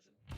session.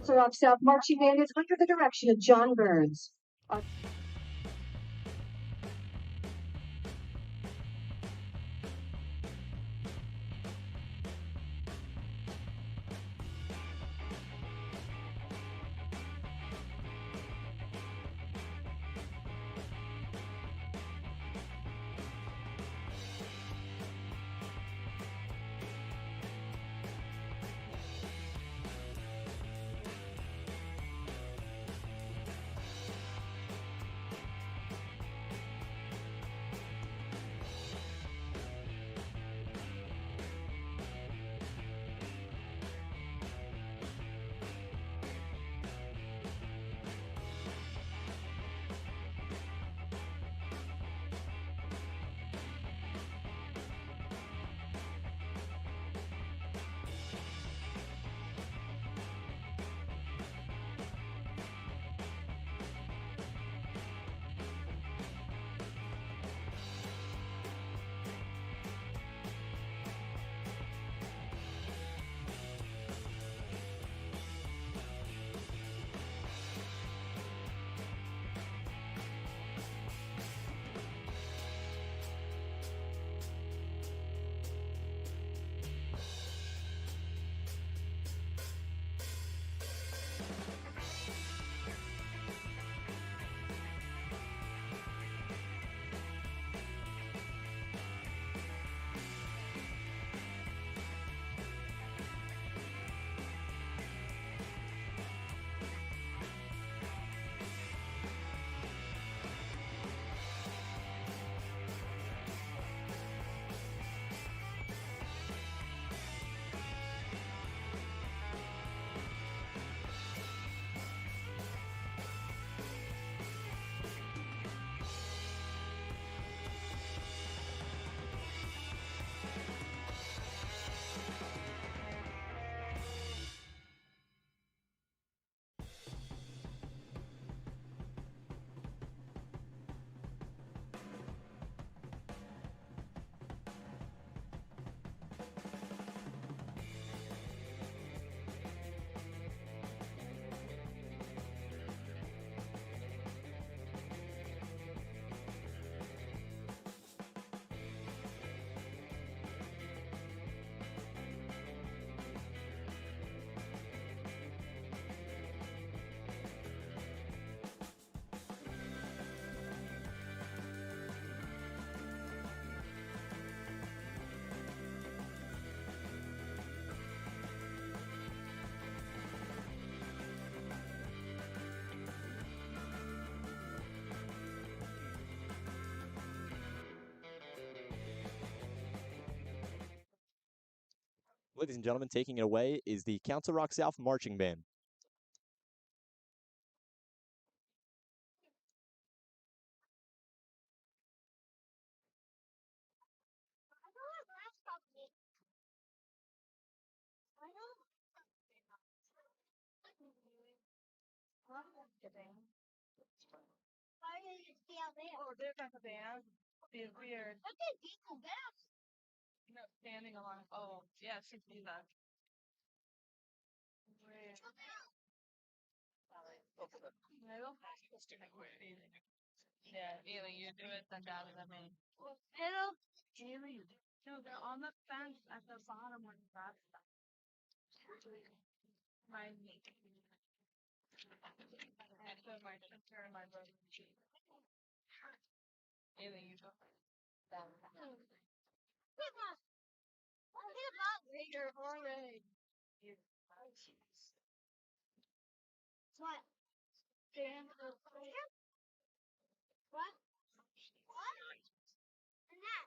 So Rock South Marching Band is under the direction of John Burns. Ladies and gentlemen, taking it away is the Council Rock South Marching Band. Oh, they're not a band. Be weird. No, standing along. Oh, yeah, she do that. Weird. Yeah, Ailey, you do it then better than me. Hello, Ailey. No, they're on the fence at the bottom when that stuff. My knee. I put my sister and my brother. Ailey, you go. Later, already. What? Dan, what? What? And that.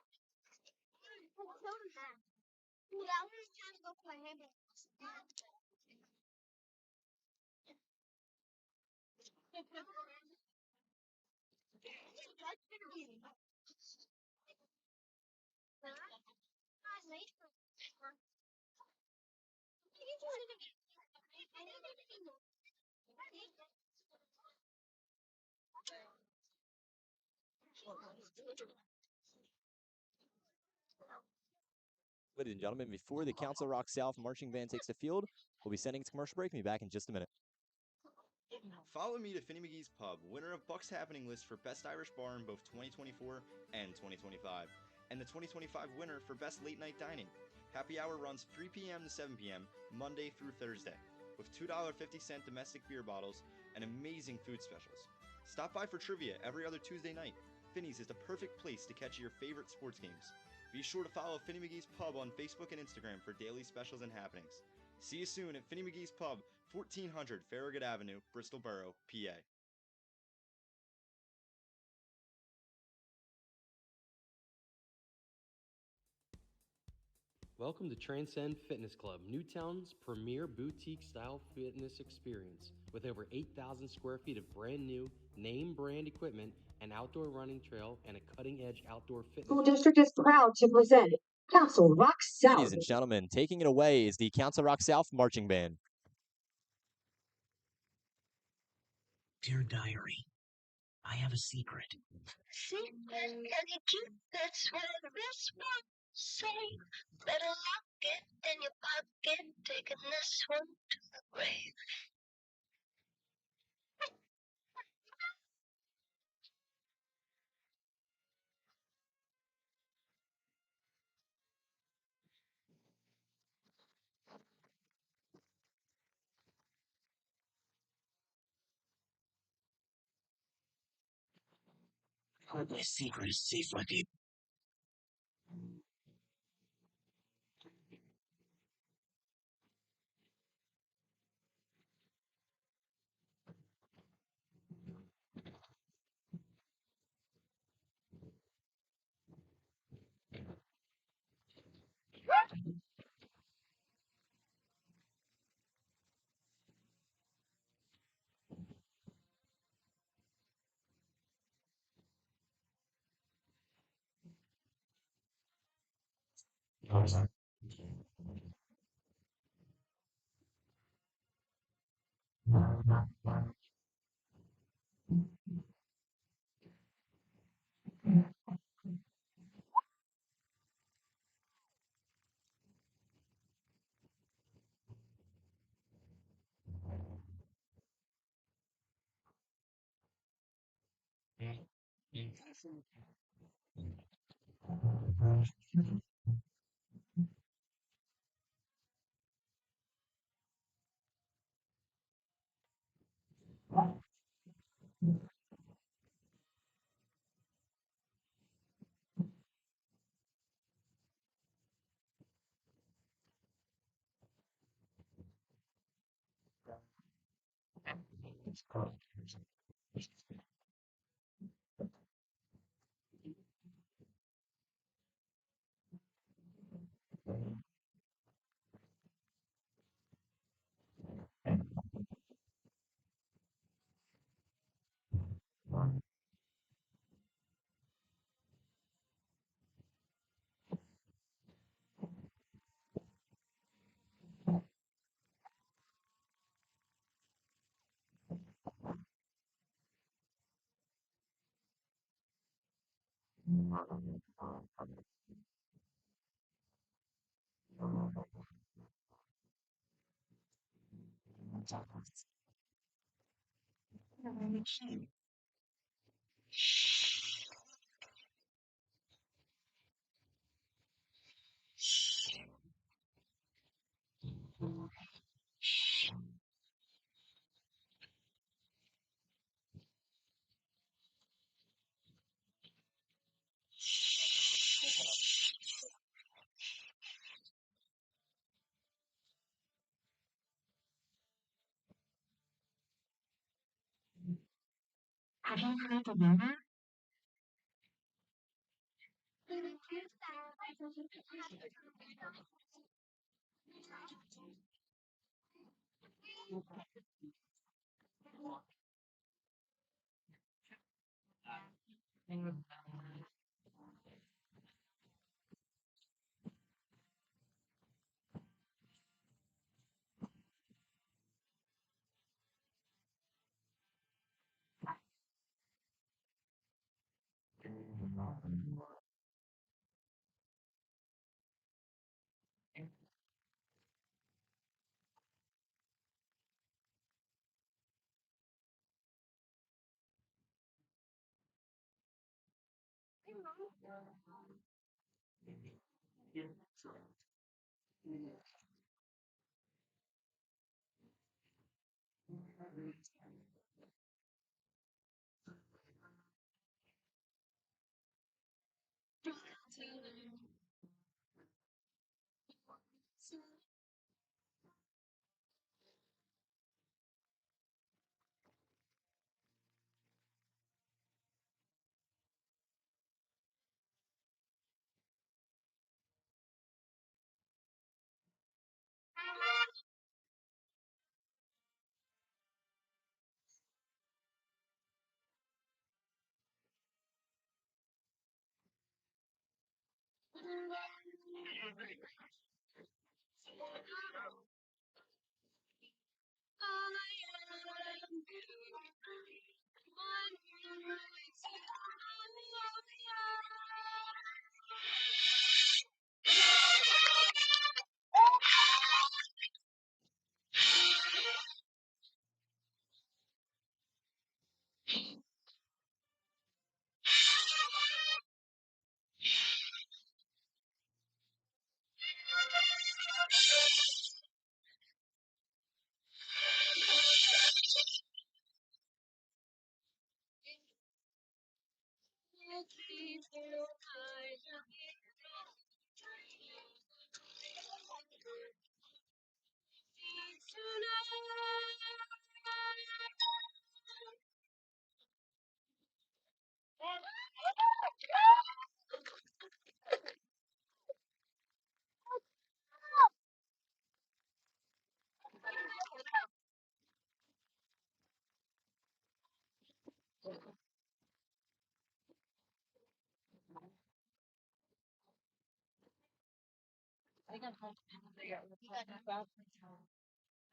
Who killed that? Well, I'm just trying to go play handball. Ladies and gentlemen, before the Council Rock South Marching Band takes the field, we'll be sending it to commercial break and be back in just a minute. Follow me to Finny McGee's Pub, winner of Buck's Happening list for Best Irish Bar in both 2024 and 2025, and the 2025 winner for Best Late Night Dining. Happy hour runs 3 p.m. to 7 p.m. Monday through Thursday, with $2.50 domestic beer bottles and amazing food specials. Stop by for trivia every other Tuesday night. Finny's is the perfect place to catch your favorite sports games. Be sure to follow Finny McGee's Pub on Facebook and Instagram for daily specials and happenings. See you soon at Finny McGee's Pub, 1400 Farragut Avenue, Bristol Borough, PA. Welcome to Transcend Fitness Club, Newtown's premier boutique-style fitness experience. With over 8,000 square feet of brand new, name-brand equipment, an outdoor running trail, and a cutting-edge outdoor fitness. School district is proud to present Council Rock South. Ladies and gentlemen, taking it away is the Council Rock South Marching Band. Dear Diary, I have a secret. Secret, and you keep that's what this one say. Better lock it in your pocket, taking this one to the grave. My secret is safe with you.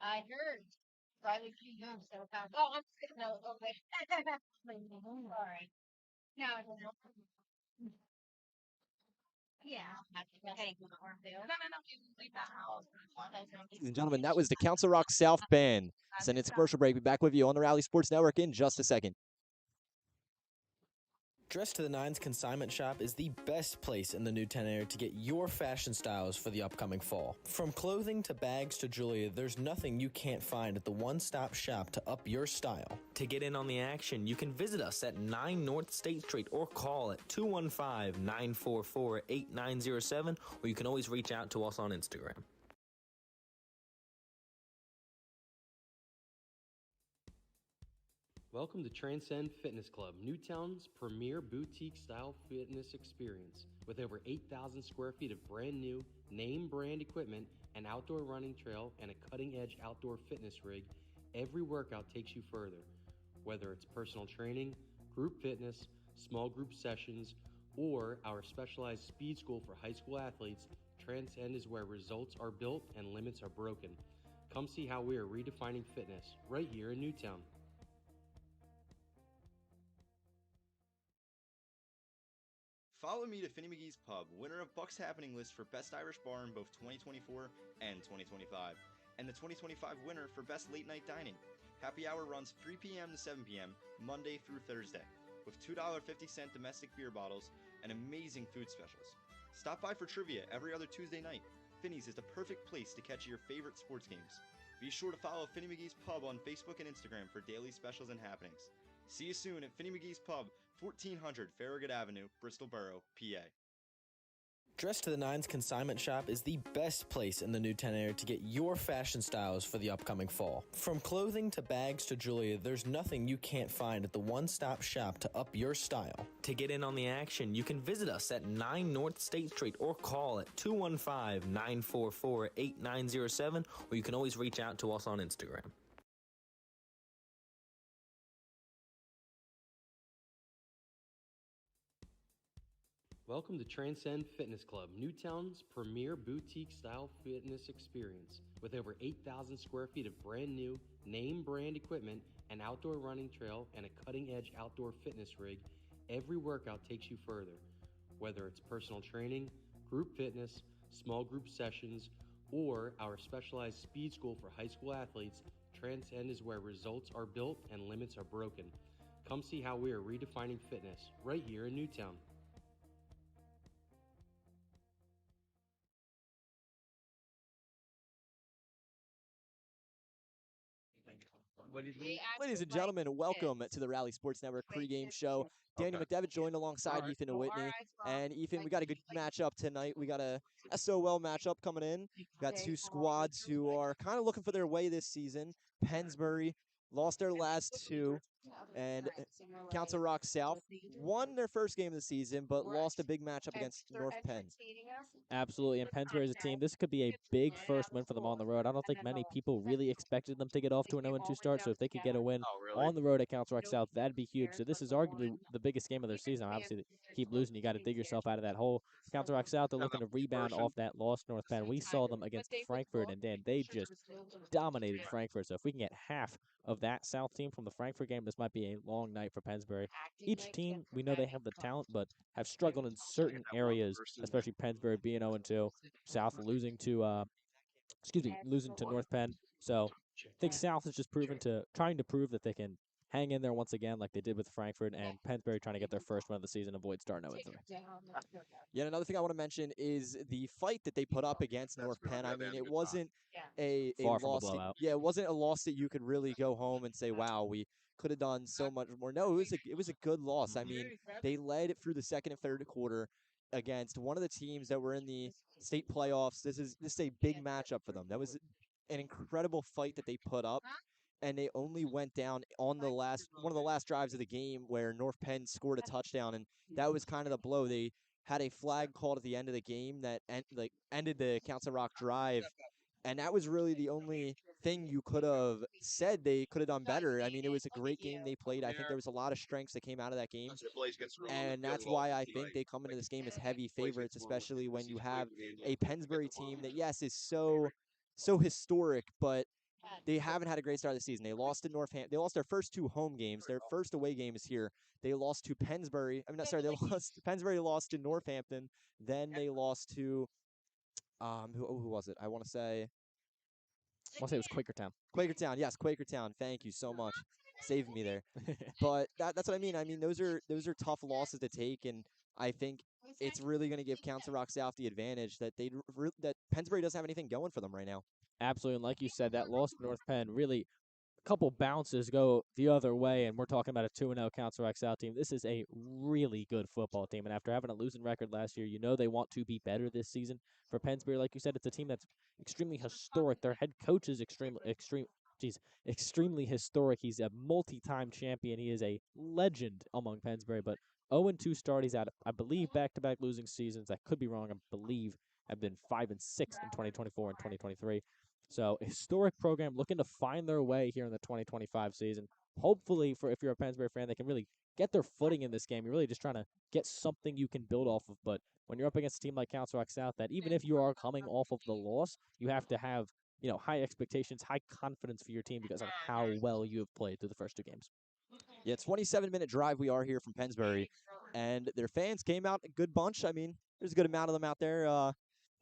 I heard. Riley P. Gomes, so oh, I'm no, okay. Sorry. No, no. Yeah. Okay. No, no. Leave that house. Ladies and gentlemen, that was the Council Rock South Band. Send it to commercial break. Be back with you on the Rally Sports Network in just a second. Dress to the Nines Consignment Shop is the best place in the Newtown area to get your fashion styles for the upcoming fall. From clothing to bags to jewelry, there's nothing you can't find at the one-stop shop to up your style. To get in on the action, you can visit us at 9 North State Street or call at 215-944-8907, or you can always reach out to us on Instagram. Welcome to Transcend Fitness Club, Newtown's premier boutique-style fitness experience. With over 8,000 square feet of brand new, name-brand equipment, an outdoor running trail, and a cutting-edge outdoor fitness rig, every workout takes you further. Whether it's personal training, group fitness, small group sessions, or our specialized speed school for high school athletes, Transcend is where results are built and limits are broken. Come see how we are redefining fitness right here in Newtown. Follow me to Finny McGee's Pub, winner of Bucks Happening list for Best Irish Bar in both 2024 and 2025, and the 2025 winner for Best Late Night Dining. Happy hour runs 3 p.m. to 7 p.m., Monday through Thursday, with $2.50 domestic beer bottles and amazing food specials. Stop by for trivia every other Tuesday night. Finny's is the perfect place to catch your favorite sports games. Be sure to follow Finny McGee's Pub on Facebook and Instagram for daily specials and happenings. See you soon at Finny McGee's Pub, 1400 Farragut Avenue, Bristol Borough, PA. Dress to the Nines Consignment Shop is the best place in the Newtown area to get your fashion styles for the upcoming fall. From clothing to bags to jewelry, there's nothing you can't find at the one-stop shop to up your style. To get in on the action, you can visit us at 9 North State Street or call at 215-944-8907, or you can always reach out to us on Instagram. Welcome to Transcend Fitness Club, Newtown's premier boutique-style fitness experience. With over 8,000 square feet of brand new, name-brand equipment, an outdoor running trail, and a cutting-edge outdoor fitness rig, every workout takes you further. Whether it's personal training, group fitness, small group sessions, or our specialized speed school for high school athletes, Transcend is where results are built and limits are broken. Come see how we are redefining fitness right here in Newtown. Ladies and gentlemen, welcome to the Rally Sports Network pregame show. Daniel McDevitt joined alongside Ethan and Whitney. And Ethan, we got a good matchup tonight. We got a SOL matchup coming in. Got two squads who are kind of looking for their way this season. Pennsbury lost their last two, and Council Rock South won their first game of the season, but lost a big matchup against North Penn. Absolutely, and Pennsbury as a team, this could be a big first win for them on the road. I don't think many people really expected them to get off to an 0-2 start, so if they could get a win on the road at Council Rock South, that'd be huge. So this is arguably the biggest game of their season. Obviously, they keep losing, you got to dig yourself out of that hole. Council Rock South, they're looking to rebound off that loss to North Penn. We saw them against Frankfurt, and Dan, they just dominated Frankfurt. So if we can get half of that South team from the Frankfurt game, this might be a long night for Pennsbury. Each team, we know they have the talent, but have struggled in certain areas, especially Pennsbury being 0-2, South losing to North Penn. So I think South is just trying to prove that they can hang in there once again like they did with Frankfurt, and Pennsbury trying to get their first win of the season, avoid starting 0-3. Yeah, and another thing I want to mention is the fight that they put up against North Penn. I mean, it wasn't a Far from a loss. blowout. Yeah, it wasn't a loss that you could really go home and say, "Wow, we could have done so much more." No, it was a good loss. I mean, they led through the second and third quarter against one of the teams that were in the state playoffs. This is a big matchup for them. That was an incredible fight that they put up. And they only went down on one of the last drives of the game where North Penn scored a touchdown, and that was kind of the blow. They had a flag called at the end of the game that ended the Council Rock drive, and that was really the only thing you could have said they could have done better. I mean, it was a great game they played. I think there was a lot of strengths that came out of that game, and that's why I think they come into this game as heavy favorites, especially when you have a Pennsbury team that, yes, is so historic, but they haven't had a great start of the season. They lost to Northampton. They lost their first two home games. Their first away game is here. They lost to Pennsbury. Pennsbury lost to Northampton. Then they lost to who was it? I want to say it was Quakertown. Quakertown. Yes, Quakertown. Thank you so much. Saving me there. But that's what I mean. I mean, those are tough losses to take, and I think it's really going to give Council Rock South the advantage that that Pennsbury doesn't have anything going for them right now. Absolutely, and like you said, that loss to North Penn, really a couple bounces go the other way, and we're talking about a 2-0 Council Rock South team. This is a really good football team, and after having a losing record last year, you know they want to be better this season. For Pennsbury, like you said, it's a team that's extremely historic. Their head coach is extremely historic. He's a multi-time champion. He is a legend among Pennsbury, but 0-2 start. He's out, I believe, back-to-back losing seasons. I could be wrong. I believe have been 5-6 in 2024 and 2023. So historic program looking to find their way here in the 2025 season. Hopefully, if you're a Pennsbury fan, they can really get their footing in this game. You're really just trying to get something you can build off of. But when you're up against a team like Council Rock South, that even if you are coming off of the loss, you have to have high expectations, high confidence for your team because of how well you have played through the first two games. Yeah, 27-minute drive we are here from Pennsbury, and their fans came out a good bunch. I mean, there's a good amount of them out there.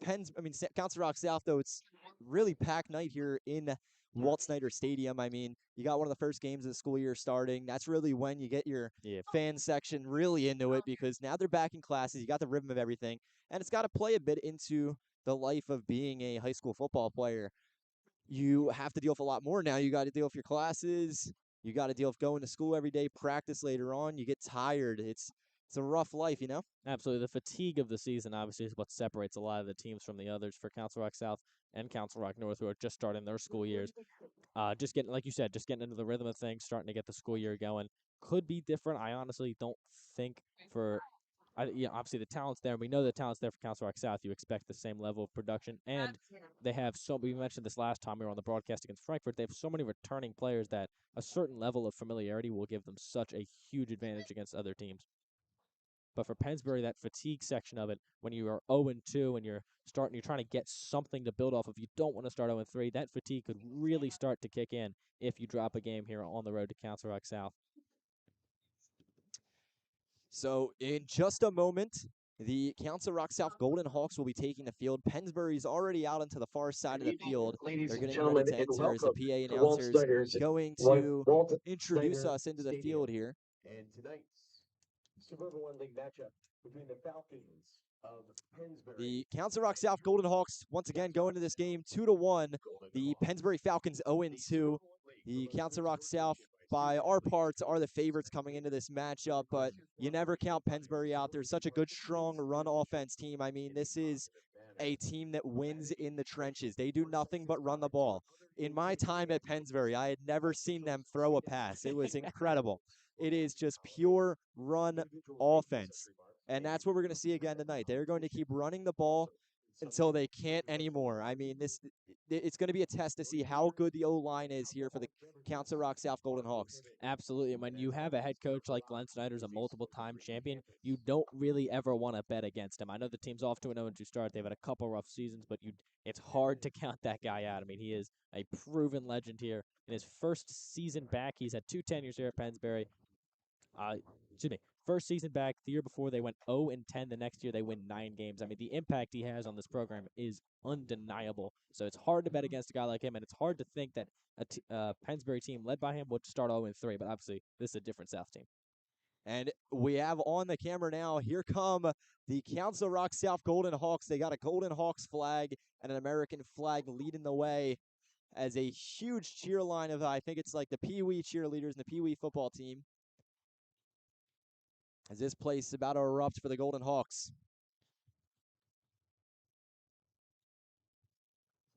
Council Rock South, though, it's really packed night here in Walt Snyder Stadium. I mean, you got one of the first games of the school year starting. That's really when you get your fan section really into it because now they're back in classes. You got the rhythm of everything, and it's got to play a bit into the life of being a high school football player. You have to deal with a lot more now. You got to deal with your classes. You got to deal with going to school every day, practice later on. You get tired. It's a rough life, you know? Absolutely. The fatigue of the season, obviously, is what separates a lot of the teams from the others for Council Rock South and Council Rock North, who are just starting their school years. Just getting, like you said, just getting into the rhythm of things, starting to get the school year going. Could be different. I honestly don't think obviously the talent's there, and we know the talent's there for Council Rock South. You expect the same level of production, and they have we mentioned this last time we were on the broadcast against Frankfurt, they have so many returning players that a certain level of familiarity will give them such a huge advantage against other teams. But for Pennsbury, that fatigue section of it, when you are 0-2 and you're trying to get something to build off of, you don't want to start 0-3. That fatigue could really start to kick in if you drop a game here on the road to Council Rock South. So in just a moment, the Council Rock South Golden Hawks will be taking the field. Pennsbury's already out onto the far side of the field. They're getting ready to enter as the PA announcer's going to introduce us into the field here. And tonight's Suburban One League matchup between the Falcons of Pennsbury. The Council Rock South Golden Hawks once again go into this game 2-1. The Pennsbury Falcons 0-2. The Council Rock South, by our parts, are the favorites coming into this matchup, but you never count Pennsbury out. They're such a good, strong run offense team. I mean, this is a team that wins in the trenches. They do nothing but run the ball. In my time at Pennsbury, I had never seen them throw a pass. It was incredible. It is just pure run offense. And that's what we're going to see again tonight. They're going to keep running the ball until they can't anymore. I mean, it's going to be a test to see how good the O-line is here for the Council Rock South Golden Hawks. Absolutely. When you have a head coach like Glenn Snyder's a multiple-time champion, you don't really ever want to bet against him. I know the team's off to an 0-2 start. They've had a couple rough seasons, but it's hard to count that guy out. I mean, he is a proven legend here. In his first season back, he's had 2 tenures here at Pennsbury. First season back, the year before they went 0-10. The next year they win 9 games. I mean, the impact he has on this program is undeniable. So it's hard to bet against a guy like him, and it's hard to think that a Pennsbury team led by him would start 0-3. But obviously, this is a different South team. And we have on the camera now, here come the Council Rock South Golden Hawks. They got a Golden Hawks flag and an American flag leading the way as a huge cheer line of, I think it's like the Pee Wee cheerleaders and the Pee Wee football team, as this place is about to erupt for the Golden Hawks.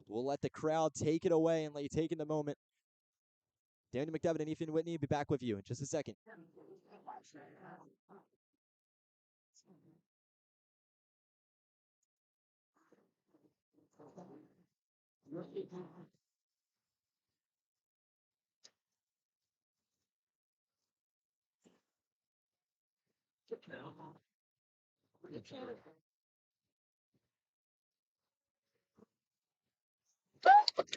We'll let the crowd take it away and let you take in the moment. Danny McDevitt and Ethan Whitney will be back with you in just a second.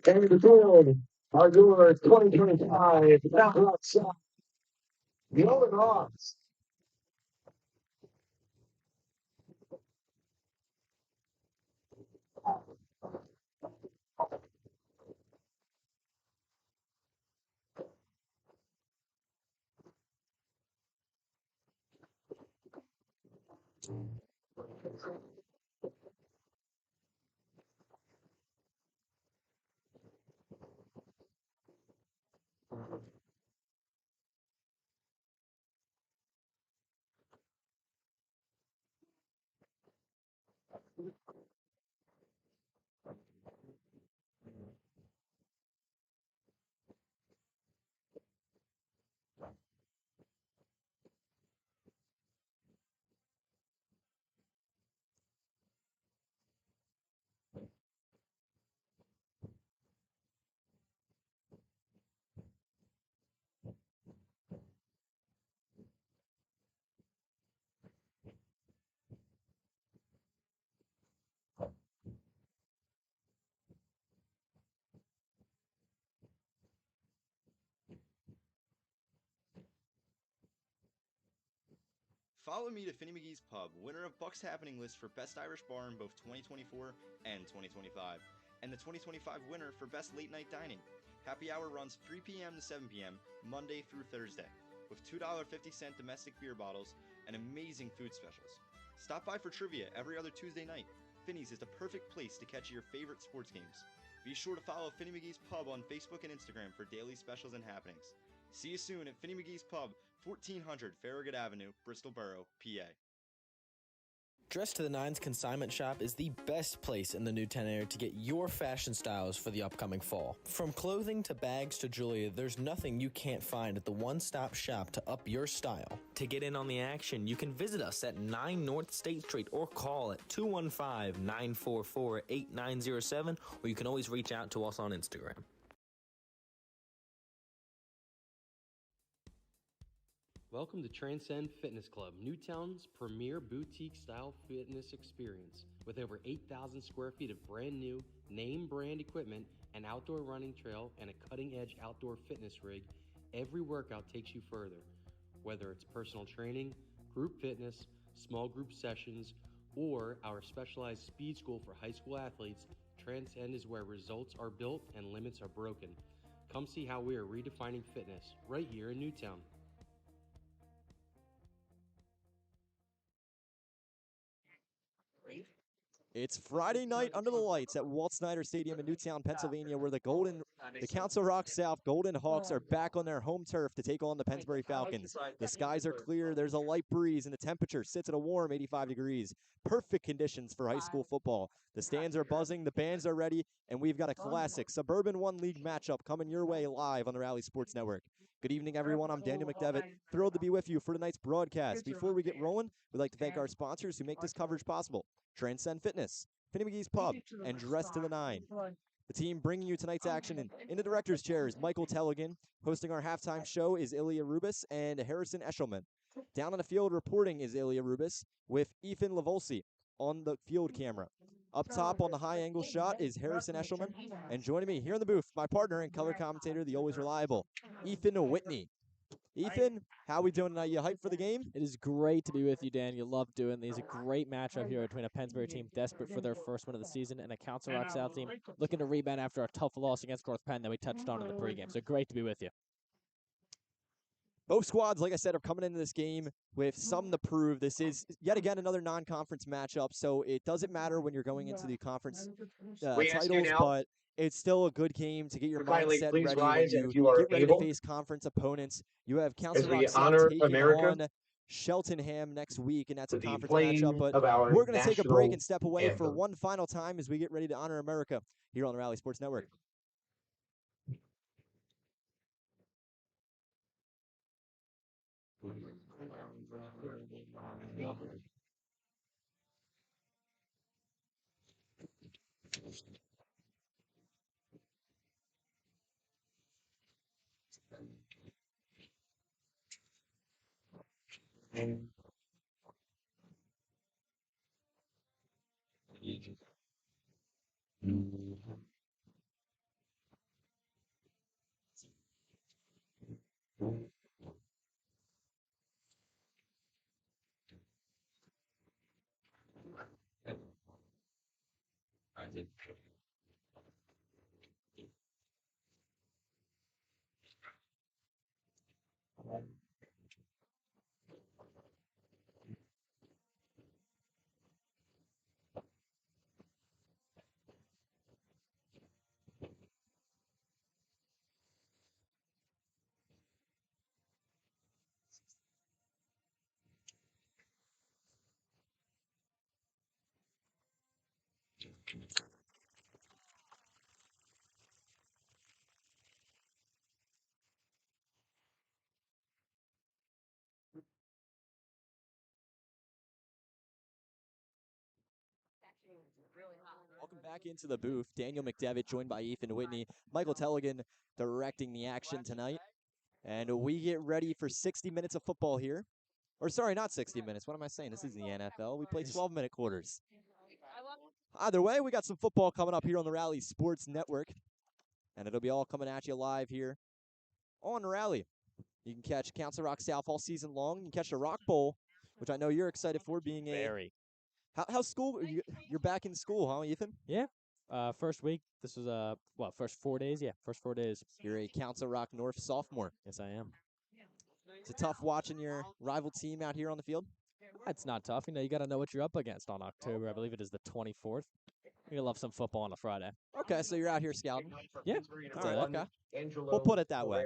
And the field are your 2025 South Golden Hawks. Follow me to Finny McGee's Pub, winner of Bucks Happening list for Best Irish Bar in both 2024 and 2025, and the 2025 winner for Best Late Night Dining. Happy hour runs 3 p.m. to 7 p.m., Monday through Thursday, with $2.50 domestic beer bottles and amazing food specials. Stop by for trivia every other Tuesday night. Finny's is the perfect place to catch your favorite sports games. Be sure to follow Finny McGee's Pub on Facebook and Instagram for daily specials and happenings. See you soon at Finny McGee's Pub, 1400 Farragut Avenue, Bristol Borough, PA. Dress to the Nines Consignment Shop is the best place in the Newtown area to get your fashion styles for the upcoming fall. From clothing to bags to jewelry, there's nothing you can't find at the one-stop shop to up your style. To get in on the action, you can visit us at 9 North State Street or call at 215-944-8907, or you can always reach out to us on Instagram. Welcome to Transcend Fitness Club, Newtown's premier boutique-style fitness experience. With over 8,000 square feet of brand new, name-brand equipment, an outdoor running trail, and a cutting-edge outdoor fitness rig, every workout takes you further. Whether it's personal training, group fitness, small group sessions, or our specialized speed school for high school athletes, Transcend is where results are built and limits are broken. Come see how we are redefining fitness right here in Newtown. It's Friday night under the lights at Walt Snyder Stadium in Newtown, Pennsylvania, where the Council Rock South Golden Hawks are back on their home turf to take on the Pennsbury Falcons. The skies are clear, there's a light breeze, and the temperature sits at a warm 85 degrees. Perfect conditions for high school football. The stands are buzzing, the bands are ready, and we've got a classic Suburban One League matchup coming your way live on the Rally Sports Network. Good evening, everyone. I'm Daniel McDevitt, thrilled to be with you for tonight's broadcast. Before we get rolling, we'd like to thank our sponsors who make this coverage possible. Transcend Fitness, Finney McGee's Pub, and Dress to the Nine. The team bringing you tonight's action in the director's chair is Michael Telligan. Hosting our halftime show is Ilya Rubis and Harrison Eshelman. Down on the field reporting is Ilya Rubis with Ethan Lavolsi on the field camera. Up top on the high angle shot is Harrison Eshelman. And joining me here in the booth, my partner and color commentator, the always reliable, Ethan Whitney. Ethan, how we doing tonight? You hyped for the game? It is great to be with you, Dan. You love doing these. A great matchup here between a Pennsbury team desperate for their first win of the season and a Council Rock South team looking to rebound after a tough loss against North Penn that we touched on in the pregame. So great to be with you. Both squads, like I said, are coming into this game with something to prove. This is, yet again, another non-conference matchup, so it doesn't matter when you're going into the conference titles, but it's still a good game to get your mindset ready when you get ready to face conference opponents. You have Council Rock South taking on Cheltenham next week, and that's a conference matchup, but we're going to take a break and step away for one final time as we get ready to honor America here on the Rally Sports Network. Welcome back into the booth. Daniel McDevitt joined by Ethan Whitney. Michael Telligan directing the action tonight. And we get ready for 60 minutes of football here. Or sorry, not 60 minutes. What am I saying? This is the NFL. We play 12-minute quarters. Either way, we got some football coming up here on the Rally Sports Network. And it'll be all coming at you live here on Rally. You can catch Council Rock South all season long. You can catch the Rock Bowl, which I know you're excited for, being Very. How's school? You're back in school, huh, Ethan? Yeah. First week. This was, first 4 days? Yeah, first 4 days. You're a Council Rock North sophomore. Yes, I am. It's tough watching your rival team out here on the field? It's not tough. You know, you got to know what you're up against on October. I believe it is the 24th. You're going to love some football on a Friday. Okay, so you're out here scouting? Yeah. All right, okay. We'll put it that way.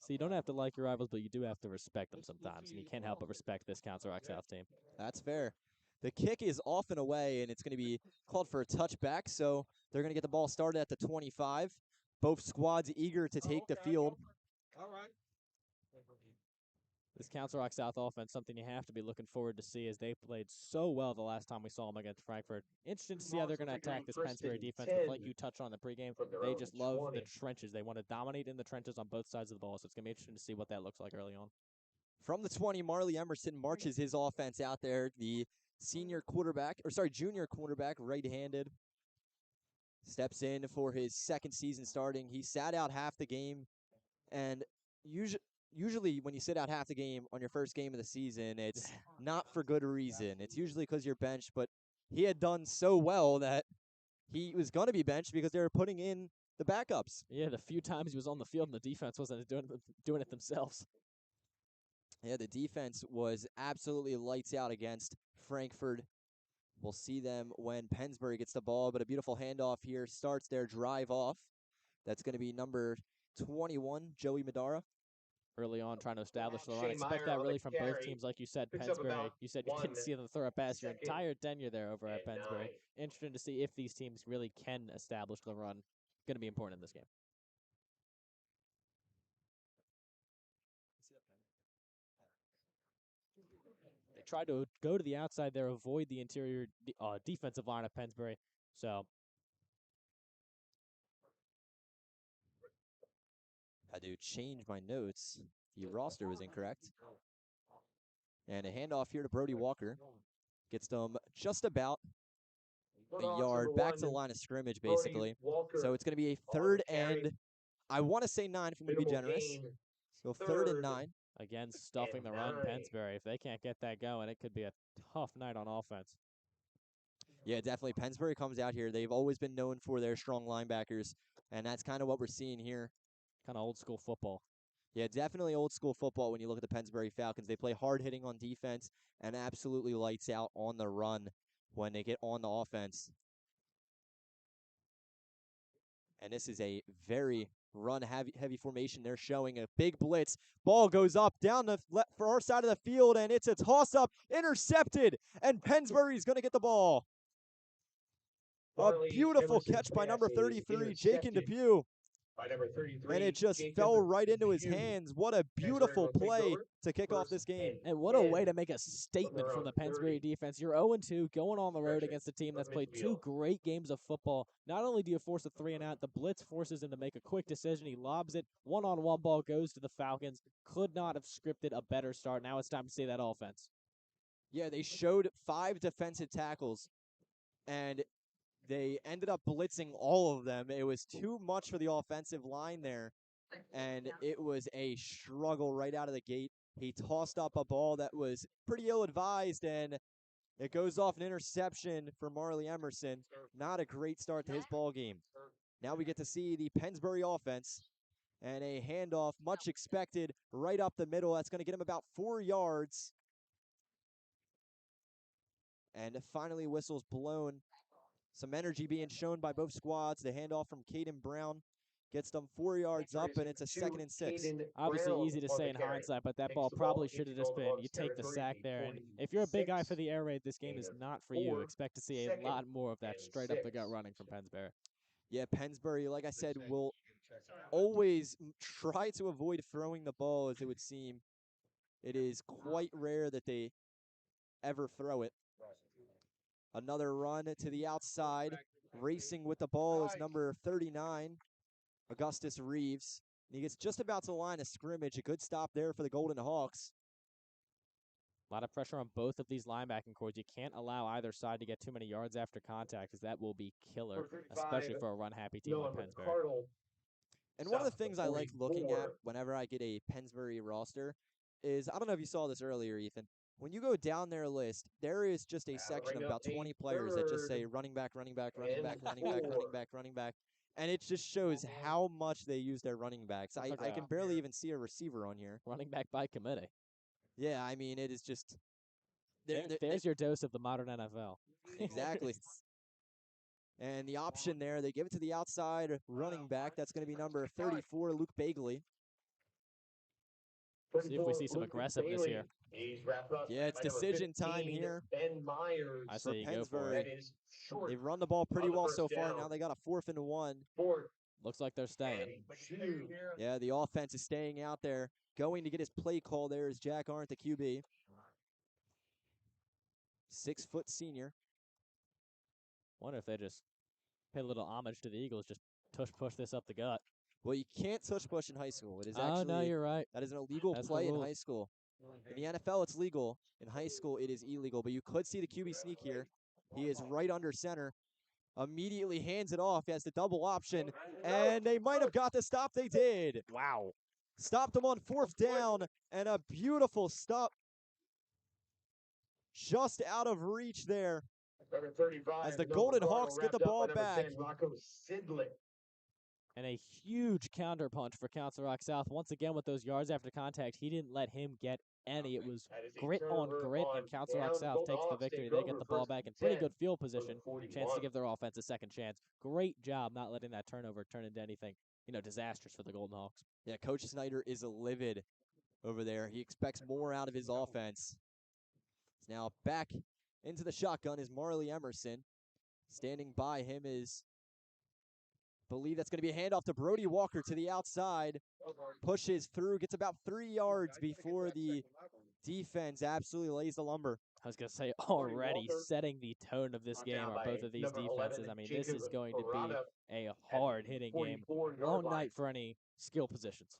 So you don't have to like your rivals, but you do have to respect them sometimes, and you can't help but respect this Council Rock South team. That's fair. The kick is off and away, and it's going to be called for a touchback, so they're going to get the ball started at the 25. Both squads eager to take the field. All right. This Council Rock South offense, something you have to be looking forward to see, as they played so well the last time we saw them against Frankfurt. Interesting to see how they're going to attack this Pennsbury defense. But like you touched on in the pregame, they just love the trenches. They want to dominate in the trenches on both sides of the ball, so it's going to be interesting to see what that looks like early on. From the 20, Marley Emerson marches his offense out there. The junior quarterback, right-handed, steps in for his second season starting. He sat out half the game, and usually when you sit out half the game on your first game of the season, it's not for good reason. It's usually because you're benched, but he had done so well that he was going to be benched because they were putting in the backups. Yeah, the few times he was on the field and the defense wasn't doing it themselves. Yeah, the defense was absolutely lights out against Frankfurt. We'll see them when Pennsbury gets the ball, but a beautiful handoff here starts their drive off. That's going to be number 21, Joey Madara. Early on, trying to establish the run. Shane Expect Meyer that on really the from both carry. teams. Like you said, Picks up Pennsbury, about you said you 1 didn't see them throw a pass your second entire tenure there over at and Pennsbury. 9. Interesting to see if these teams really can establish the run. Going to be important in this game. They tried to go to the outside there, avoid the interior defensive line of Pennsbury. So I had to change my notes. The roster was incorrect. And a handoff here to Brody Walker. Gets them just about a yard back to the line of scrimmage, basically. So it's going to be a third and, I want to say 9 if I'm going to be generous. So 3rd and 9. again, stuffing the run, Pennsbury. If they can't get that going, it could be a tough night on offense. Yeah, definitely. Pennsbury comes out here. They've always been known for their strong linebackers, and that's kind of what we're seeing here. Kind of old school football. Yeah, definitely old school football when you look at the Pennsbury Falcons. They play hard hitting on defense and absolutely lights out on the run when they get on the offense. And this is a very run heavy formation. They're showing a big blitz. Ball goes up down the far side of the field, and it's a toss up, intercepted, and Pennsbury's going to get the ball. A beautiful catch by number 33, Jakin Depew. By number 33, And it just fell right into his hands. What a beautiful play to kick off this game. And what a way to make a statement from the Pennsbury defense. You're 0-2 going on the road against a team that's played 2 great games of football. Not only do you force a 3 and out, the blitz forces him to make a quick decision. He lobs it. One-on-one ball goes to the Falcons. Could not have scripted a better start. Now it's time to see that offense. Yeah, they showed 5 defensive tackles, and they ended up blitzing all of them. It was too much for the offensive line there, and it was a struggle right out of the gate. He tossed up a ball that was pretty ill-advised, and it goes off an interception for Marley Emerson. Not a great start to his ball game. Now we get to see the Pennsbury offense, and a handoff, much expected, right up the middle. That's going to get him about 4 yards. And finally, whistle's blown. Some energy being shown by both squads. The handoff from Caden Brown gets them 4 yards up, and it's a 2nd and 6. Obviously easy to say in hindsight, but that ball probably should have just been, you take the sack there. And if you're a big guy for the air raid, this game is not for you. Expect to see a lot more of that straight up the gut running from Pennsbury. Yeah, Pennsbury, like I said, will always try to avoid throwing the ball, as it would seem. It is quite rare that they ever throw it. Another run to the outside. Racing with the ball is number 39, Augustus Reeves. And he gets just about to the line of scrimmage. A good stop there for the Golden Hawks. A lot of pressure on both of these linebacking cords. You can't allow either side to get too many yards after contact, because that will be killer, especially for a run-happy team like Pennsbury. And one of the things I like looking at whenever I get a Pennsbury roster is, I don't know if you saw this earlier, Ethan, when you go down their list, there is just a section of about 20 players that just say running back, running back, running back, running back, running back, running back. And it just shows how much they use their running backs. I can barely even see a receiver on here. Running back by committee. Yeah, I mean, it is just... There's your dose of the modern NFL. Exactly. And the option there, they give it to the outside running back. That's going to be number 34, Luke Bagley. See if we see some aggressiveness here. Yeah, it's decision time here. I say you go for it. They've run the ball pretty well so far. Now they got a 4th and 1. Looks like they're staying. Yeah, the offense is staying out there. Going to get his play call there is Jack Arndt, the QB. 6-foot senior. Wonder if they just pay a little homage to the Eagles, just push this up the gut. Well, you can't tush push in high school. It is actually, no, you're right. That is an illegal play in high school. In the NFL, it's legal. In high school, it is illegal. But you could see the QB sneak here. He is right under center. Immediately hands it off. He has the double option. And they might have got the stop. They did. Wow. Stopped him on 4th down. And a beautiful stop. Just out of reach there. As the Golden Hawks get the ball back. And a huge counterpunch for Council Rock South. Once again, with those yards after contact, he didn't let him get any. It was That is a grit on turnover grit, on and Council Rock downs. South takes the Bulldogs victory. take They over get the ball first back in and pretty 10 good field from the position. Chance to 41. give their offense a second chance. Great job not letting that turnover turn into anything, disastrous for the Golden Hawks. Yeah, Coach Snyder is livid over there. He expects more out of his offense. He's now back into the shotgun is Marley Emerson. Standing by him is, I believe that's going to be a handoff to Brody Walker to the outside. Pushes through, gets about 3 yards before the defense absolutely lays the lumber. I was going to say, already setting the tone of this game are both of these defenses. I mean, this is going to be a hard-hitting game all night for any skill positions.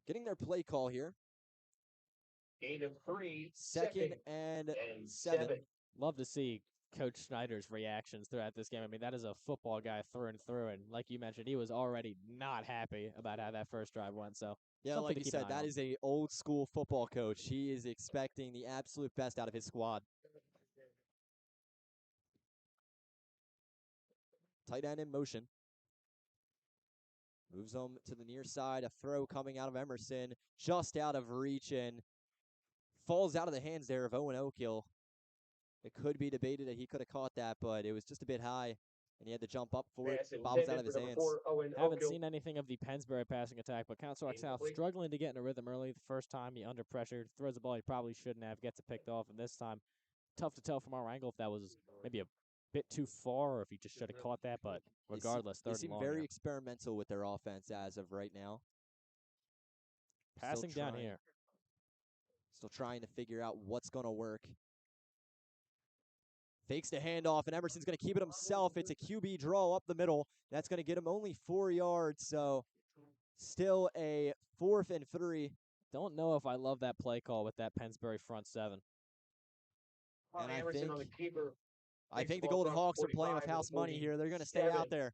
Getting their play call here. Gain of 3, Second and 7. Love to see Coach Snyder's reactions throughout this game. I mean, that is a football guy through and through, and like you mentioned, he was already not happy about how that first drive went. So yeah, like you said, that is a old school football coach. He is expecting the absolute best out of his squad. Tight end in motion. Moves him to the near side. A throw coming out of Emerson, just out of reach, and falls out of the hands there of Owen Oakhill. It could be debated that he could have caught that, but it was just a bit high, and he had to jump up for it. Bobbles out of his hands. Haven't seen anything of the Pennsbury passing attack, but Council Rock South struggling to get in a rhythm early. The first time he under pressure, throws the ball he probably shouldn't have, gets it picked off, and this time, tough to tell from our angle if that was maybe a bit too far or if he just should have caught that, but regardless, they third seem and long. very experimental with their offense as of right now. Passing down here. Still trying to figure out what's going to work. Fakes the handoff, and Emerson's going to keep it himself. It's a QB draw up the middle. That's going to get him only 4 yards, so still a 4th and 3. Don't know if I love that play call with that Pennsbury front 7. And I think the Golden Hawks are playing with house money here. They're going to stay out there.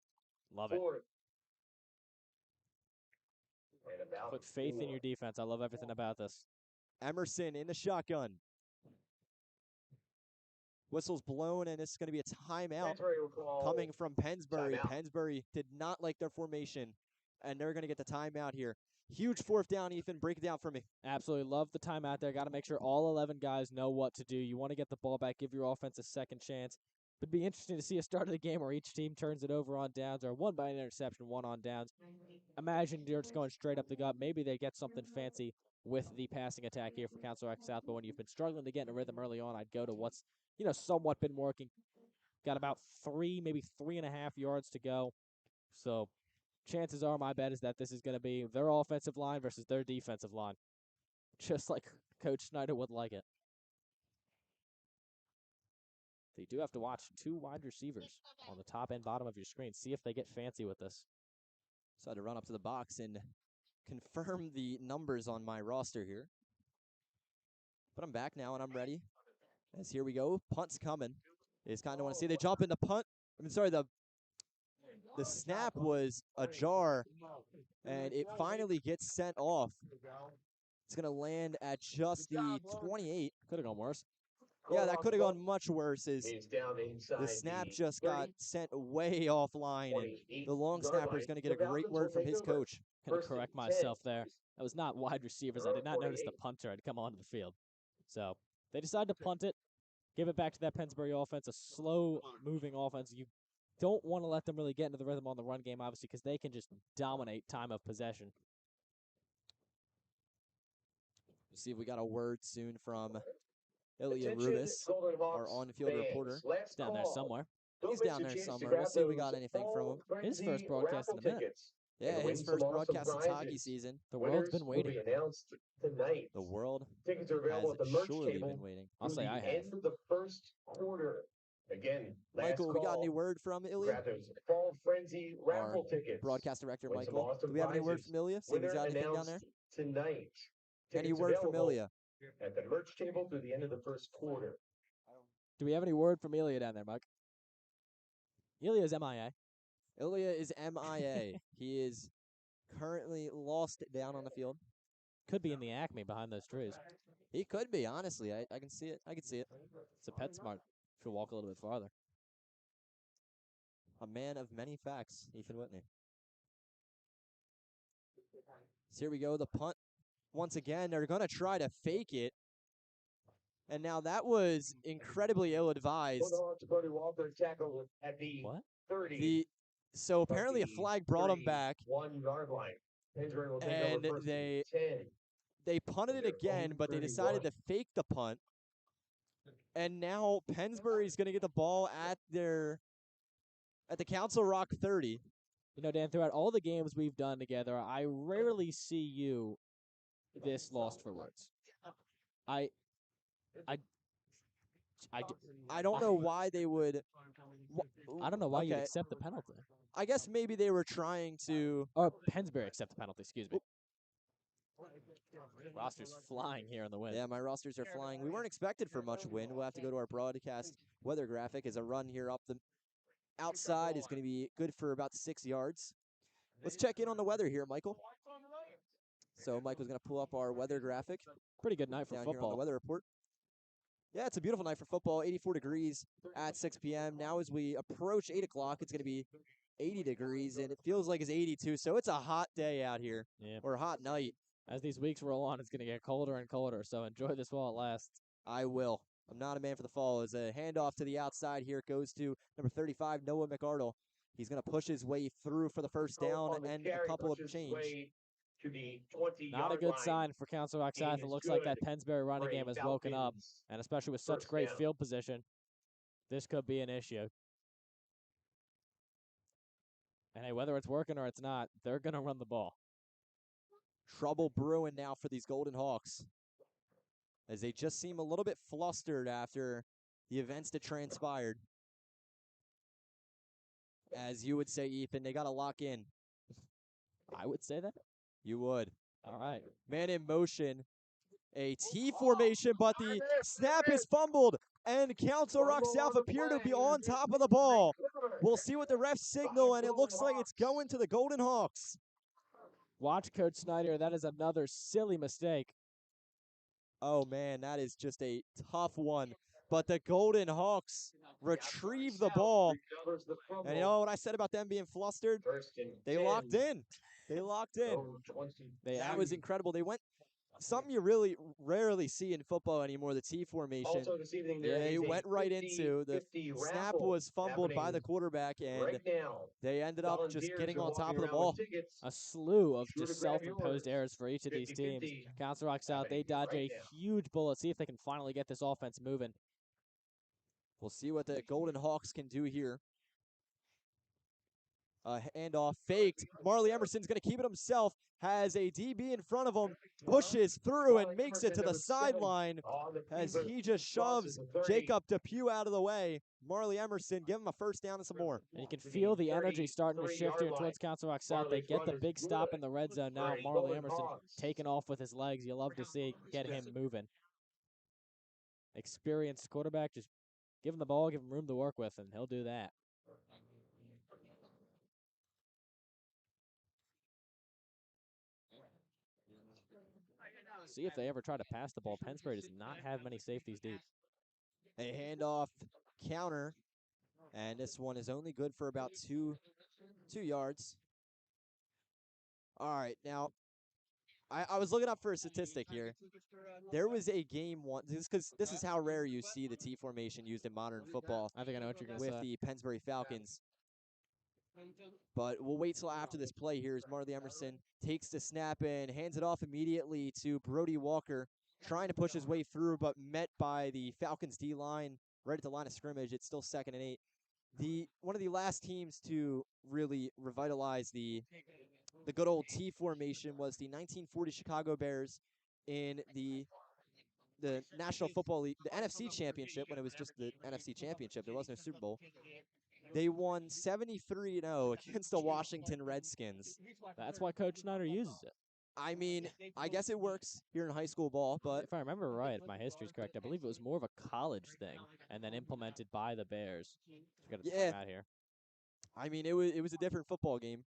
Love it. Put faith in your defense. I love everything about this. Emerson in the shotgun. Whistle's blown, and it's going to be a timeout coming from Pennsbury. Pennsbury did not like their formation, and they're going to get the timeout here. Huge 4th down, Ethan. Break it down for me. Absolutely love the timeout there. Got to make sure all 11 guys know what to do. You want to get the ball back, give your offense a second chance. It'd be interesting to see a start of the game where each team turns it over on downs, or one by an interception, one on downs. Imagine you're just going straight up the gut. Maybe they get something fancy with the passing attack here for Council Rock South, but when you've been struggling to get in a rhythm early on, I'd go to what's somewhat been working. Got about 3, maybe 3.5 yards to go. So chances are, my bet is that this is going to be their offensive line versus their defensive line. Just like Coach Snyder would like it. So you do have to watch 2 wide receivers on the top and bottom of your screen. See if they get fancy with this. So I had to run up to the box and confirm the numbers on my roster here. But I'm back now, and I'm ready. As here we go. Punt's coming. Is kind of want to see they jump in the punt. The snap was ajar, and it finally gets sent off. It's going to land at just the 28. Could have gone worse. Yeah, that could have gone much worse. The snap just got sent way offline, and the long snapper is going to get a great word from his coach. Going to correct myself there. That was not wide receivers. I did not notice the punter had come onto the field. So they decided to punt it, give it back to that Pennsbury offense, a slow-moving offense. You don't want to let them really get into the rhythm on the run game, obviously, because they can just dominate time of possession. We'll see if we got a word soon from Ilya Rubis, our on-field reporter. He's down there somewhere. He's down there somewhere. We'll see if we got anything from him. His first broadcast in a minute. Yeah, his first broadcast since hockey season. The world's been waiting. The world Tickets are available at the merch surely table been waiting. I'll say I have. End of the first quarter. Again, Michael, we got any word from Ilya? Fall Frenzy raffle Our tickets. broadcast director, Win some Michael. awesome Do we have any word prizes. from Ilya? See if he's got anything down there? Tonight. Any Tickets word from available Ilya? at the merch table through the end of the first quarter. Do we have any word from Ilya down there, Mike? Ilya's MIA. Ilya is MIA. He is currently lost down on the field. Could be in the Acme behind those trees. He could be, honestly. I can see it. I can see it. It's a PetSmart. Should walk a little bit farther. A man of many facts, Ethan Whitney. So here we go. The punt once again. They're going to try to fake it. And now that was incredibly ill-advised. Walt, tackle at the What? 30. So apparently a flag brought them back. 1 yard line. Pennsbury will take And over first and 10. they punted it again, but they decided to fake the punt. And now Pennsbury's going to get the ball at the Council Rock 30. You know, Dan, throughout all the games we've done together, I rarely see you this lost for words. I don't know why they would. I don't know why you'd Okay. accept the penalty. I guess maybe they were trying to. Or Pennsbury accept the penalty, excuse me. Roster's flying here on the win. Yeah, my rosters are flying. We weren't expected for much wind. We'll have to go to our broadcast weather graphic as a run here up the outside is going to be good for about 6 yards. Let's check in on the weather here, Michael. So Michael's going to pull up our weather graphic. Pretty good night for down football. Here on the weather report. Yeah, it's a beautiful night for football. 84 degrees at 6 p.m. Now as we approach 8 o'clock, it's going to be 80 degrees, and it feels like it's 82. So it's a hot day out here, or a hot night. As these weeks roll on, it's going to get colder and colder, so enjoy this while it lasts. I will. I'm not a man for the fall. As a handoff to the outside here, it goes to number 35, Noah McArdle. He's going to push his way through for the first down and a couple of change. Not a good sign for Council Rock South. It looks like that Pennsbury running game has woken up, and especially with such great field position, this could be an issue. And hey, whether it's working or it's not, they're going to run the ball. Trouble brewing now for these Golden Hawks, as they just seem a little bit flustered after the events that transpired. As you would say, Ethan, they got to lock in. I would say that. You would. All right. Man in motion. A T formation, but the snap is fumbled, and Council Rock South appear to be on top of the ball. We'll see what the refs signal, and it looks like it's going to the Golden Hawks. Watch Coach Snyder. That is another silly mistake. Oh, man, that is just a tough one. But the Golden Hawks retrieve the ball. And you know what I said about them being flustered? They locked in. They locked in. That was incredible. They went something you really rarely see in football anymore, the T formation. They went right into the snap was fumbled by the quarterback, and they ended up just getting on top of the ball. A slew of just self-imposed errors for each of these teams. Council Rock South, they dodge a huge bullet. See if they can finally get this offense moving. We'll see what the Golden Hawks can do here. Handoff faked. Marley Emerson's going to keep it himself. Has a DB in front of him. Pushes through and makes it to the sideline as he just shoves Jacob Depew out of the way. Marley Emerson, give him a first down and some more. And you can feel the energy starting to shift here towards Council Rock South. They get the big stop in the red zone now. Marley Emerson taking off with his legs. You love to see get him moving. Experienced quarterback, just give him the ball, give him room to work with, and he'll do that. See if they ever try to pass the ball. Pennsbury does not have many safeties deep. A handoff counter, and this one is only good for about two yards. All right, now I was looking up for a statistic here. There was a game once, because this is how rare you see the T formation used in modern football. I think I know what you're going to say. With the Pennsbury Falcons. But we'll wait till after this play here as Marley Emerson takes the snap and hands it off immediately to Brody Walker, trying to push his way through, but met by the Falcons D-line right at the line of scrimmage. It's still 2nd and 8. One of the last teams to really revitalize the good old T formation was the 1940 Chicago Bears in the National Football League, the NFC Championship, when it was just the NFC Championship. There was no Super Bowl. They won 73-0 against the Washington Redskins. That's why Coach Snyder uses it. I mean, I guess it works here in high school ball, but if I remember right, if my history's correct, I believe it was more of a college thing and then implemented by the Bears. Yeah. Out here. I mean, it was a different football game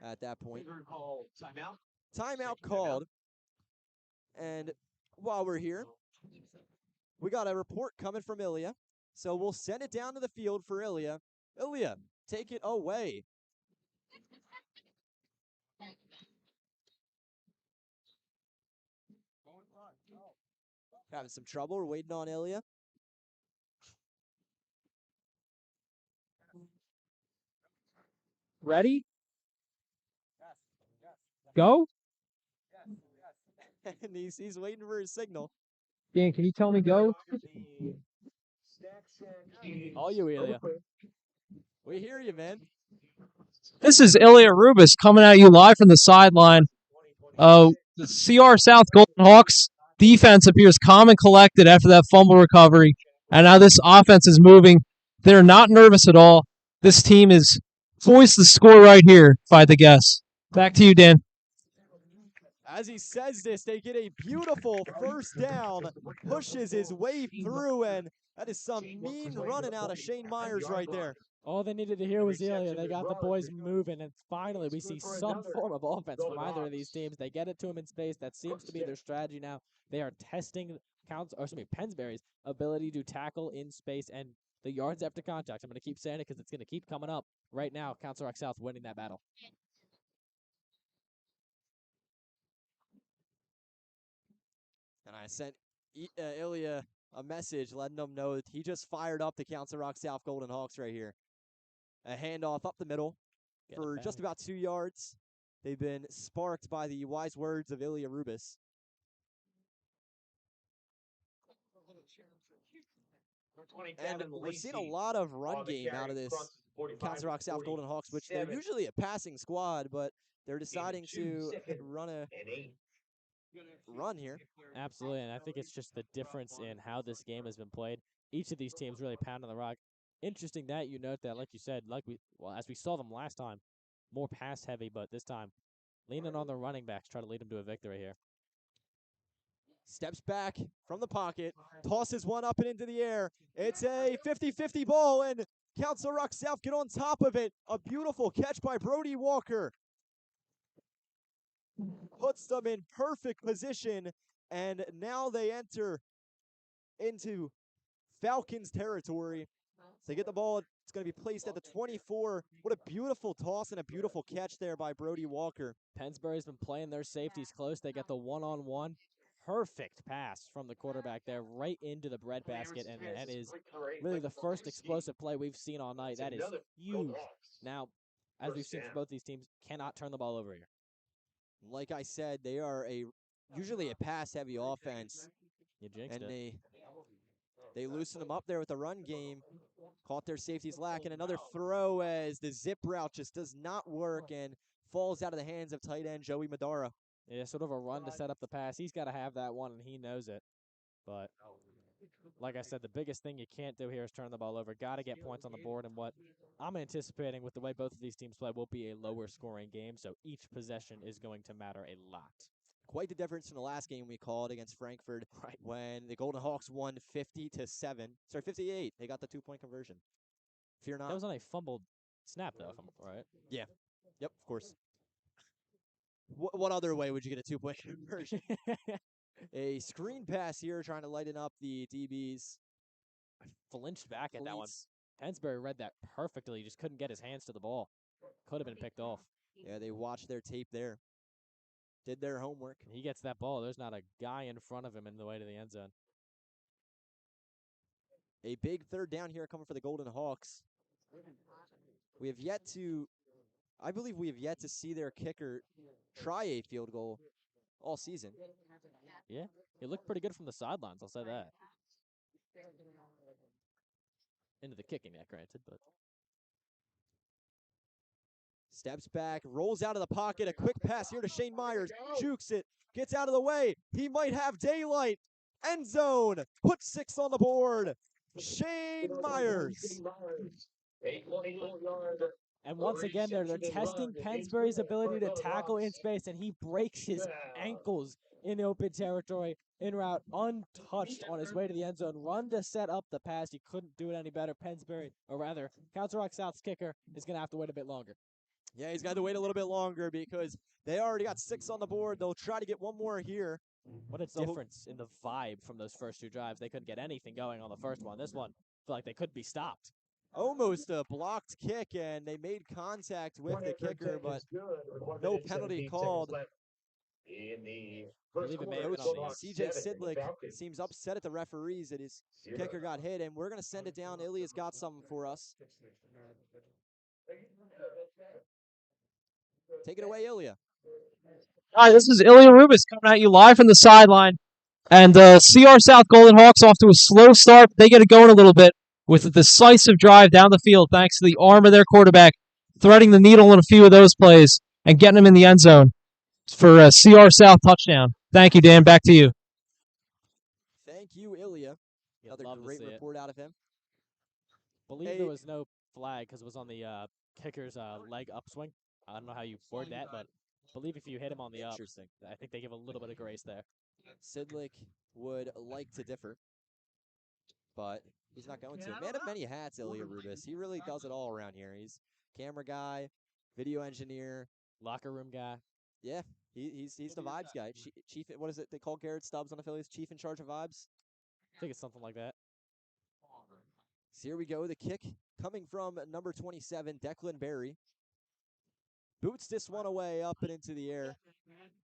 at that point. Timeout called. And while we're here, we got a report coming from Ilya. So we'll send it down to the field for Ilya. Ilya, take it away. Having some trouble. We're waiting on Ilya. Ready? Go? And he's waiting for his signal. Dan, can you tell me go? All you, Ilya. We hear you, man. This is Ilya Rubis coming at you live from the sideline. The CR South Golden Hawks defense appears calm and collected after that fumble recovery, and now this offense is moving. They're not nervous at all. This team is poised to score right here, if I had to guess. Back to you, Dan. As he says this, they get a beautiful first down, pushes his way through, and that is some mean running out of Shane Myers right there. All they needed to hear was Ilya. They got the boys moving, and finally we see some form of offense from either of these teams. They get it to him in space. That seems to be their strategy now. They are testing Pennsbury's ability to tackle in space and the yards after contact. I'm going to keep saying it because it's going to keep coming up. Right now, Council Rock South winning that battle. And I sent Ilya a message letting him know that he just fired up the Council Rock South Golden Hawks right here. A handoff up the middle for just about 2 yards. They've been sparked by the wise words of Ilya Rubis. And we're seeing a lot of run game out of this Council Rock South Golden Hawks, which they're usually a passing squad, but they're deciding to run here. Absolutely, and I think it's just the difference in how this game has been played. Each of these teams really pounding the rock. Interesting that you note that, like you said, as we saw them last time, more pass heavy, but this time leaning on the running backs, try to lead them to a victory here. Steps back from the pocket, tosses one up and into the air. It's a 50-50 ball, and Council Rock South get on top of it. A beautiful catch by Brody Walker. Puts them in perfect position, and now they enter into Falcons territory. They get the ball. It's going to be placed at the 24. What a beautiful toss and a beautiful catch there by Brody Walker. Pennsbury's been playing their safeties close. They got the one-on-one. Perfect pass from the quarterback there right into the breadbasket, and that is really the first explosive play we've seen all night. That is huge. Now, as we've seen from both these teams, cannot turn the ball over here. Like I said, they are usually a pass-heavy offense. You jinxed and it. they loosen them up there with the run game. Caught their safeties lacking. Another throw as the zip route just does not work and falls out of the hands of tight end Joey Madara. Yeah, sort of a run to set up the pass. He's got to have that one, and he knows it. But like I said, the biggest thing you can't do here is turn the ball over. Got to get points on the board, and what I'm anticipating with the way both of these teams play will be a lower-scoring game, so each possession is going to matter a lot. Quite the difference from the last game we called against Frankfurt when the Golden Hawks won 50-7. Sorry, 58. They got the 2-point conversion. Fear not. That was on a fumbled snap, though, if I'm right. Yeah. Yep, of course. What other way would you get a 2-point conversion? A screen pass here trying to lighten up the DBs. Flinched back at that one. Pennsbury read that perfectly. He just couldn't get his hands to the ball. Could have been picked off. Yeah, they watched their tape there. Did their homework. He gets that ball. There's not a guy in front of him in the way to the end zone. A big third down here coming for the Golden Hawks. I believe we have yet to see their kicker try a field goal all season. Yeah, he looked pretty good from the sidelines, I'll say that. Into the kicking net, granted, but. Steps back, rolls out of the pocket, a quick pass here to Shane Myers, jukes it, gets out of the way, he might have daylight, end zone, puts 6 on the board, Shane Myers. And once again, they're testing Pennsbury's ability to tackle in space, and he breaks his ankles in open territory, en route, untouched on his way to the end zone. Run to set up the pass. He couldn't do it any better. Pennsbury, or rather, Council Rock South's kicker is going to have to wait a bit longer. Yeah, he's got to wait a little bit longer because they already got 6 on the board. They'll try to get one more here. What a difference in the vibe from those first 2 drives. They couldn't get anything going on the first one. This one, I feel like they could be stopped. Almost a blocked kick, and they made contact with the kicker, but no penalty called. In the first Believe it may have quarter, been on Golden the Hawks CJ 7 and the Sidlick Falcons seems upset at the referees that his 0. kicker got hit, and we're going to send it down. Ilya's got something for us. Take it away, Ilya. Hi, this is Ilya Rubis coming at you live from the sideline. And CR South Golden Hawks off to a slow start. They get it going a little bit with a decisive drive down the field thanks to the arm of their quarterback, threading the needle in a few of those plays and getting them in the end zone for a CR South touchdown. Thank you, Dan. Back to you. Thank you, Ilya. You'd Another love to great see it. report out of him. Believe there was no flag because it was on the kicker's leg upswing. I don't know how you word that, but believe if you hit him on the up, Interesting. I think they give a little bit of grace there. Sidlick would like to differ, but he's not going to. Man of many hats, Ilya Rubis. He really does it all around here. He's camera guy, video engineer, locker room guy. Yeah, he's the vibes guy. Chief, what is it they call Garrett Stubbs on affiliates? Chief in charge of vibes? I think it's something like that. So here we go. The kick coming from number 27, Declan Berry. Boots this one away up and into the air.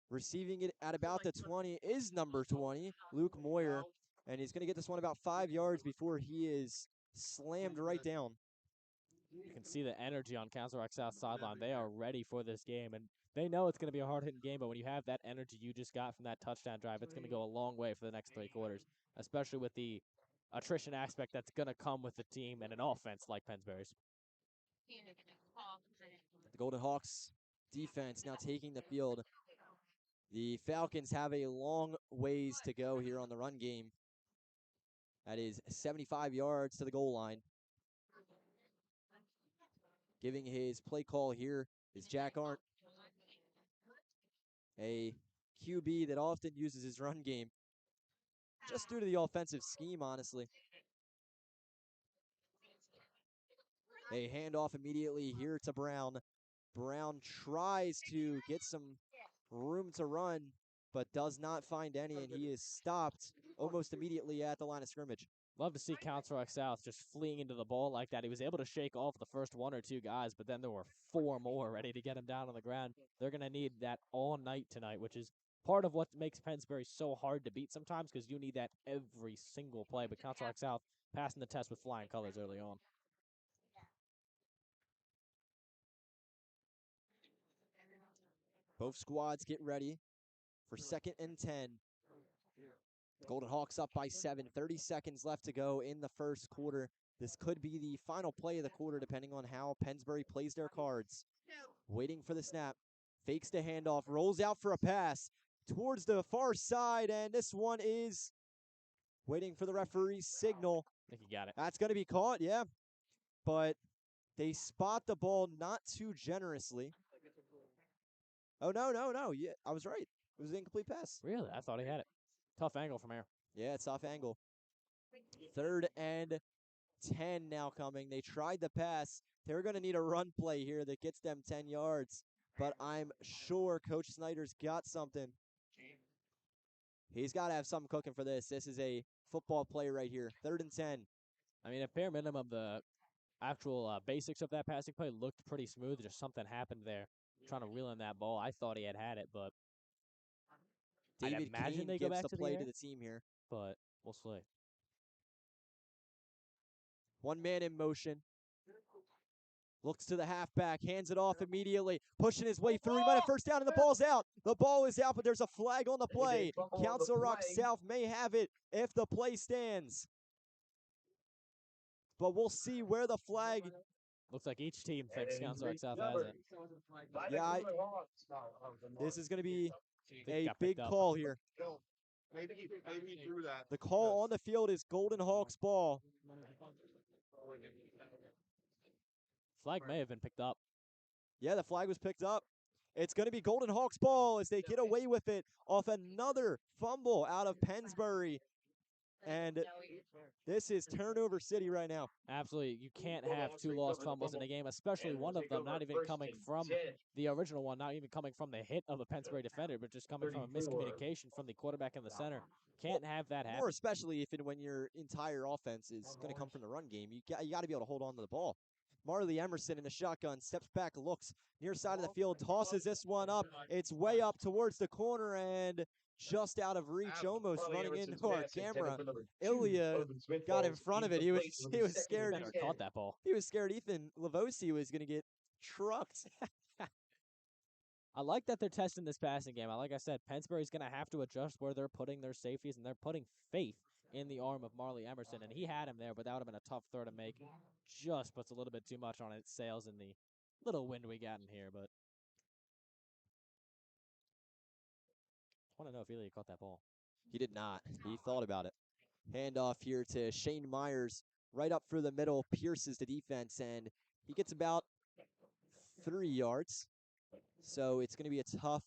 Receiving it at about the 20 is number 20, Luke Moyer. And he's going to get this one about 5 yards before he is slammed right down. You can see the energy on Council Rock South sideline. They are ready for this game, and they know it's going to be a hard-hitting game, but when you have that energy you just got from that touchdown drive, it's going to go a long way for the next 3 quarters, especially with the attrition aspect that's going to come with the team and an offense like Pennsbury's. The Golden Hawks defense now taking the field. The Falcons have a long ways to go here on the run game. That is 75 yards to the goal line. Giving his play call here is Jack Arndt, a QB that often uses his run game just due to the offensive scheme, honestly. A handoff immediately here to Brown. Brown tries to get some room to run, but does not find any, and he is stopped almost immediately at the line of scrimmage. Love to see Council Rock South just fleeing into the ball like that. He was able to shake off the first 1 or 2 guys, but then there were 4 more ready to get him down on the ground. They're going to need that all night tonight, which is part of what makes Pennsbury so hard to beat sometimes because you need that every single play. But Council Rock South passing the test with flying colors early on. Both squads get ready for 2nd and 10. Golden Hawks up by 7. 30 seconds left to go in the first quarter. This could be the final play of the quarter depending on how Pennsbury plays their cards. Waiting for the snap. Fakes the handoff. Rolls out for a pass towards the far side. And this one is waiting for the referee's signal. I think he got it. That's going to be caught, yeah. But they spot the ball not too generously. Oh, no. Yeah, I was right. It was an incomplete pass. Really? I thought he had it. Tough angle from here. Yeah, it's off angle. 3rd and 10 now coming. They tried the pass. They're going to need a run play here that gets them 10 yards. But I'm sure Coach Snyder's got something. He's got to have something cooking for this. This is a football play right here. 3rd and 10. I mean, at bare minimum, the actual basics of that passing play looked pretty smooth. Just something happened there. Trying to reel in that ball. I thought he had it, but David I'd imagine Kane they go gives back the to play the air, to the team here. but we'll see. One man in motion. Looks to the halfback, hands it off immediately, pushing his way through. He might have first down, and the ball's out. The ball is out, but there's a flag on the play. Council Rock South may have it if the play stands. But we'll see where the flag. Looks like each team thinks Council Rock South has it. Yeah, this is going to be a got big picked up. call here. Maybe he threw that. The call on the field is Golden Hawks ball. Flag may have been picked up. Yeah, the flag was picked up. It's going to be Golden Hawks ball as they get away with it off another fumble out of Pennsbury. And this is turnover city right now. Absolutely. You can't have 2 lost fumbles in a game, especially one of them not even coming from the original one, not even coming from the hit of a Pennsbury defender, but just coming from a miscommunication from the quarterback in the center. Can't have that happen. More especially if and when your entire offense is going to come from the run game. You got to be able to hold on to the ball. Marley Emerson in the shotgun, steps back, looks near side of the field, tosses this one up. It's way up towards the corner and just out of reach, almost running into our camera. Ilya got in front of it. He was scared. Better caught that ball. He was scared Ethan Lavosi was going to get trucked. I like that they're testing this passing game. Like I said, Pennsbury's going to have to adjust where they're putting their safeties, and they're putting faith in the arm of Marley Emerson, and he had him there, but that would have been a tough throw to make. Just puts a little bit too much on its sails in the little wind we got in here, but I want to know if Ilya caught that ball. He did not. He thought about it. Handoff here to Shane Myers, right up through the middle, pierces the defense, and he gets about 3 yards. So it's going to be a tough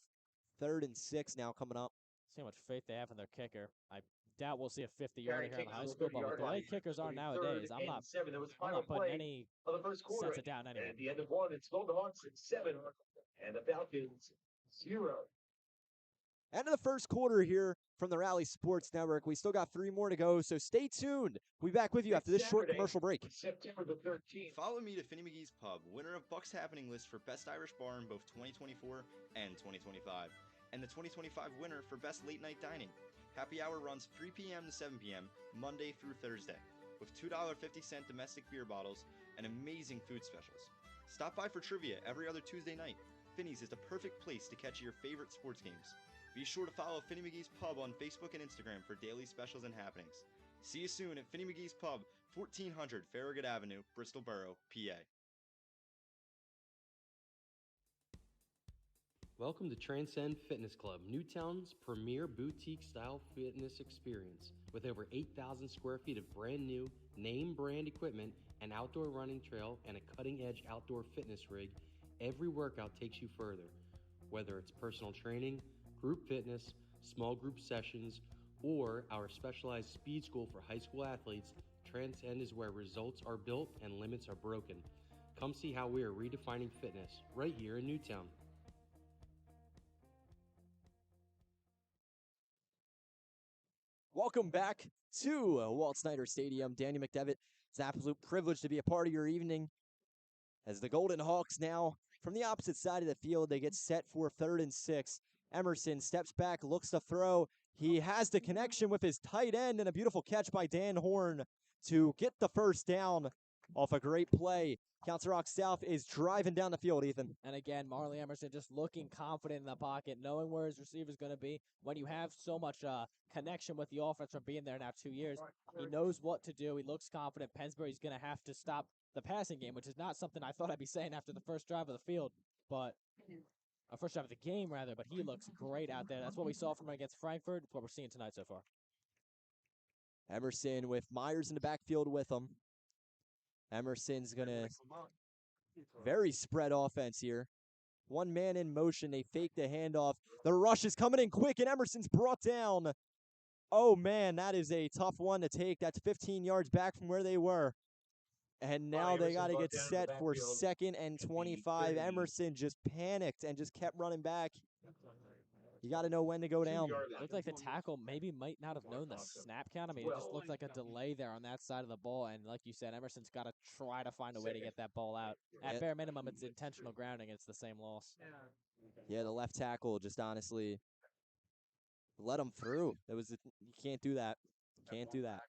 3rd and 6 now coming up. See how much faith they have in their kicker. I doubt we'll see a 50-yarder here in high school, but with the way kickers are nowadays, I'm not putting any sense of doubt in anyone. At the end of one, it's Golden Hawks at 7, and the Falcons 0. End of the first quarter here from the Rally Sports Network. We still got 3 more to go, so stay tuned. We'll be back with you after this short commercial break. September the 13th. Follow me to Finny McGee's Pub, winner of Bucks Happening list for Best Irish Bar in both 2024 and 2025, and the 2025 winner for Best Late Night Dining. Happy hour runs 3 p.m. to 7 p.m., Monday through Thursday, with $2.50 domestic beer bottles and amazing food specials. Stop by for trivia every other Tuesday night. Finny's is the perfect place to catch your favorite sports games. Be sure to follow Finny McGee's Pub on Facebook and Instagram for daily specials and happenings. See you soon at Finny McGee's Pub, 1400 Farragut Avenue, Bristol Borough, PA. Welcome to Transcend Fitness Club, Newtown's premier boutique-style fitness experience. With over 8,000 square feet of brand new, name-brand equipment, an outdoor running trail, and a cutting-edge outdoor fitness rig, every workout takes you further. Whether it's personal training, group fitness, small group sessions, or our specialized speed school for high school athletes, Transcend is where results are built and limits are broken. Come see how we are redefining fitness right here in Newtown. Welcome back to Walt Snyder Stadium. Daniel McDevitt, it's an absolute privilege to be a part of your evening as the Golden Hawks now from the opposite side of the field, they get set for 3rd and 6. Emerson steps back, looks to throw. He has the connection with his tight end and a beautiful catch by Dan Horn to get the first down off a great play. Council Rock South is driving down the field, Ethan. And again, Marley Emerson just looking confident in the pocket, knowing where his receiver's going to be. When you have so much connection with the offense from being there now 2 years, he knows what to do. He looks confident. Pennsbury's going to have to stop the passing game, which is not something I thought I'd be saying after the first drive of the field, but first drive of the game, rather, but he looks great out there. That's what we saw from him against Frankfurt. It's what we're seeing tonight so far. Emerson with Myers in the backfield with him. Emerson's going to very spread offense here. One man in motion. They fake the handoff. The rush is coming in quick, and Emerson's brought down. Oh, man, that is a tough one to take. That's 15 yards back from where they were. And now they got to get set for 2nd and 25. Emerson just panicked and just kept running back. You got to know when to go down. Looked like the tackle maybe might not have known the snap count. I mean, it just looked like a delay there on that side of the ball. And like you said, Emerson's got to try to find a way to get that ball out. At bare minimum, it's intentional grounding. It's the same loss. Yeah, the left tackle just honestly let him through. You can't do that. Can't do that.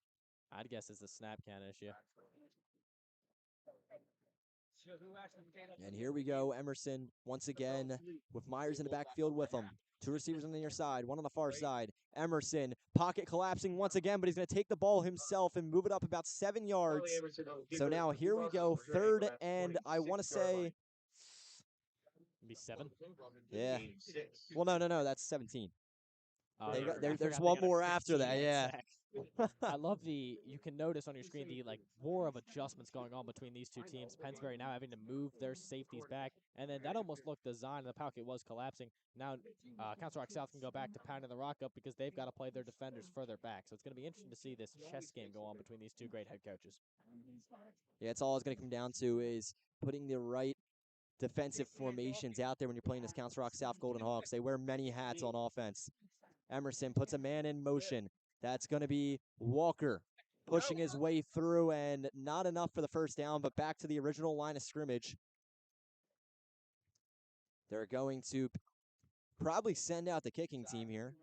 I'd guess it's the snap count issue. And here we go, Emerson once again with Myers in the backfield with him. 2 receivers on the near side, 1 on the far side. Emerson, pocket collapsing once again, but he's going to take the ball himself and move it up about 7 yards. So now here we go, 3rd and I want to say... Maybe 7? Yeah. Well, no, that's 17. There's one got more after that, yeah. I love you can notice on your screen the war of adjustments going on between these two teams. Pennsbury now having to move their safeties back, and then that almost looked designed. The pocket was collapsing. Now Council Rock South can go back to pounding the rock up because they've got to play their defenders further back. So it's going to be interesting to see this chess game go on between these two great head coaches. Yeah, it's all it's going to come down to is putting the right defensive formations out there when you're playing this Council Rock South Golden Hawks. They wear many hats on offense. Emerson puts a man in motion. That's going to be Walker. pushing his way through, and not enough for the first down, but back to the original line of scrimmage. They're going to probably send out the kicking team here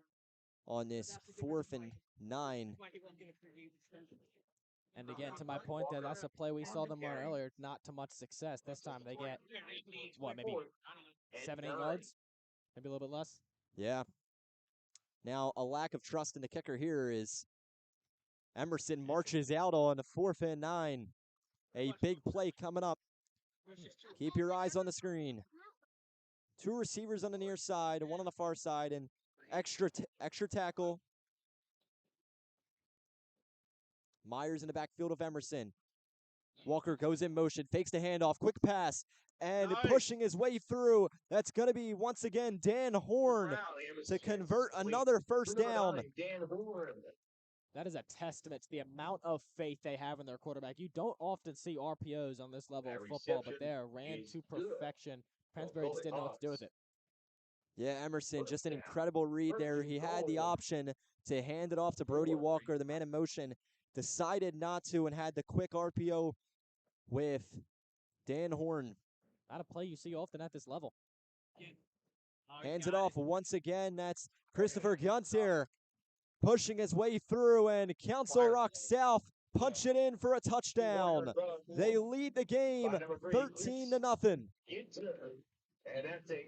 on this 4th and 9. And again, to my point, that's a play we saw them run earlier. Not to much success. This time they get, what, maybe 7, 8 yards? Maybe a little bit less? Yeah. Now, a lack of trust in the kicker here is Emerson marches out on the 4th and 9. A big play coming up. Keep your eyes on the screen. 2 receivers on the near side, 1 on the far side, and extra tackle. Myers in the backfield of Emerson. Walker goes in motion, fakes the handoff, quick pass, and pushing his way through. That's going to be, once again, Dan Horn to convert another first down. That is a testament to the amount of faith they have in their quarterback. You don't often see RPOs on this level of football, but they are ran to perfection. Pennsbury just didn't know what to do with it. Yeah, Emerson, just an incredible read there. He had the option to hand it off to Brody Walker, the man in motion, decided not to, and had the quick RPO with Dan Horn. Not a play you see often at this level. Hands it off once again. That's Christopher Guntz here, pushing his way through, and Council Rock South punch it in for a touchdown. They lead the game 13-0.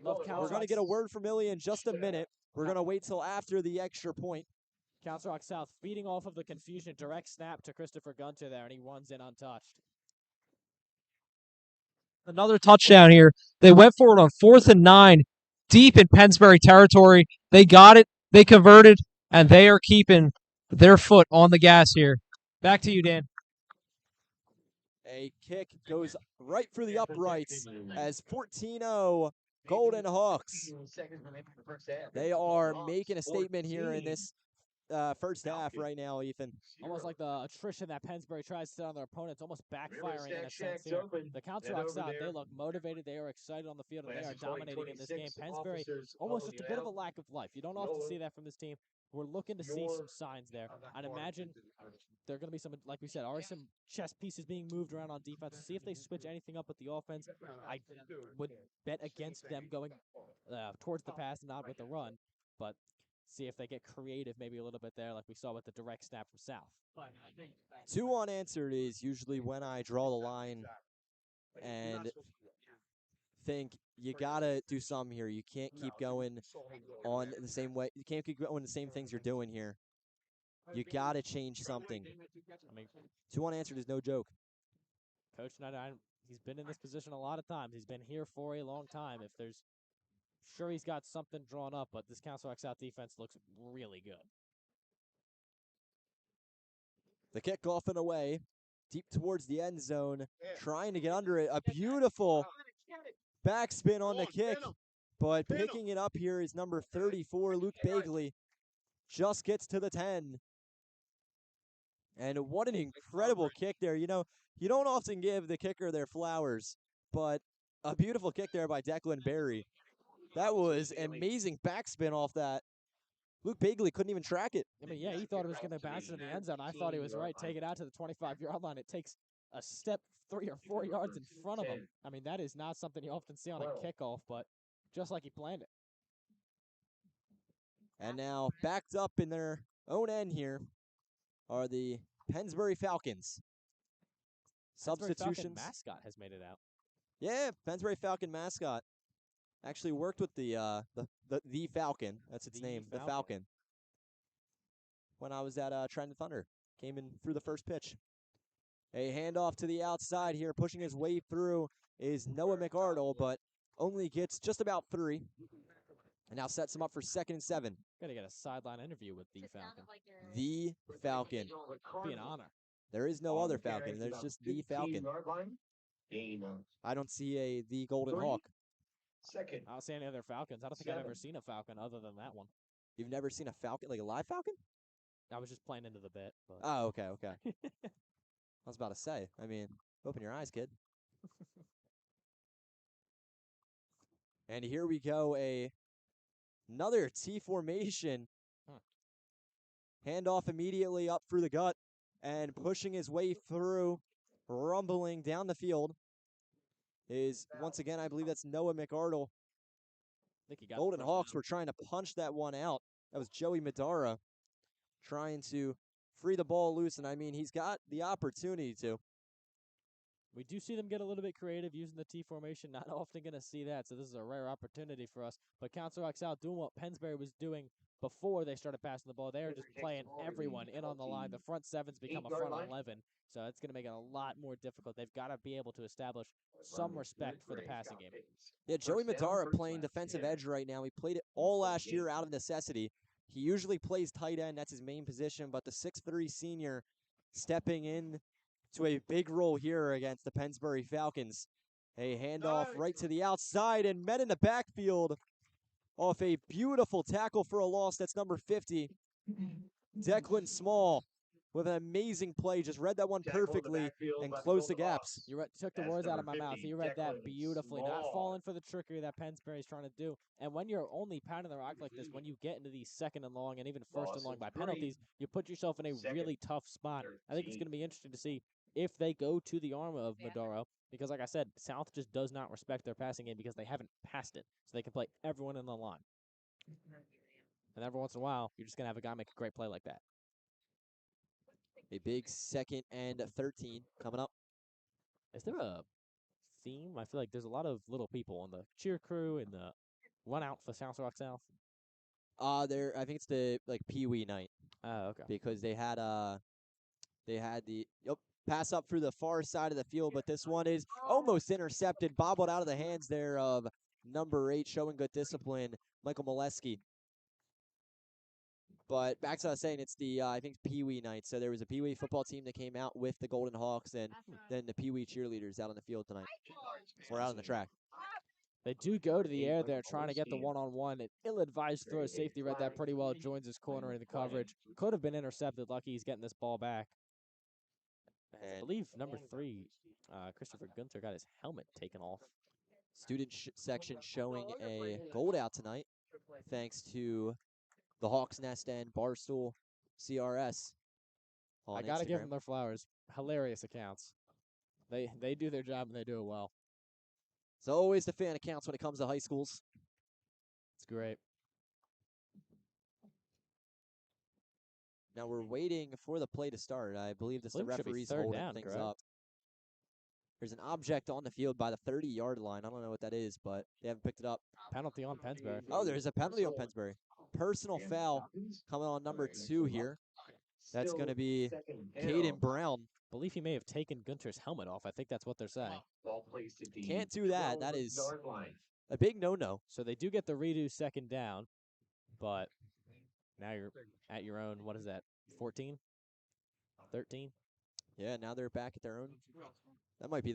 We're going to get a word from Illy in just a minute. We're going to wait till after the extra point. Council Rock South feeding off of the confusion. Direct snap to Christopher Gunter there, and he runs in untouched. Another touchdown here. They went for it on 4th and 9, deep in Pennsbury territory. They got it, they converted, and they are keeping their foot on the gas here. Back to you, Dan. A kick goes right through the uprights as 14-0 Golden Hawks. They are making a statement here in this first half right now, Ethan. Almost like the attrition that Pennsbury tries to set on their opponents, almost backfiring in a sense here. The Council Rock South, they look motivated, they are excited on the field, and they are dominating in this game. Pennsbury, almost just a bit of a lack of life. You don't often see that from this team. We're looking to see some signs there. I'd imagine there are going to be some, like we said, are some chess pieces being moved around on defense. See if they switch anything up with the offense. I would bet against them going towards the pass and not with the run, but see if they get creative maybe a little bit there like we saw with the direct snap from South. 2 unanswered is usually when I draw the line and think you got to do something here. You can't keep going on the same way. You can't keep going the same things you're doing here. You got to change something. I mean, 2 unanswered is no joke. Coach Snyder, he's been in this position a lot of times. He's been here for a long time. If there's sure he's got something drawn up, but this Council Rock South defense looks really good. The kickoff and away, deep towards the end zone, trying to get under it. A beautiful backspin on the kick, but picking it up here is number 34, Luke Bagley. Just gets to the 10. And what an incredible kick there. You know, you don't often give the kicker their flowers, but a beautiful kick there by Declan Berry. That was amazing backspin off that. Luke Bagley couldn't even track it. I mean, yeah, he thought it was going to bounce into the end zone. I thought he was right. Take it out to the 25-yard line. It takes a step 3 or 4 yards in front of him. I mean, that is not something you often see on a kickoff, but just like he planned it. And now backed up in their own end here are the Pennsbury Falcons. Substitutions. Pennsbury Falcon mascot has made it out. Yeah, Pennsbury Falcon mascot. Actually worked with the Falcon. That's its name, the Falcon. When I was at Trenton Thunder. Came in through the first pitch. A handoff to the outside here. Pushing his way through is Noah McArdle, but only gets just about 3. And now sets him up for 2nd and 7. Gotta get a sideline interview with the Falcon. The Falcon. Be an honor. There is no other Falcon. There's just the Falcon. I don't see the Golden Hawk. I don't see any other Falcons. I don't think I've ever seen a Falcon other than that one. You've never seen a Falcon, like a live Falcon? I was just playing into the bit. But. Oh, okay. I was about to say. I mean, open your eyes, kid. And here we go, another T formation. Handoff immediately up through the gut. and pushing his way through, rumbling down the field, is once again, I believe that's Noah McArdle. I think he got Golden the Hawks first were trying to punch that one out. That was Joey Madara trying to free the ball loose, and I mean, he's got the opportunity to. We do see them get a little bit creative using the T formation. Not often going to see that, so this is a rare opportunity for us. But Council Rocks out doing what Pennsbury was doing before they started passing the ball. They are just playing everyone in on the line. The front seven's become a front 11, so it's going to make it a lot more difficult. They've got to be able to establish some respect for the passing game. Yeah, Joey Madara playing defensive edge right now. He played it all last year out of necessity. He usually plays tight end. That's his main position, but the 6'3" senior stepping in to a big role here against the Pennsbury Falcons. A handoff right to the outside and met in the backfield off a beautiful tackle for a loss. That's number 50, Declan Small, with an amazing play. Just read that one perfectly and closed the gaps. You took the words out of my mouth. You read that beautifully. Not falling for the trickery that Pennsbury's trying to do. And when you're only pounding the rock like this, when you get into these second and long and even first and long by penalties, you put yourself in a really tough spot. I think it's going to be interesting to see if they go to the arm of Maduro, because like I said, South just does not respect their passing game because they haven't passed it. So they can play everyone in the line. And every once in a while, you're just going to have a guy make a great play like that. A big 2nd and 13 coming up. Is there a theme? I feel like there's a lot of little people on the cheer crew and the run out for South Rock South. I think it's the Pee Wee night. Oh, okay. Because they had the pass up through the far side of the field, but this one is almost intercepted, bobbled out of the hands there of number 8, showing good discipline, Michael Molesky. But back to what I was saying, it's the, I think, Pee Wee night. So there was a Pee Wee football team that came out with the Golden Hawks, and then the Pee Wee cheerleaders out on the field tonight. Or out on the track. They do go to the air there, trying to get the one-on-one. An ill-advised throw. Safety read that pretty well. Joins his corner in the coverage. Could have been intercepted. Lucky he's getting this ball back. I believe number 3, Christopher Gunther, got his helmet taken off. Student section showing a gold out tonight, thanks to the Hawks Nest and Barstool CRS. I got to give them their flowers. Hilarious accounts. They do their job, and they do it well. It's always the fan accounts when it comes to high schools. It's great. Now we're waiting for the play to start. I believe this is the referee's holding things up. There's an object on the field by the 30-yard line. I don't know what that is, but they haven't picked it up. Penalty on Pennsbury. Oh, there's a penalty on Pennsbury. Personal foul coming on number 2 here. That's going to be Caden Brown. I believe he may have taken Gunter's helmet off. I think that's what they're saying. Can't do that. That is a big no-no. So they do get the redo 2nd down, but now you're at your own, what is that, 14? 13? Yeah, now they're back at their own. That might be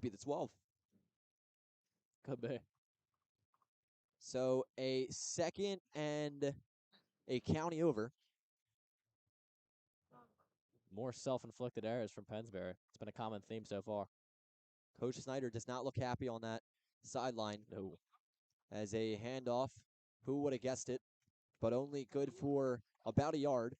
the 12. Could be. So a 2nd and a county over. More self-inflicted errors from Pennsbury. It's been a common theme so far. Coach Snyder does not look happy on that sideline. No. As a handoff, who would have guessed it, but only good for about a yard.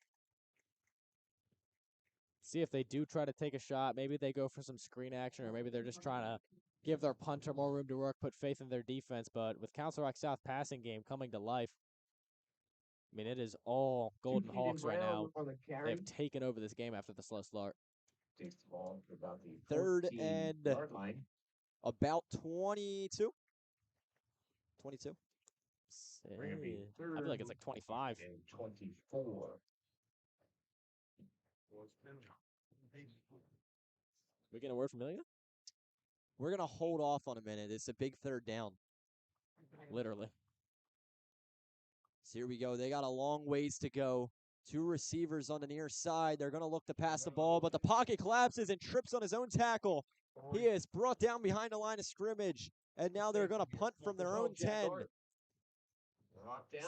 See if they do try to take a shot. Maybe they go for some screen action, or maybe they're just trying to give their punter more room to work, put faith in their defense. But with Council Rock South passing game coming to life, I mean, it is all Golden Hawks right now. They've taken over this game after the slow start. 3rd and about 22. 22. I feel like it's like 25. 24. We get a word from Ilya? We're going to hold off on a minute. It's a big 3rd down. Literally. So here we go. They got a long ways to go. 2 receivers on the near side. They're going to look to pass the ball, but the pocket collapses and trips on his own tackle. He is brought down behind the line of scrimmage, and now they're going to punt from their own 10.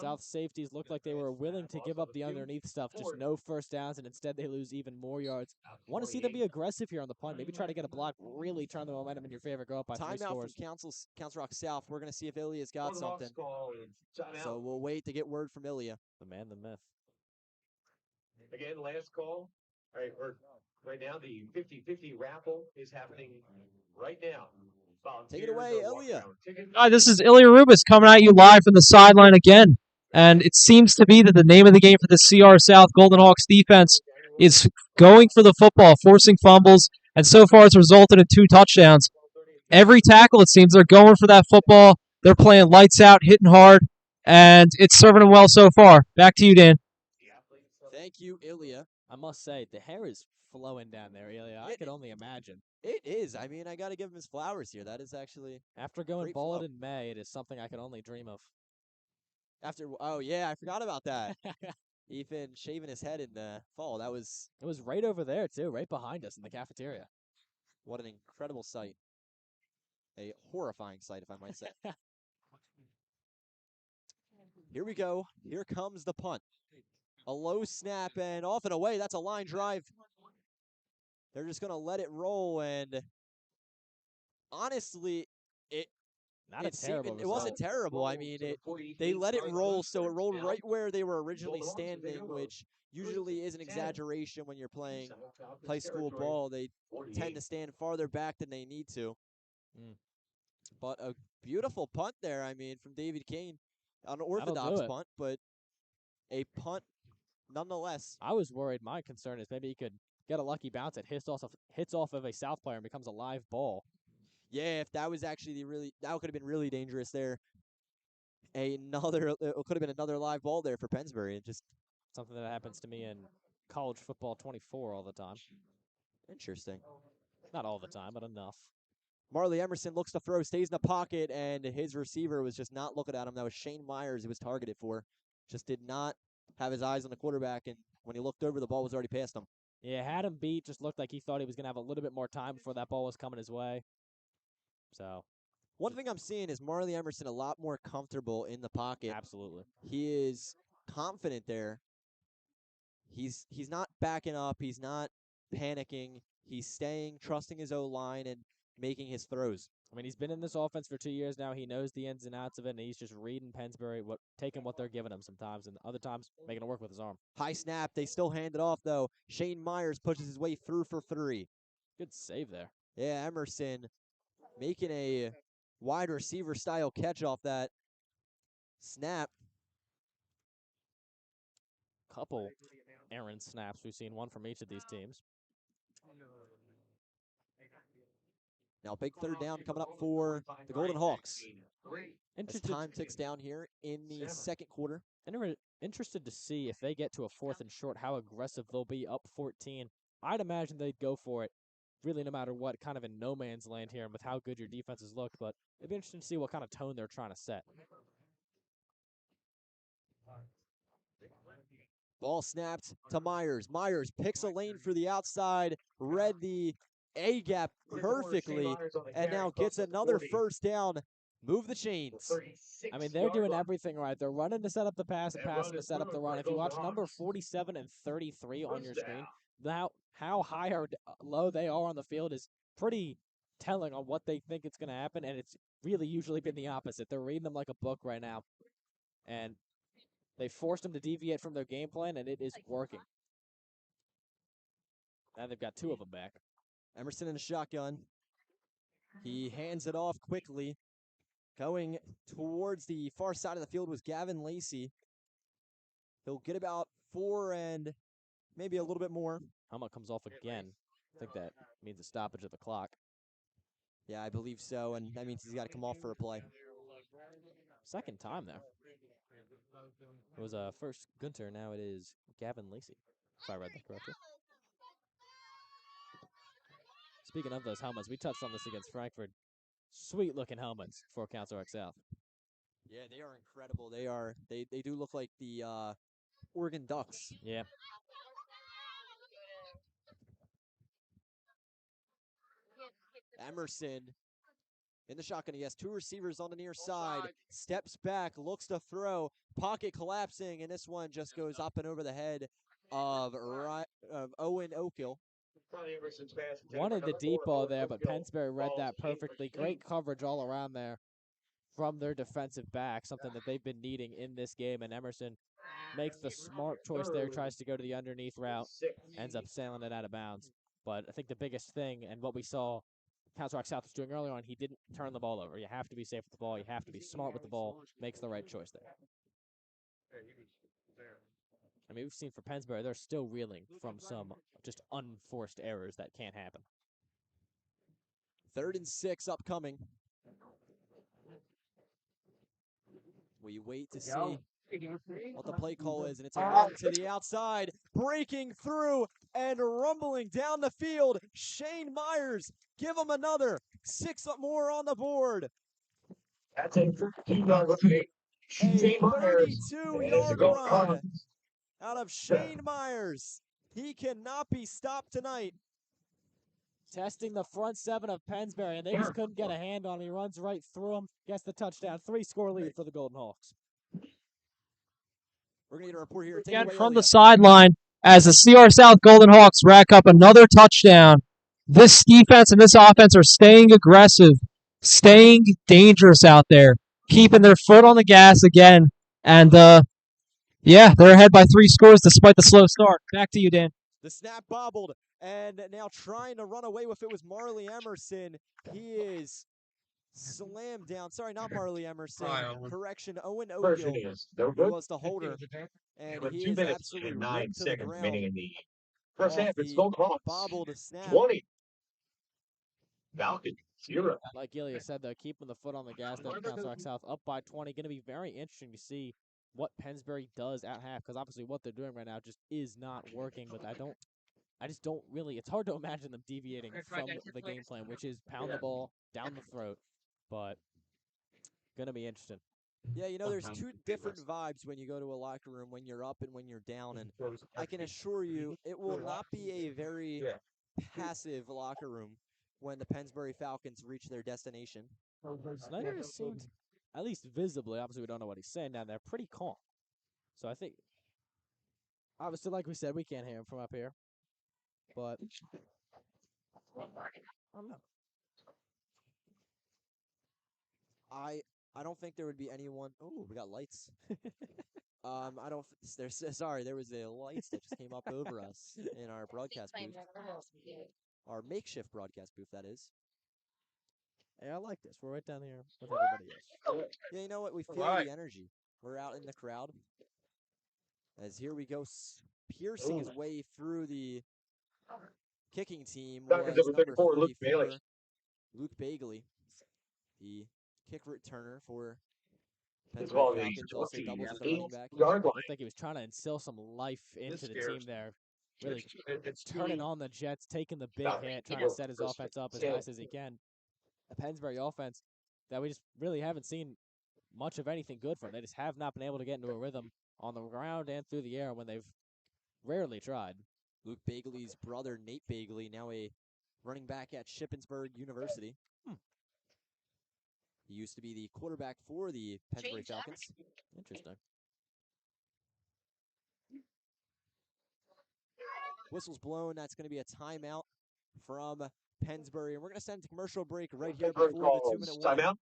South safeties looked like they were willing to give up the underneath stuff, just no first downs, and instead they lose even more yards. Want to see them be aggressive here on the punt. Maybe try to get a block, really turn the momentum in your favor, go up by 3 scores. Timeout from Council Rock South. We're going to see if Ilya's got something. So we'll wait to get word from Ilya. The man, the myth. Again, last call. Right now, the 50-50 raffle is happening right now. Take it away, Ilya. Hi, this is Ilya Rubis coming at you live from the sideline again. And it seems to be that the name of the game for the CR South Golden Hawks defense is going for the football, forcing fumbles, and so far it's resulted in 2 touchdowns. Every tackle, it seems, they're going for that football. They're playing lights out, hitting hard, and it's serving them well so far. Back to you, Dan. Thank you, Ilya. I must say, the hair is flowing down there, Ilya. I could only imagine. It is. I mean, I got to give him his flowers here. That is actually After going great bald flow. in May, it is something I could only dream of. Oh yeah, I forgot about that. Ethan shaving his head in the fall. That was It was right over there, too, right behind us in the cafeteria. what an incredible sight. A horrifying sight, if I might say. Here we go. Here comes the punt. A low snap and off and away. That's a line drive. They're just going to let it roll, and honestly, it wasn't terrible. I mean, they let it roll, so it rolled right where they were originally standing, which usually is an exaggeration when you're playing high school ball. They tend to stand farther back than they need to. But a beautiful punt there, I mean, from David Kane. An orthodox punt, but a punt nonetheless. I was worried. My concern is maybe he could get a lucky bounce that hits off of a South player and becomes a live ball. Yeah, if that was actually that could have been really dangerous there. It could have been another live ball there for Pennsbury. Just something that happens to me in college football 24 all the time. Interesting. Not all the time, but enough. Marley Emerson looks to throw, stays in the pocket, and his receiver was just not looking at him. That was Shane Myers he was targeted for. Just did not have his eyes on the quarterback, and when he looked over, the ball was already past him. Yeah, had him beat. Just looked like he thought he was going to have a little bit more time before that ball was coming his way. So, one thing I'm seeing is Marley Emerson a lot more comfortable in the pocket. Absolutely. He is confident there. He's not backing up. He's not panicking. He's staying, trusting his O-line, and making his throws. I mean, he's been in this offense for 2 years now. He knows the ins and outs of it, and he's just reading Pennsbury, taking what they're giving him sometimes, and other times making it work with his arm. High snap. They still hand it off, though. Shane Myers pushes his way through for 3. Good save there. Yeah, Emerson making a wide receiver style catch off that snap. Couple errant snaps. We've seen one from each of these teams. Now big third down coming up for the Golden Hawks. As time ticks down here in the second quarter. Interested to see if they get to a 4th and short, how aggressive they'll be up 14. I'd imagine they'd go for it, really no matter what, kind of in no man's land here and with how good your defenses look, but it'd be interesting to see what kind of tone they're trying to set. Ball snapped to Myers. Myers picks a lane for the outside, read the A-gap perfectly, and now gets another first down. Move the chains. I mean, they're doing everything right. They're running to set up the pass and passing to set up the run. If you watch number 47 and 33 on your screen, how high or low they are on the field is pretty telling on what they think it's going to happen, and it's really usually been the opposite. They're reading them like a book right now, and they forced them to deviate from their game plan, and it is working. Now they've got 2 of them back. Emerson in a shotgun. He hands it off quickly. Going towards the far side of the field was Gavin Lacey. He'll get about 4 and maybe a little bit more. Helmet comes off again. I think that means a stoppage of the clock. Yeah, I believe so, and that means he's got to come off for a play. Second time there. It was first Gunter, now it is Gavin Lacey, if I read that correctly. Speaking of those helmets, we touched on this against Frankfurt. Sweet-looking helmets for Council X South. Yeah, they are incredible. They do look like the Oregon Ducks. Yeah. Emerson in the shotgun. He has 2 receivers on the near side. Steps back, looks to throw. Pocket collapsing, and this one just goes up and over the head of Owen Oakhill. Wanted the deep ball there, but Pennsbury read that perfectly. Great coverage all around there. from their defensive back, something that they've been needing in this game. And Emerson makes the smart choice there, tries to go to the underneath route, ends up sailing it out of bounds. But I think the biggest thing, and what we saw Council Rock South was doing earlier on, he didn't turn the ball over. You have to be safe with the ball. You have to be smart with the ball. Makes the right choice there. I mean, we've seen for Pennsbury, they're still reeling from some just unforced errors that can't happen. 3rd and 6 upcoming. We wait to see what the play call is, and it's a run to the outside, breaking through and rumbling down the field. Shane Myers, give him another. 6 more on the board. That's a 32-yard run out of Shane Myers. He cannot be stopped tonight. Testing the front 7 of Pennsbury, and they just couldn't get a hand on him. He runs right through him, gets the touchdown. 3-score lead for the Golden Hawks. We're going to get a report here. Again, from the sideline, as the CR South Golden Hawks rack up another touchdown. This defense and this offense are staying aggressive, staying dangerous out there, keeping their foot on the gas again. And, yeah, they're ahead by 3 scores despite the slow start. Back to you, Dan. The snap bobbled, and now trying to run away with it was Marley Emerson. He is slammed down. Sorry, not Marley Emerson. Correction, Owen Ogill, who was the holder. And he is absolutely ripped to the ground. First half, it's Golden Hawks. Bobbled snap. 20. Falcons, 0. Like Ilya said, though, keeping the foot on the gas there for Council Rock South, up by 20. Going to be very interesting to see what Pennsbury does at half, because obviously what they're doing right now just is not working. But I just don't really. It's hard to imagine them deviating from the game plan, which is pound the ball down the throat. But gonna be interesting. Yeah, you know, there's 2 different vibes when you go to a locker room, when you're up and when you're down. And I can assure you, it will not be a very passive locker room when the Pennsbury Falcons reach their destination. Snyder has seemed, at least visibly, obviously we don't know what he's saying down there, pretty calm. So I think, obviously, like we said, we can't hear him from up here. But, I don't know. I don't think there would be anyone. Oh, we got lights. I don't. Sorry, there was a lights that just came up over us in our broadcast booth. Our makeshift broadcast booth, that is. Hey, I like this. We're right down here with everybody else. Yeah, you know what? We feel the energy. We're out in the crowd. As here we go, piercing his way through the kicking team was number 34, Luke Bagley, the kick returner for Pennsbury Falcons, also doubles as a running back. Looked like he was trying to instill some life into the team there. Really turning on the Jets, taking the big hit, trying to set his offense up as nice as he can. A Pennsbury offense that we just really haven't seen much of anything good from. They just have not been able to get into a rhythm on the ground and through the air when they've rarely tried. Luke Bagley's brother, Nate Bagley, now a running back at Shippensburg University. He used to be the quarterback for the Pennsbury Falcons. Interesting. Whistle's blown. That's going to be a timeout from Pennsbury. And we're going to send to commercial break right here before the 2-minute warning. Timeout.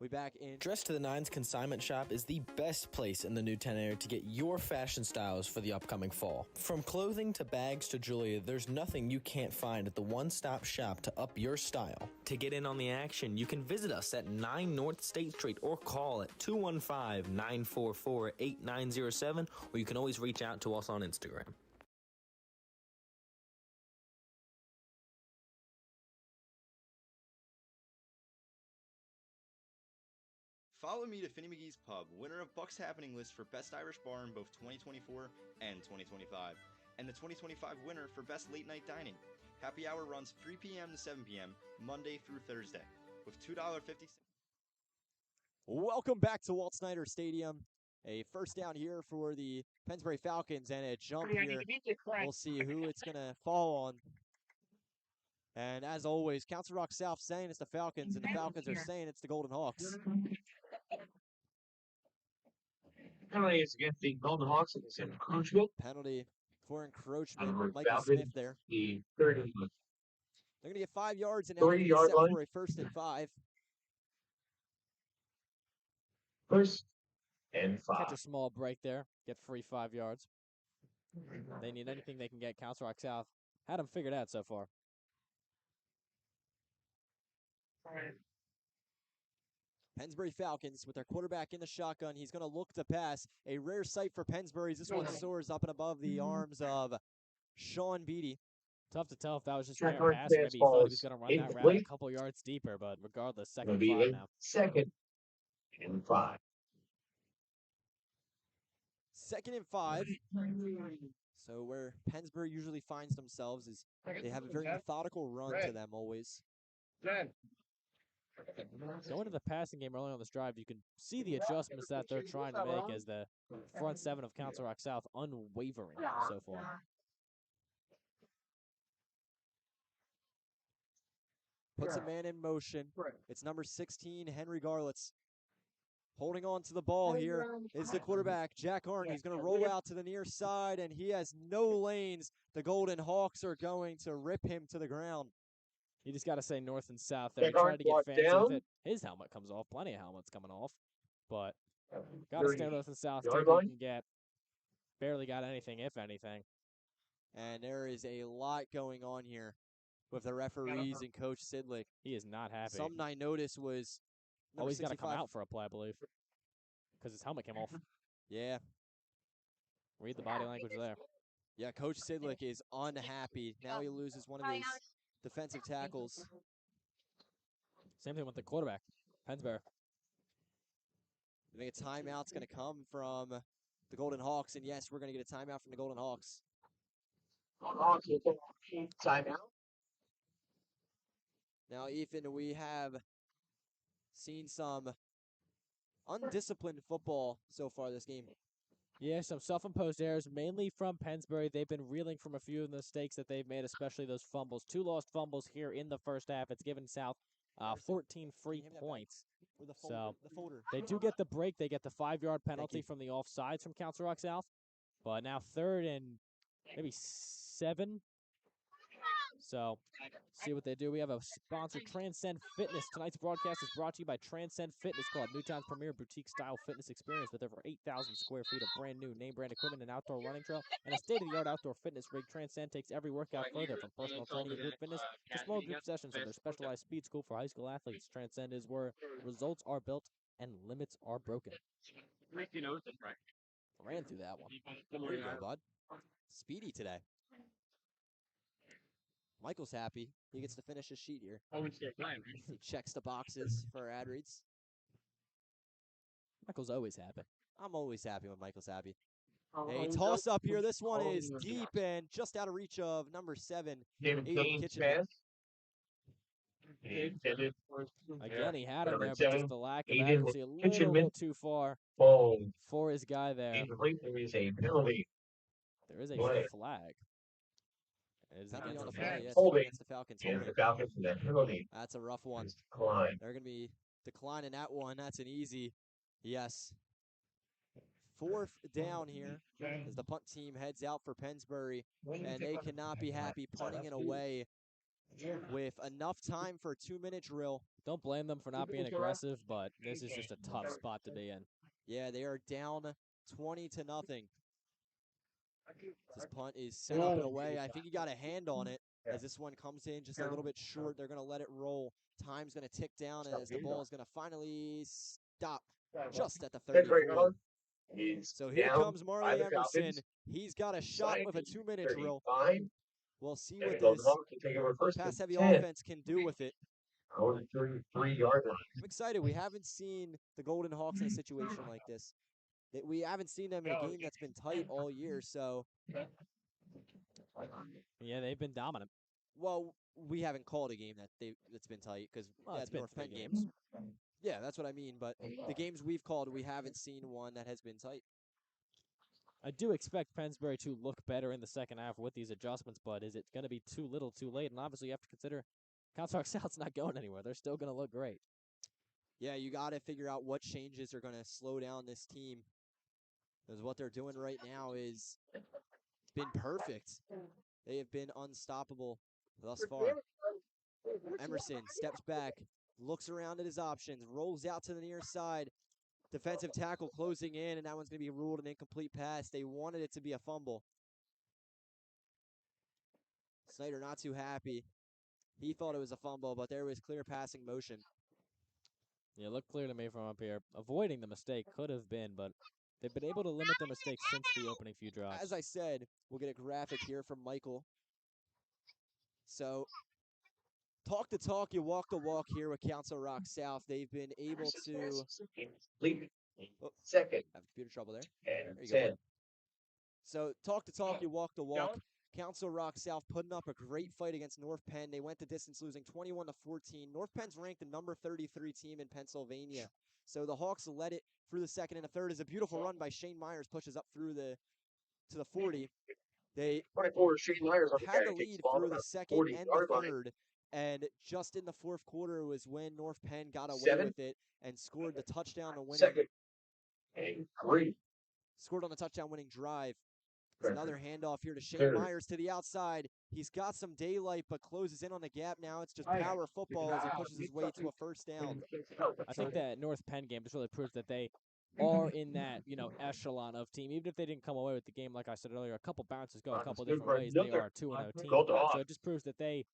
We back in. Dress to the Nines Consignment Shop is the best place in the Newtown area to get your fashion styles for the upcoming fall. From clothing to bags to jewelry, there's nothing you can't find at the one-stop shop to up your style. To get in on the action, you can visit us at 9 North State Street or call at 215-944-8907, or you can always reach out to us on Instagram. Follow me to Finny McGee's Pub, winner of Bucks Happening list for Best Irish Bar in both 2024 and 2025, and the 2025 winner for Best Late Night Dining. Happy hour runs 3 p.m. to 7 p.m., Monday through Thursday, with $2.50. Welcome back to Walt Snyder Stadium. A first down here for the Pennsbury Falcons and a jump here. We'll see who it's going to fall on. And as always, Council Rock South saying it's the Falcons, and the Falcons are saying it's the Golden Hawks. Penalty is against the Golden Hawks. It's an encroachment. Penalty for encroachment. Michael Smith there. The 30. They're going to get 5 yards and 3 yard set line for a 1st and 5. First and Catch 5. a small break there. Get free 5 yards. They need anything they can get. Council Rock South had them figured out so far. Pennsbury Falcons with their quarterback in the shotgun. He's going to look to pass. A rare sight for Pennsbury. This one soars up and above the arms of Sean Beatty. Tough to tell if that was just Track an air on pass or pass maybe he thought he ball was is going to run that route a incomplete. couple yards deeper, but regardless, It'll second be 5 the now. second and 5. Second and 5. So where Pennsbury usually finds themselves is they have a very methodical run to them always. Going to the passing game early on this drive, you can see the adjustments that they're trying to make as the front seven of Council Rock South unwavering so far. Puts a man in motion. It's number 16, Henry Garlitz. Holding on to the ball here is the quarterback, Jack Arndt. He's going to roll out to the near side, and he has no lanes. The Golden Hawks are going to rip him to the ground. You just got to say north and south there. He tried to get fancy with it. His helmet comes off. Plenty of helmets coming off. But got to stay north and south. Take what you can get. Barely got anything, if anything. And there is a lot going on here with the referees and Coach Sidlick. He is not happy. Something I noticed was he's got to come out for a play, I believe, because his helmet came off. Yeah. Read the body language there. Yeah, Coach Sidlick is unhappy. Now he loses one of his defensive tackles. Same thing with the quarterback, Pennsbury. I think a timeout's going to come from the Golden Hawks, and yes, we're going to get a timeout from the Golden Hawks. Timeout. Now, Ethan, we have seen some undisciplined football so far this game. Yeah, some self-imposed errors, mainly from Pennsbury. They've been reeling from a few of the mistakes that they've made, especially those fumbles. 2 lost fumbles here in the first half. It's given South 14 free points. So they do get the break. They get the 5-yard penalty from the offsides from Council Rock South. But now 3rd and maybe 7. So, see what they do. We have a sponsor, Transcend Fitness. Tonight's broadcast is brought to you by Transcend Fitness Club, Newtown's premier boutique-style fitness experience with over 8,000 square feet of brand-new name-brand equipment and outdoor running trail, and a state-of-the-art outdoor fitness rig. Transcend takes every workout further, from personal training and group fitness to small group sessions of their specialized speed school for high school athletes. Transcend is where results are built and limits are broken. Ran through that one. There you go, bud. Speedy today. Michael's happy. He gets to finish his sheet here. He checks the boxes for ad reads. Michael's always happy. I'm always happy when Michael's happy. A toss up here. This one is deep and just out of reach of number 7, Aiden Kitchen. Again, he had him there, but just the lack of accuracy, a little too far for his guy there. There is a penalty. There is a flag. It is against the flag. Yes, Holding. against the Falcons. The Falcons for that penalty. That's a rough one. Decline. They're going to be declining that one. That's an easy yes. 4th down here as the punt team heads out for Pennsbury, and they cannot be happy punting it away with enough time for a 2-minute drill. Don't blame them for not being aggressive, but this is just a tough spot to be in. Yeah, they are down 20-0. This punt is set up and away. I think he got a hand on it as this one comes in just a little bit short. They're going to let it roll. Time's going to tick down as the ball is going to finally stop just at the 34. So here comes Marley Emerson. He's got a shot with a 2-minute drill. We'll see what this pass-heavy offense can do with it. 3-yard line. I'm excited. We haven't seen the Golden Hawks in a situation like this. We haven't seen them in a game that's been tight all year, so. Yeah, they've been dominant. Well, we haven't called a game that's been tight because it's the been North Penn 3 games. Yeah, that's what I mean. But the games we've called, we haven't seen one that has been tight. I do expect Pennsbury to look better in the second half with these adjustments, but is it going to be too little, too late? And obviously, you have to consider Council Rock South's not going anywhere. They're still going to look great. Yeah, you got to figure out what changes are going to slow down this team. Because what they're doing right now is been perfect. They have been unstoppable thus far. Emerson steps back, looks around at his options, rolls out to the near side, defensive tackle closing in, and that one's going to be ruled an incomplete pass. They wanted it to be a fumble. Snyder not too happy. He thought it was a fumble, but there was clear passing motion. Yeah, it looked clear to me from up here. Avoiding the mistake could have been, but they've been able to limit their mistakes since the opening few drives. As I said, we'll get a graphic here from Michael. So, talk the talk, you walk the walk here with Council Rock South. They've been able to... Second. Have computer trouble there. And There you go. 10. So, talk the talk, you walk the walk. Council Rock South putting up a great fight against North Penn. They went the distance, losing 21-14. North Penn's ranked the number 33 team in Pennsylvania. So the Hawks led it through the second and a third. Is a beautiful run by Shane Myers, pushes up through to the 40. They 24, Shane Myers had the lead through the second and the third. And just in the fourth quarter was when North Penn got away with it and scored the touchdown to win it. And 3. Scored on the touchdown winning drive. It's another handoff here to Shane Myers to the outside. He's got some daylight, but closes in on the gap now. It's just power football as he pushes his way to a first down. I think that North Penn game just really proves that they are in that, echelon of team. Even if they didn't come away with the game, like I said earlier, a couple bounces go a couple different ways. They are a 2-0 team. So it just proves that they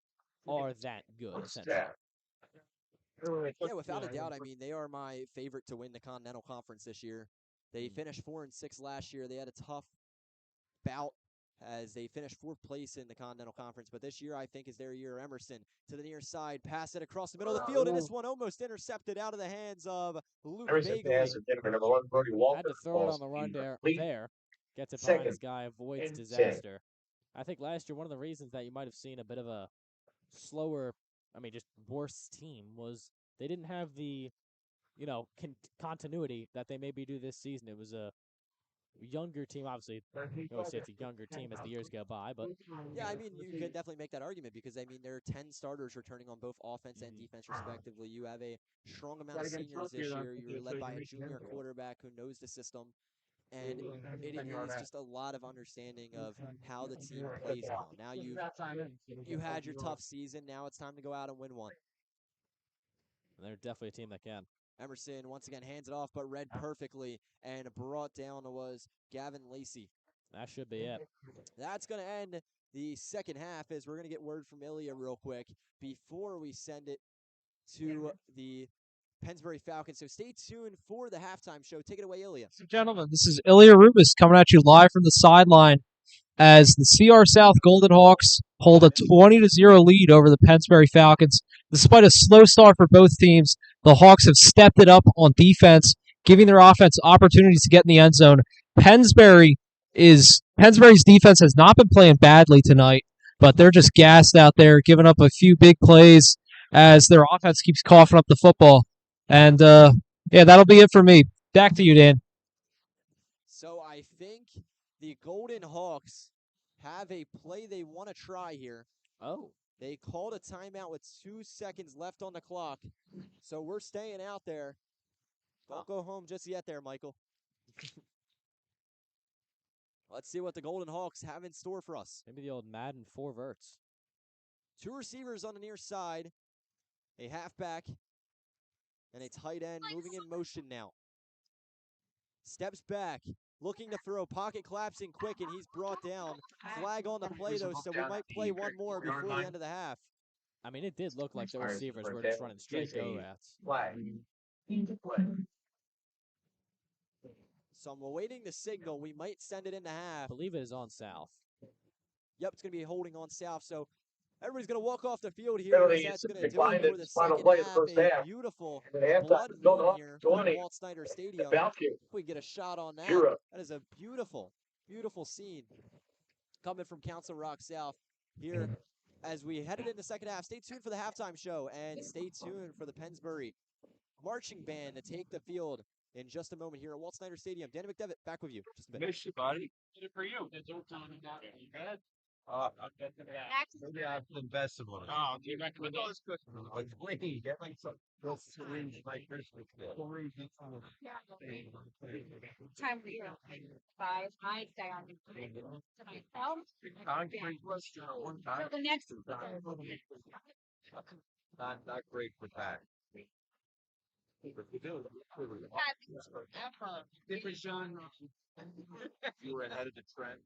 are that good, essentially. Yeah, without a doubt. I mean, they are my favorite to win the Continental Conference this year. They finished 4-6 last year. They had a tough bout as they finished fourth place in the Continental Conference, but this year I think is their year. Emerson to the near side, pass it across the middle of the field, and this one almost intercepted out of the hands of Luke Bagley. Had to throw it on the run there. Gets it behind this guy, avoids disaster. I think last year one of the reasons that you might have seen a bit of a slower, just worse team was they didn't have the, continuity that they maybe do this season. It was a younger team, obviously. You always say it's a younger team as the years go by, but yeah, I mean, you could definitely make that argument because I mean there are 10 starters returning on both offense and defense respectively. You have a strong amount of seniors this year. You're led by a junior quarterback who knows the system, and it is just a lot of understanding of how the team plays now. Now you had your tough season. Now it's time to go out and win one. And they're definitely a team that can. Emerson once again hands it off, but read perfectly, and brought down was Gavin Lacey. That should be it. That's going to end the second half as we're going to get word from Ilya real quick before we send it to the Pennsbury Falcons. So stay tuned for the halftime show. Take it away, Ilya. So, gentlemen, this is Ilya Rubis coming at you live from the sideline as the CR South Golden Hawks hold a 20-0 lead over the Pennsbury Falcons. Despite a slow start for both teams, the Hawks have stepped it up on defense, giving their offense opportunities to get in the end zone. Pennsbury's defense has not been playing badly tonight, but they're just gassed out there, giving up a few big plays as their offense keeps coughing up the football. And, that'll be it for me. Back to you, Dan. So I think the Golden Hawks have a play they want to try here. Oh. They called a timeout with 2 seconds left on the clock. So we're staying out there. Don't go home just yet there, Michael. Let's see what the Golden Hawks have in store for us. Maybe the old Madden 4 verts. 2 receivers on the near side, a halfback, and a tight end moving in motion now. Steps back, looking to throw, pocket collapsing quick, and he's brought down. Flag on the play, though, so we might play one more before the end of the half. I mean, it did look like the receivers were just running straight go routes. So I'm awaiting the signal. We might send it into half. I believe it is on South. Yep, it's going to be holding on South. So everybody's going to walk off the field here. That's going to do it for the second half. A beautiful blood moon here from Walt Snyder Stadium. If we get a shot on that, that is a beautiful, beautiful scene coming from Council Rock South here as we headed into the second half. Stay tuned for the halftime show and stay tuned for the Pennsbury marching band to take the field in just a moment here at Walt Snyder Stadium. Danny McDevitt, back with you. Just a bit. Miss you, buddy. Did it for you. You good? I'll get to that. Maybe I have some vegetables. Oh, do you recommend those? Please, get like some like Christmas. Time for you. 5. I stay on tonight. Concrete restaurant one time. So the next. Not great for that. Different genre. You were ahead of the trend.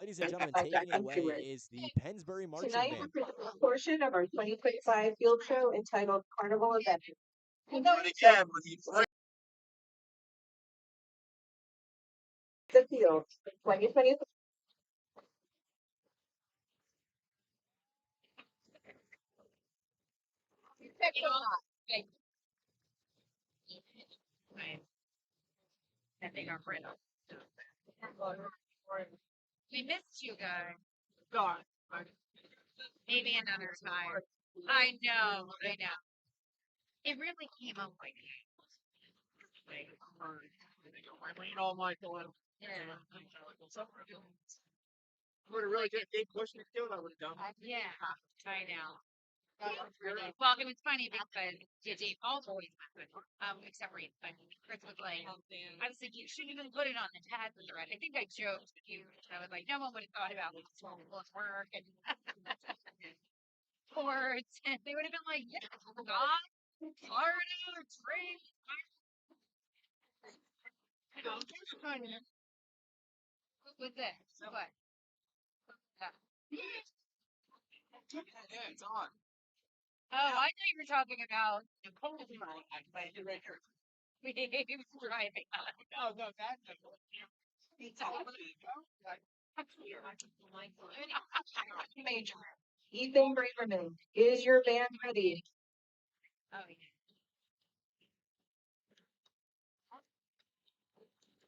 Ladies and gentlemen, taking it away is the Pennsbury Marching Tonight, Band. we're presenting a portion of our 2025 field show entitled Carnival Adventure. The field, 2025. And they got rid of. We missed you guys. God. Maybe another time. I know. It really came up like I mean, all Michael and yeah. would have really good. They pushed me to it. I would have done. Yeah, I know. Well, it was funny because JJ always went with except for but Chris was like, I was like, you shouldn't even put it on the tag with the red. I think I joked with you. I was like, no one would have thought about like small work and ports, and they would have been like, yeah, God, Florida, drink. What's that? What? Yeah, it's on. Oh, I thought you were talking about Nicole's mind. We was driving. No, that's It's all Major. Ethan Braverman, is your band ready? Oh, yeah.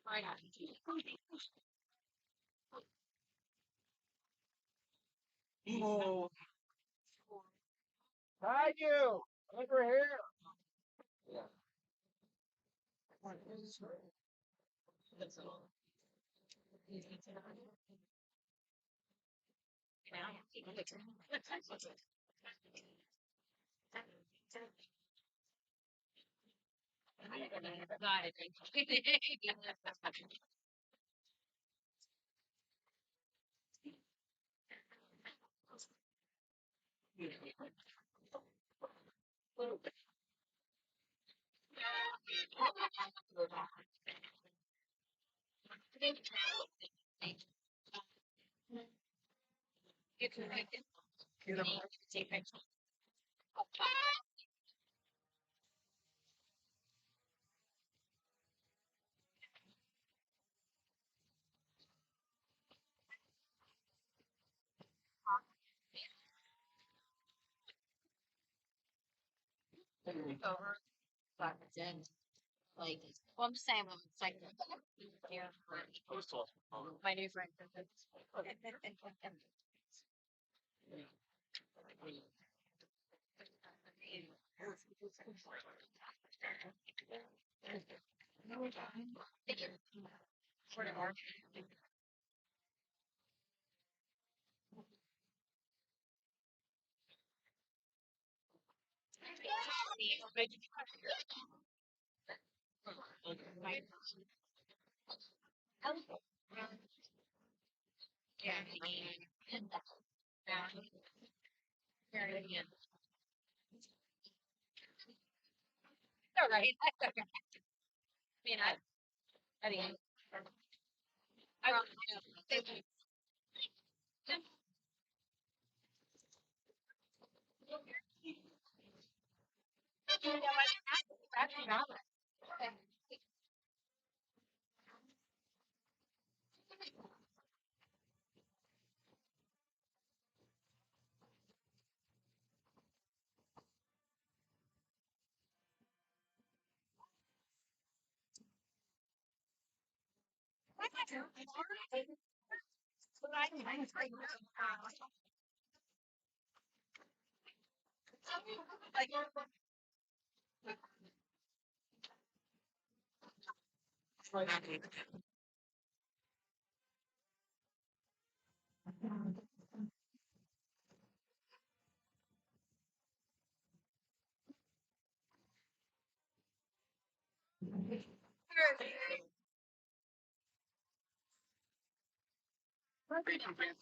Right. Oh. Thank you. Over here. Got it. Over. Like, well, I'm just saying, it's like, yeah, my new friend. All right. I mean, I mean, I don't know.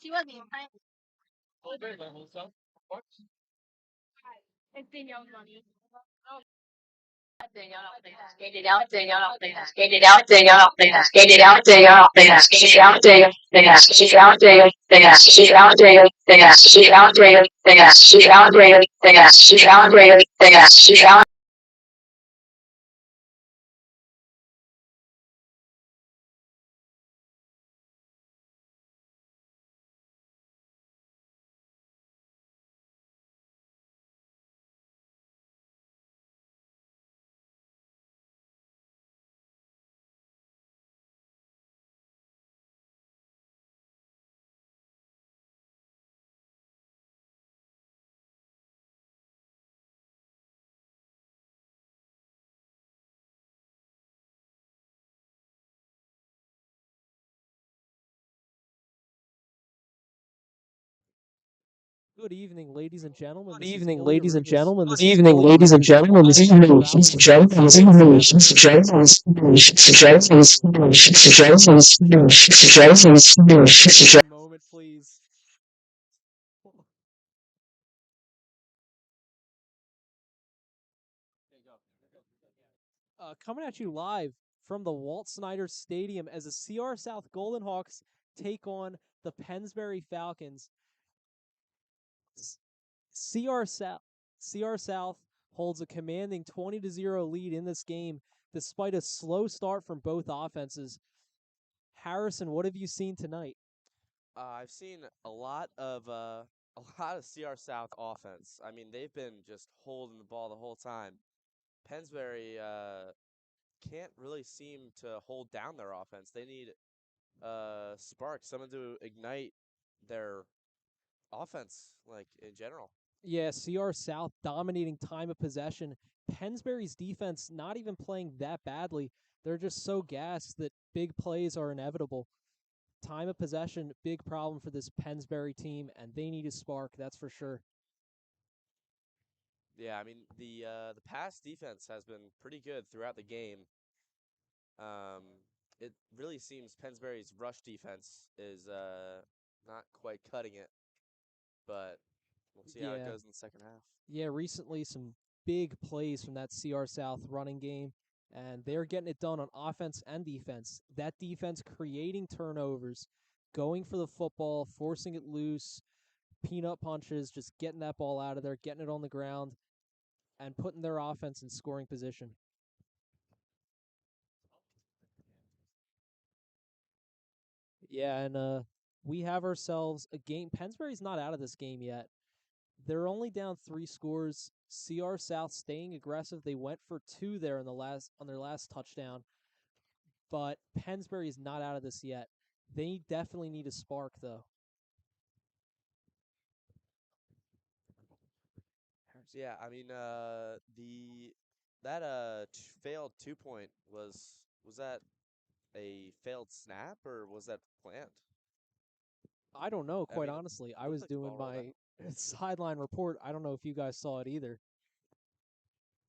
She wasn't even playing. It's in your money. Skate it out, skate it out, skate it out, skate it out, skate it out, skate it out, skate it out, skate it out, skate it out, skate it out, skate it out, skate it out, skate it out, skate it out, skate it out, skate it out, skate it out, skate it out, skate it out, skate it out. Good evening, ladies and gentlemen. Good This is evening, Ilya ladies and Rubis gentlemen. coming Good at you evening, live ladies and from the gentlemen. This is Pennsbury ladies and Falcons gentlemen. This is Pennsbury ladies and Falcons. gentlemen. One moment, please. Coming at you live from the Walt Snyder Stadium as the CR South Golden Hawks take on the Pennsbury Falcons. CR South, CR South holds a commanding 20-0 lead in this game, despite a slow start from both offenses. Harrison, what have you seen tonight? I've seen a lot of CR South offense. I mean, they've been just holding the ball the whole time. Pennsbury can't really seem to hold down their offense. They need spark, someone to ignite their offense, like in general. Yeah, CR South dominating time of possession. Pennsbury's defense not even playing that badly. They're just so gassed that big plays are inevitable. Time of possession, big problem for this Pennsbury team, and they need a spark, that's for sure. Yeah, I mean the pass defense has been pretty good throughout the game. Um, it really seems Pennsbury's rush defense is not quite cutting it, but we'll see how it Yeah. goes in the second half. Yeah, recently some big plays from that CR South running game, and they're getting it done on offense and defense. That defense creating turnovers, going for the football, forcing it loose, peanut punches, just getting that ball out of there, getting it on the ground, and putting their offense in scoring position. Yeah, and we have ourselves a game. Pennsbury's not out of this game yet. They're only down 3 scores. CR South staying aggressive. They went for 2 there on their last touchdown. But Pennsbury is not out of this yet. They definitely need a spark though. Yeah, I mean failed 2-point was that a failed snap or was that planned? I don't know, I quite mean, honestly. I looked was like the doing ball rolled my sideline report. I don't know if you guys saw it either.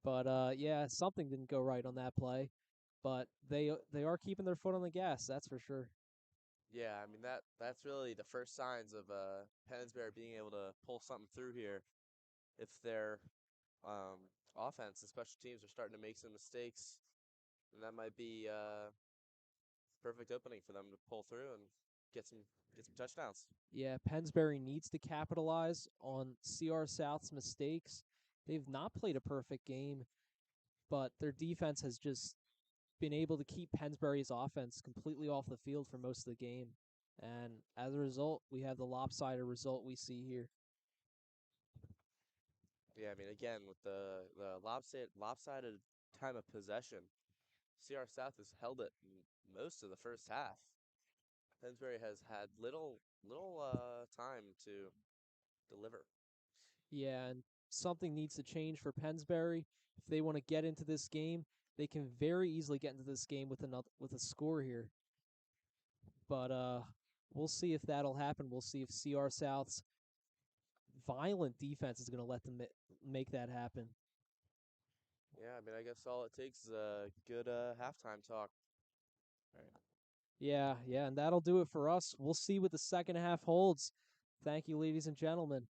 But yeah, something didn't go right on that play. But they are keeping their foot on the gas, that's for sure. Yeah, I mean that's really the first signs of Pennsbury being able to pull something through here. If their offense and special teams are starting to make some mistakes, then that might be perfect opening for them to pull through and get some touchdowns. Yeah, Pennsbury needs to capitalize on CR South's mistakes. They've not played a perfect game, but their defense has just been able to keep Pennsbury's offense completely off the field for most of the game. And as a result, we have the lopsided result we see here. Yeah, I mean again with the lopsided time of possession, CR South has held it most of the first half. Pennsbury has had little time to deliver. Yeah, and something needs to change for Pennsbury. If they want to get into this game, they can very easily get into this game with a score here. But we'll see if that'll happen. We'll see if CR South's violent defense is going to let them make that happen. Yeah, I mean I guess all it takes is a good halftime talk. All right. Yeah, and that'll do it for us. We'll see what the second half holds. Thank you, ladies and gentlemen.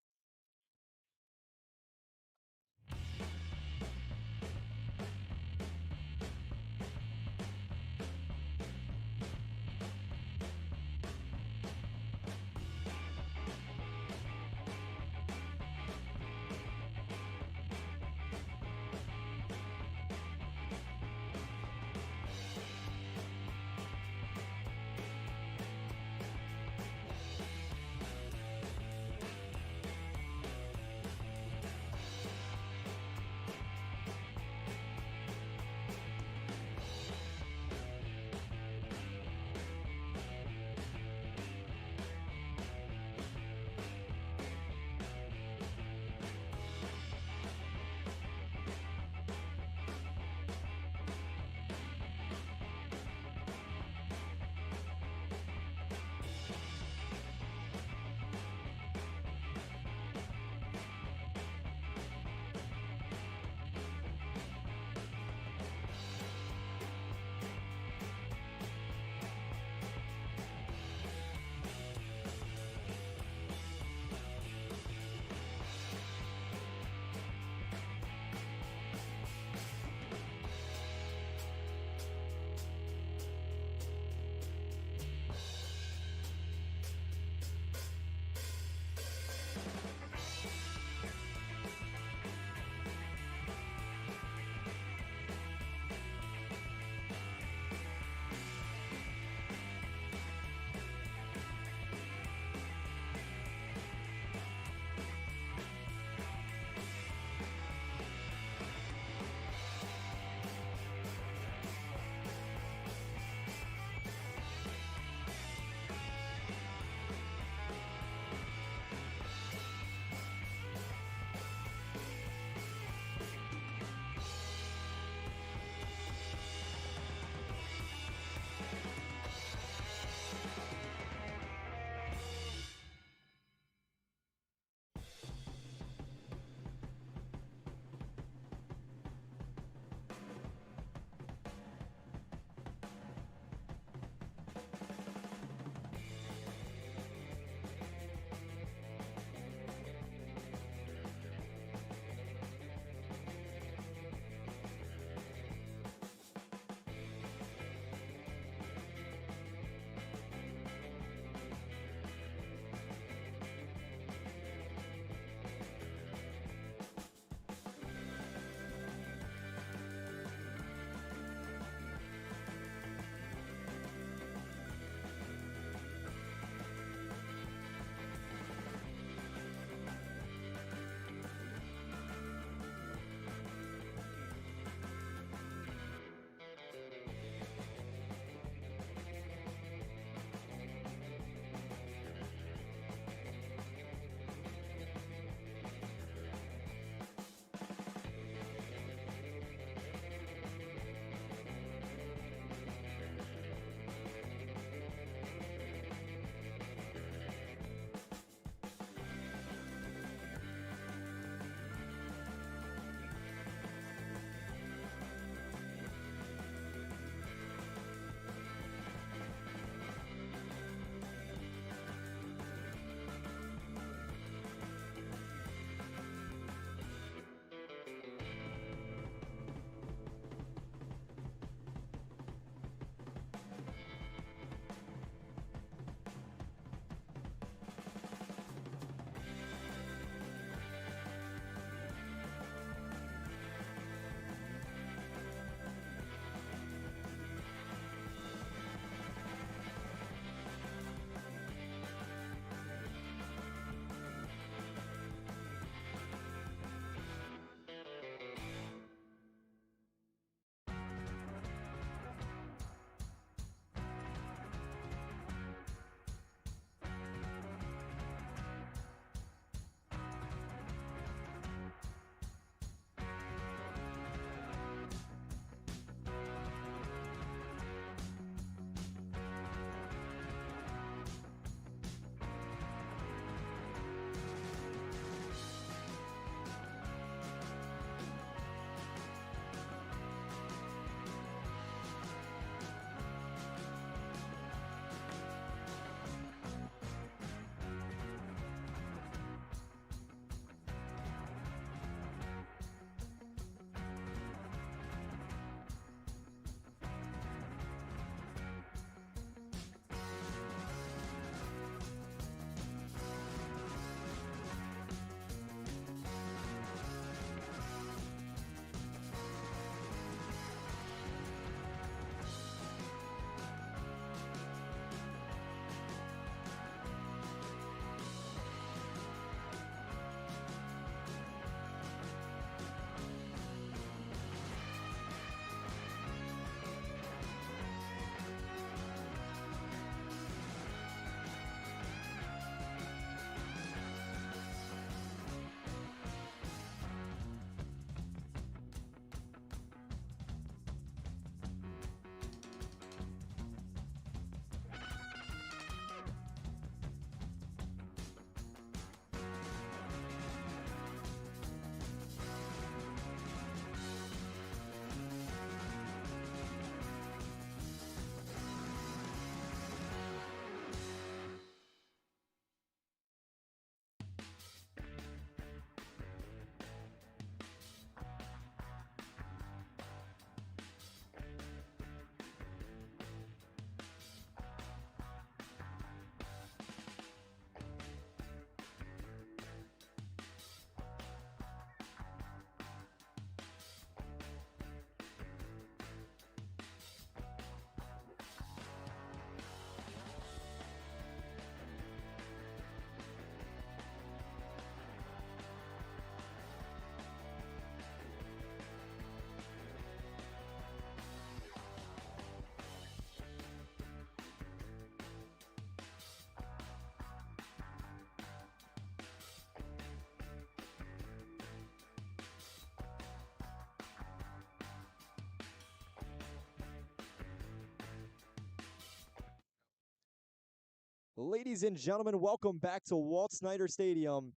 Ladies and gentlemen, welcome back to Walt Snyder Stadium.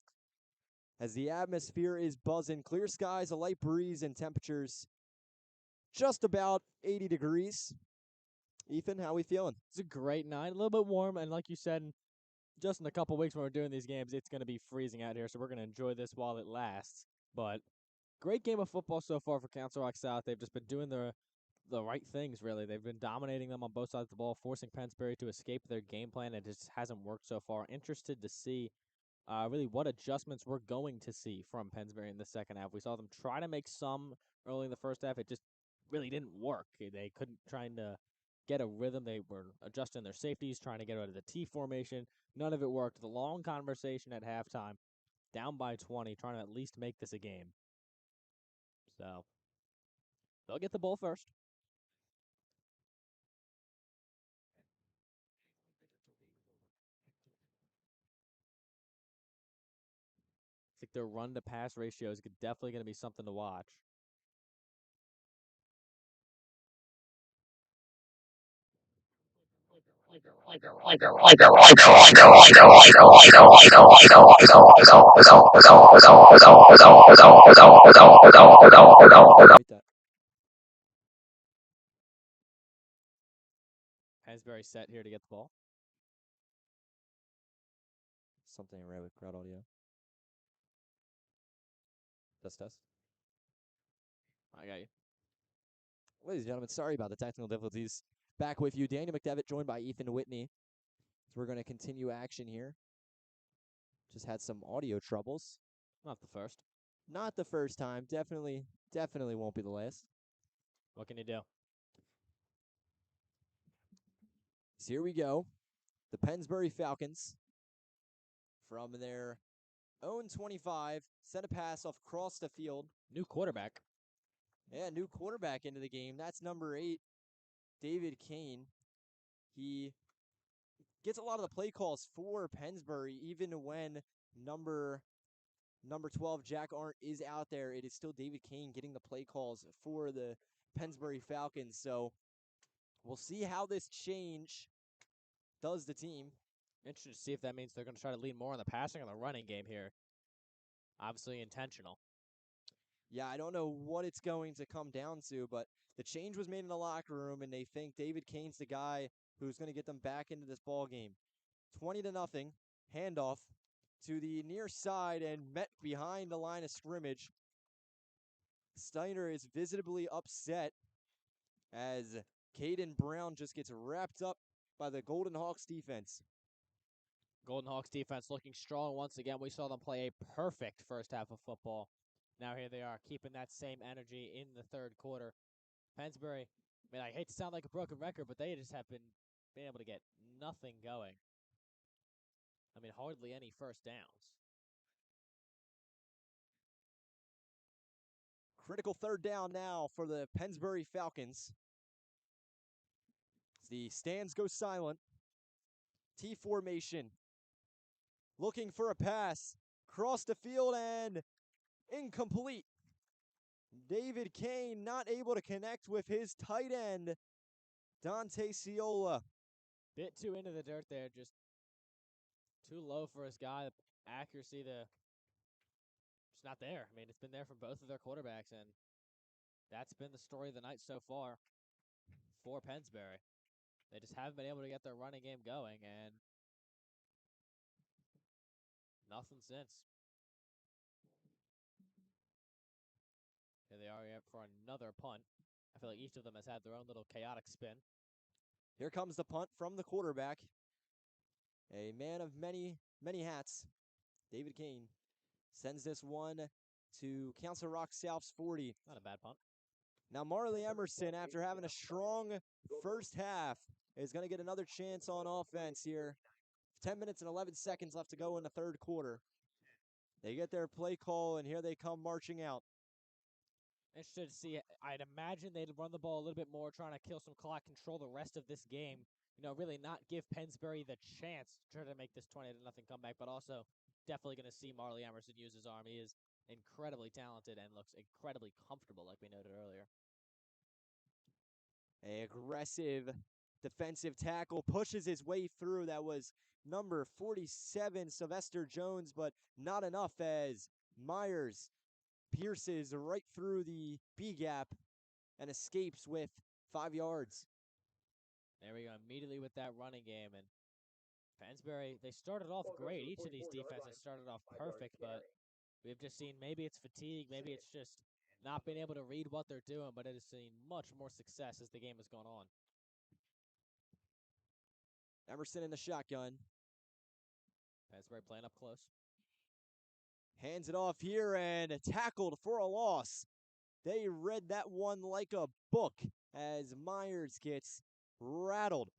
As the atmosphere is buzzing, clear skies, a light breeze, and temperatures just about 80 degrees. Ethan, how we feeling? It's a great night, a little bit warm, and like you said, just in a couple weeks when we're doing these games, it's going to be freezing out here, so we're going to enjoy this while it lasts. But great game of football so far for Council Rock South. They've just been doing the right things, really. They've been dominating them on both sides of the ball, forcing Pennsbury to escape their game plan. It just hasn't worked so far. Interested to see really what adjustments we're going to see from Pennsbury in the second half. We saw them try to make some early in the first half. It just really didn't work. They couldn't trying to get a rhythm. They were adjusting their safeties, trying to get out of the T formation. None of it worked. The long conversation at halftime, down by 20, trying to at least make this a game. So they'll get the ball first. I think their run to pass ratio is definitely going to be something to watch. Pennsbury set here to get the ball. Something right with crowd audio. Test. I got you. Ladies and gentlemen, sorry about the technical difficulties. Back with you, Daniel McDevitt, joined by Ethan Whitney. So we're going to continue action here. Just had some audio troubles. Not the first. Not the first time. Definitely won't be the last. What can you do? So here we go. The Pennsbury Falcons, from their own 25, sent a pass off across the field. New quarterback. Yeah, new quarterback into the game. That's number 8, David Kane. He gets a lot of the play calls for Pennsbury, even when number 12, Jack Arndt, is out there. It is still David Kane getting the play calls for the Pennsbury Falcons. So we'll see how this change does the team. Interested to see if that means they're going to try to lean more on the passing or the running game here. Obviously intentional. Yeah, I don't know what it's going to come down to, but the change was made in the locker room, and they think David Kane's the guy who's going to get them back into this ball game. 20-0, handoff to the near side and met behind the line of scrimmage. Snyder is visibly upset as Caden Brown just gets wrapped up by the Golden Hawks defense. Golden Hawks defense looking strong once again. We saw them play a perfect first half of football. Now here they are, keeping that same energy in the third quarter. Pennsbury, I mean, I hate to sound like a broken record, but they just have been able to get nothing going. I mean, hardly any first downs. Critical third down now for the Pennsbury Falcons. The stands go silent. T formation. Looking for a pass. Cross the field and incomplete. David Kane not able to connect with his tight end, Dante Ciola. Bit too into the dirt there, just too low for his guy. Accuracy, just not there. I mean, it's been there for both of their quarterbacks, and that's been the story of the night so far for Pennsbury. They just haven't been able to get their running game going, and nothing since. Here they are here for another punt. I feel like each of them has had their own little chaotic spin. Here comes the punt from the quarterback. A man of many hats, David Kane, sends this one to Council Rock South's 40. Not a bad punt. Now Marley Emerson, after having a strong first half, is going to get another chance on offense here. 10 minutes and 11 seconds left to go in the third quarter. They get their play call, and here they come marching out. Interested to see. I'd imagine they'd run the ball a little bit more, trying to kill some clock, control the rest of this game. You know, really not give Pennsbury the chance to try to make this 20-0 comeback, but also definitely going to see Marley Emerson use his arm. He is incredibly talented and looks incredibly comfortable, like we noted earlier. A aggressive defensive tackle pushes his way through. That was number 47, Sylvester Jones, but not enough as Myers pierces right through the B gap and escapes with 5 yards. There we go, immediately with that running game. And Pennsbury, they started off great. Each of these defenses started off perfect, but we've just seen maybe it's fatigue, maybe it's just not being able to read what they're doing, but it has seen much more success as the game has gone on. Emerson in the shotgun. Pennsbury playing up close. Hands it off here and tackled for a loss. They read that one like a book as Myers gets rattled.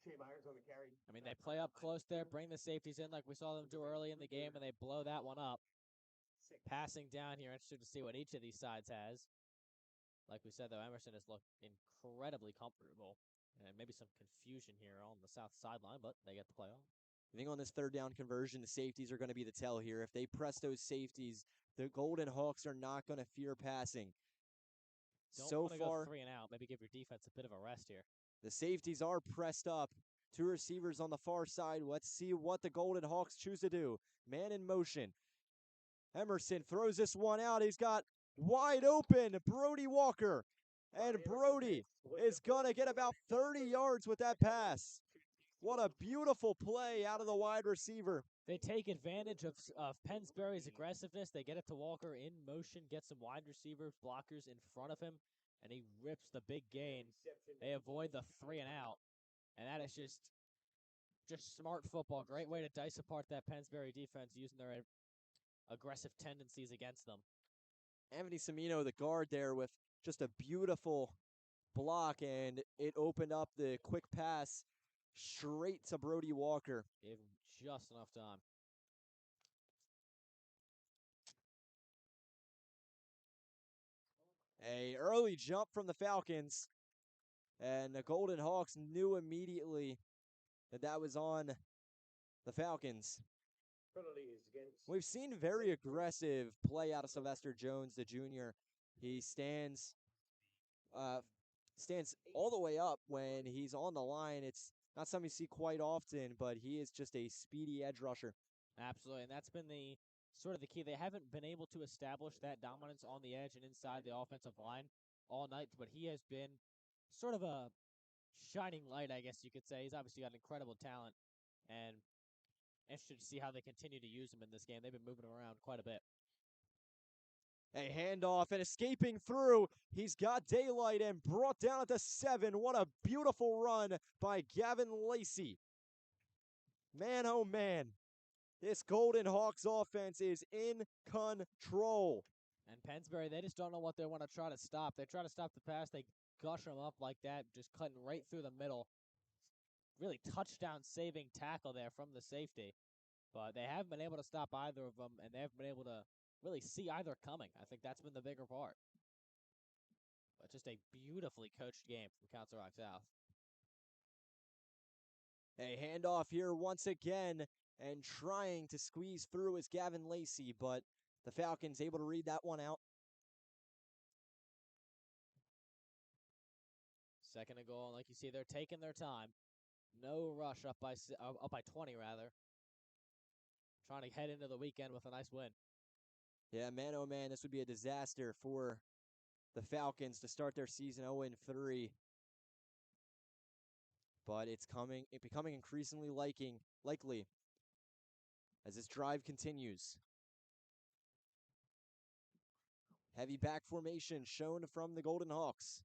I mean, they play up close there, bring the safeties in like we saw them do early in the game, and they blow that one up. Passing down here, interested to see what each of these sides has. Like we said, though, Emerson has looked incredibly comfortable. And maybe some confusion here on the south sideline, but they get the play on. I think on this third down conversion, the safeties are going to be the tell here. If they press those safeties, the Golden Hawks are not going to fear passing. Don't want to go 3 and out. Maybe give your defense a bit of a rest here. The safeties are pressed up. 2 receivers on the far side. Let's see what the Golden Hawks choose to do. Man in motion. Emerson throws this one out. He's got wide open Brody Walker. And Brody is going to get about 30 yards with that pass. What a beautiful play out of the wide receiver. They take advantage of Pennsbury's aggressiveness. They get it to Walker in motion, get some wide receiver blockers in front of him, and he rips the big gain. They avoid the 3 and out, and that is just smart football. Great way to dice apart that Pennsbury defense using their aggressive tendencies against them. Anthony Semino, the guard there, with just a beautiful block, and it opened up the quick pass straight to Brody Walker. Gave him just enough time. A early jump from the Falcons, and the Golden Hawks knew immediately that was on the Falcons. We've seen very aggressive play out of Sylvester Jones, the junior. He stands all the way up when he's on the line. It's not something you see quite often, but he is just a speedy edge rusher. Absolutely, and that's been the sort of the key. They haven't been able to establish that dominance on the edge and inside the offensive line all night, but he has been sort of a shining light, I guess you could say. He's obviously got incredible talent, and interested to see how they continue to use him in this game. They've been moving him around quite a bit. A handoff and escaping through. He's got daylight and brought down at the 7. What a beautiful run by Gavin Lacey. Man, oh man. This Golden Hawks offense is in control. And Pennsbury, they just don't know what they want to try to stop. They try to stop the pass. They gush them up like that, just cutting right through the middle. Really touchdown-saving tackle there from the safety. But they haven't been able to stop either of them, and they haven't been able to really see either coming. I think that's been the bigger part. But just a beautifully coached game from Council Rock South. A handoff here once again, and trying to squeeze through is Gavin Lacey, but the Falcons able to read that one out. Second and goal, and like you see, they're taking their time. No rush, up by 20 rather. Trying to head into the weekend with a nice win. Yeah, man, oh man, this would be a disaster for the Falcons to start their season 0-3. But it's becoming increasingly likely as this drive continues. Heavy back formation shown from the Golden Hawks.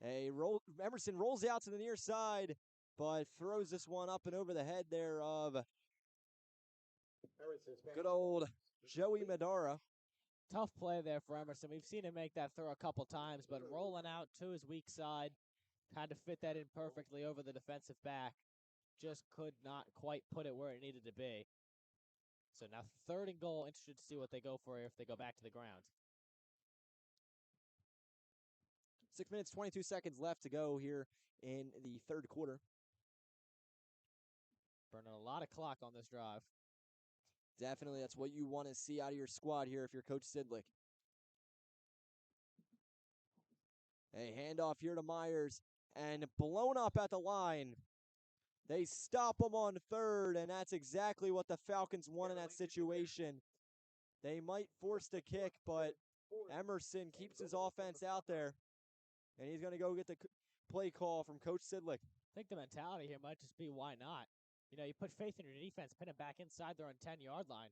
Emerson rolls out to the near side, but throws this one up and over the head there of good old Joey Madara. Tough play there for Emerson. We've seen him make that throw a couple times, but rolling out to his weak side, had to fit that in perfectly over the defensive back. Just could not quite put it where it needed to be. So now third and goal. Interested to see what they go for if they go back to the ground. 6 minutes, 22 seconds left to go here in the third quarter. Burning a lot of clock on this drive. Definitely, that's what you want to see out of your squad here if you're Coach Sidlick. A handoff here to Myers. and blown up at the line. They stop them on third, and that's exactly what the Falcons want in that situation. They might force the kick, but Emerson keeps his offense out there, and he's going to go get the play call from Coach Sidlick. I think the mentality here might just be, why not? You know, you put faith in your defense, pin it back inside their own 10-yard line.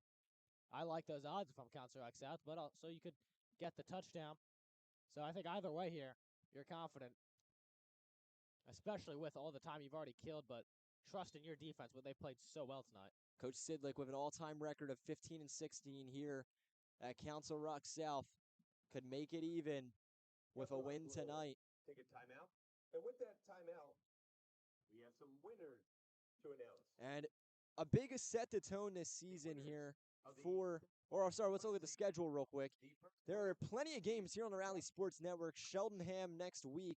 I like those odds if I'm Council Rock South, but also you could get the touchdown. So I think either way here, you're confident, especially with all the time you've already killed, but trust in your defense when they played so well tonight. Coach Sidlick with an all-time record of 15-16 here at Council Rock South could make it even with a win tonight. Take a timeout. And with that timeout, we have some winners to announce. And a big set the tone this season here let's look at the schedule real quick. There are plenty of games here on the Rally Sports Network. Cheltenham next week,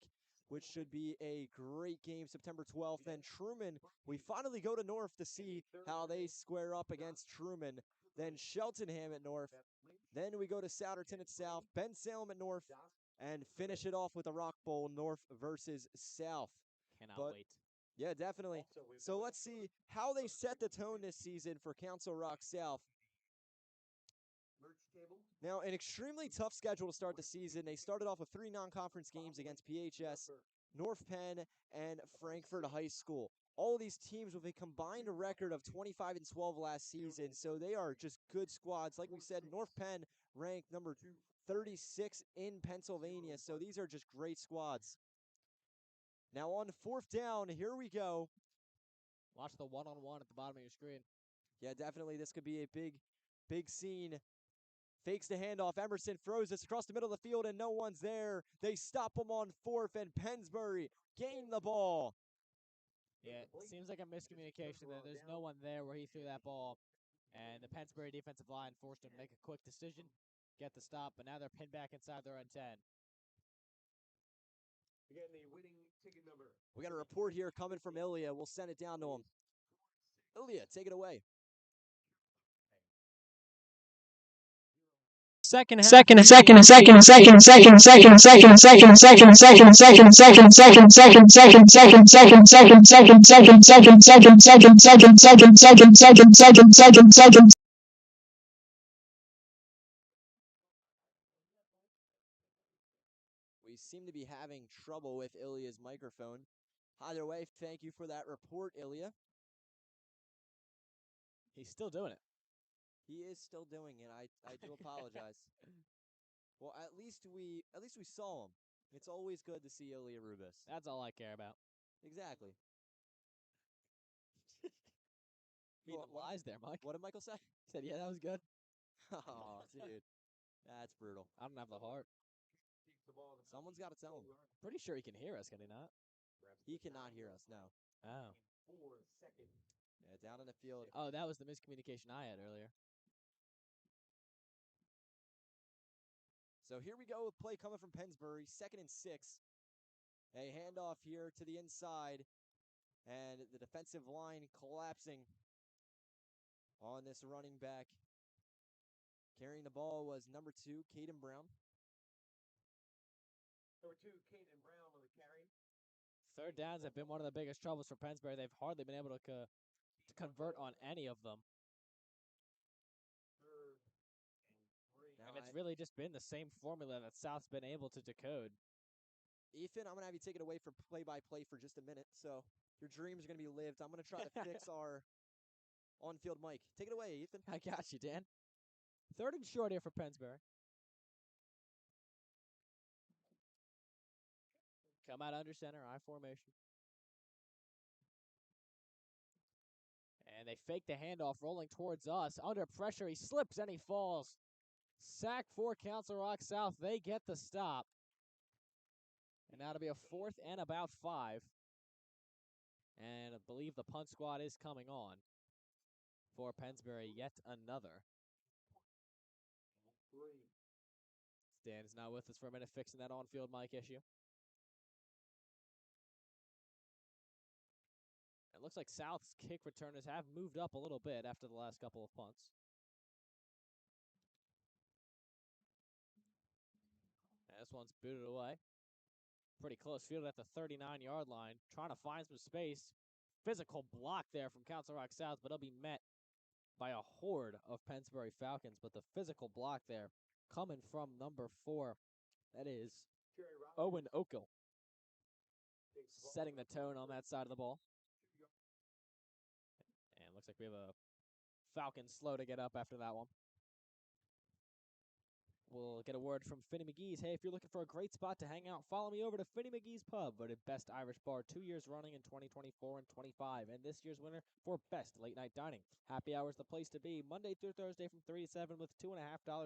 which should be a great game, September 12th. Then Truman, we finally go to North to see how they square up against Truman. Then Cheltenham at North. Then we go to Souderton at South, Ben Salem at North, and finish it off with the Rock Bowl, North versus South. Cannot wait. Yeah, definitely. So let's see how they set the tone this season for Council Rock South. Now, an extremely tough schedule to start the season. They started off with 3 non-conference games against PHS, North Penn, and Frankfort High School. All of these teams with a combined record of 25-12 last season, so they are just good squads. Like we said, North Penn ranked number 36 in Pennsylvania, so these are just great squads. Now on 4th down, here we go. Watch the one-on-one at the bottom of your screen. Yeah, definitely. This could be a big scene. Fakes the handoff. Emerson throws this across the middle of the field, and no one's there. They stop him on 4th, and Pennsbury gain the ball. Yeah, it seems like a miscommunication there. There's no one there where he threw that ball, and the Pennsbury defensive line forced him to make a quick decision, get the stop, but now they're pinned back inside their own 10. Again, the winning ticket number. We got a report here coming from Ilya. We'll send it down to him. Ilya, take it away. Second half. We seem to be having trouble with Ilya's microphone. Either way, thank you for that report, Ilya. He's still doing it. He is still doing it. I do apologize. Well, at least we saw him. It's always good to see Ilya Rubis. That's all I care about. Exactly. Beat the lies there, Mike. What did Michael say? He said, yeah, that was good. Oh, dude. That's brutal. I don't have the heart. Someone's got to tell him. Pretty sure he can hear us, can he not? He cannot hear us, no. Oh. Yeah, down in the field. Oh, that was the miscommunication I had earlier. So here we go with play coming from Pennsbury, 2nd and 6. A handoff here to the inside, and the defensive line collapsing on this running back. Carrying the ball was number 2, Caden Brown. Number 2, Caden Brown on the carry. 3rd downs have been one of the biggest troubles for Pennsbury. They've hardly been able to convert on any of them. And it's really just been the same formula that South's been able to decode. Ethan, I'm going to have you take it away for play-by-play for just a minute. So your dreams are going to be lived. I'm going to try to fix our on-field mic. Take it away, Ethan. I got you, Dan. 3rd and short here for Pennsbury. Come out under center, I formation. And they fake the handoff, rolling towards us. Under pressure, he slips and he falls. Sack for Council Rock South. They get the stop. And now to be a 4th and about 5. And I believe the punt squad is coming on for Pennsbury. Yet another. Stan is not with us for a minute, fixing that on-field mic issue. It looks like South's kick returners have moved up a little bit after the last couple of punts. This one's booted away. Pretty close field at the 39-yard line, trying to find some space. Physical block there from Council Rock South, but it'll be met by a horde of Pennsbury Falcons. But the physical block there coming from number 4, that is Owen Okel, setting the tone on that side of the ball. And looks like we have a Falcon slow to get up after that one. We'll get a word from Finney McGee's. Hey, if you're looking for a great spot to hang out, follow me over to Finney McGee's Pub, voted Best Irish Bar 2 years running in 2024 and 25, and this year's winner for Best Late Night Dining. Happy hour is the place to be, Monday through Thursday from 3 to 7 with $2.50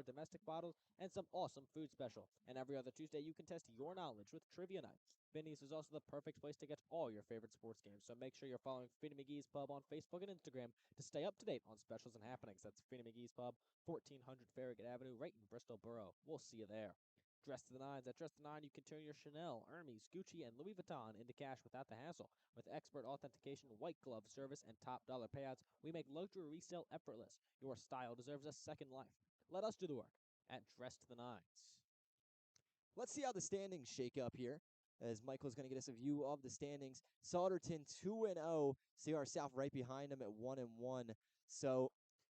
domestic bottles and some awesome food special. And every other Tuesday, you can test your knowledge with Trivia Night. Finney's is also the perfect place to get all your favorite sports games, so make sure you're following Finney McGee's Pub on Facebook and Instagram to stay up to date on specials and happenings. That's Finney McGee's Pub, 1400 Farragut Avenue, right in Bristol Borough. We'll see you there. Dress to the Nines. At Dress to the Nine, you can turn your Chanel, Hermes, Gucci, and Louis Vuitton into cash without the hassle. With expert authentication, white glove service, and top dollar payouts, we make luxury resale effortless. Your style deserves a second life. Let us do the work at Dress to the Nines. Let's see how the standings shake up here, as Michael's going to get us a view of the standings. Sauderton 2-0, CR South right behind them at 1-1. So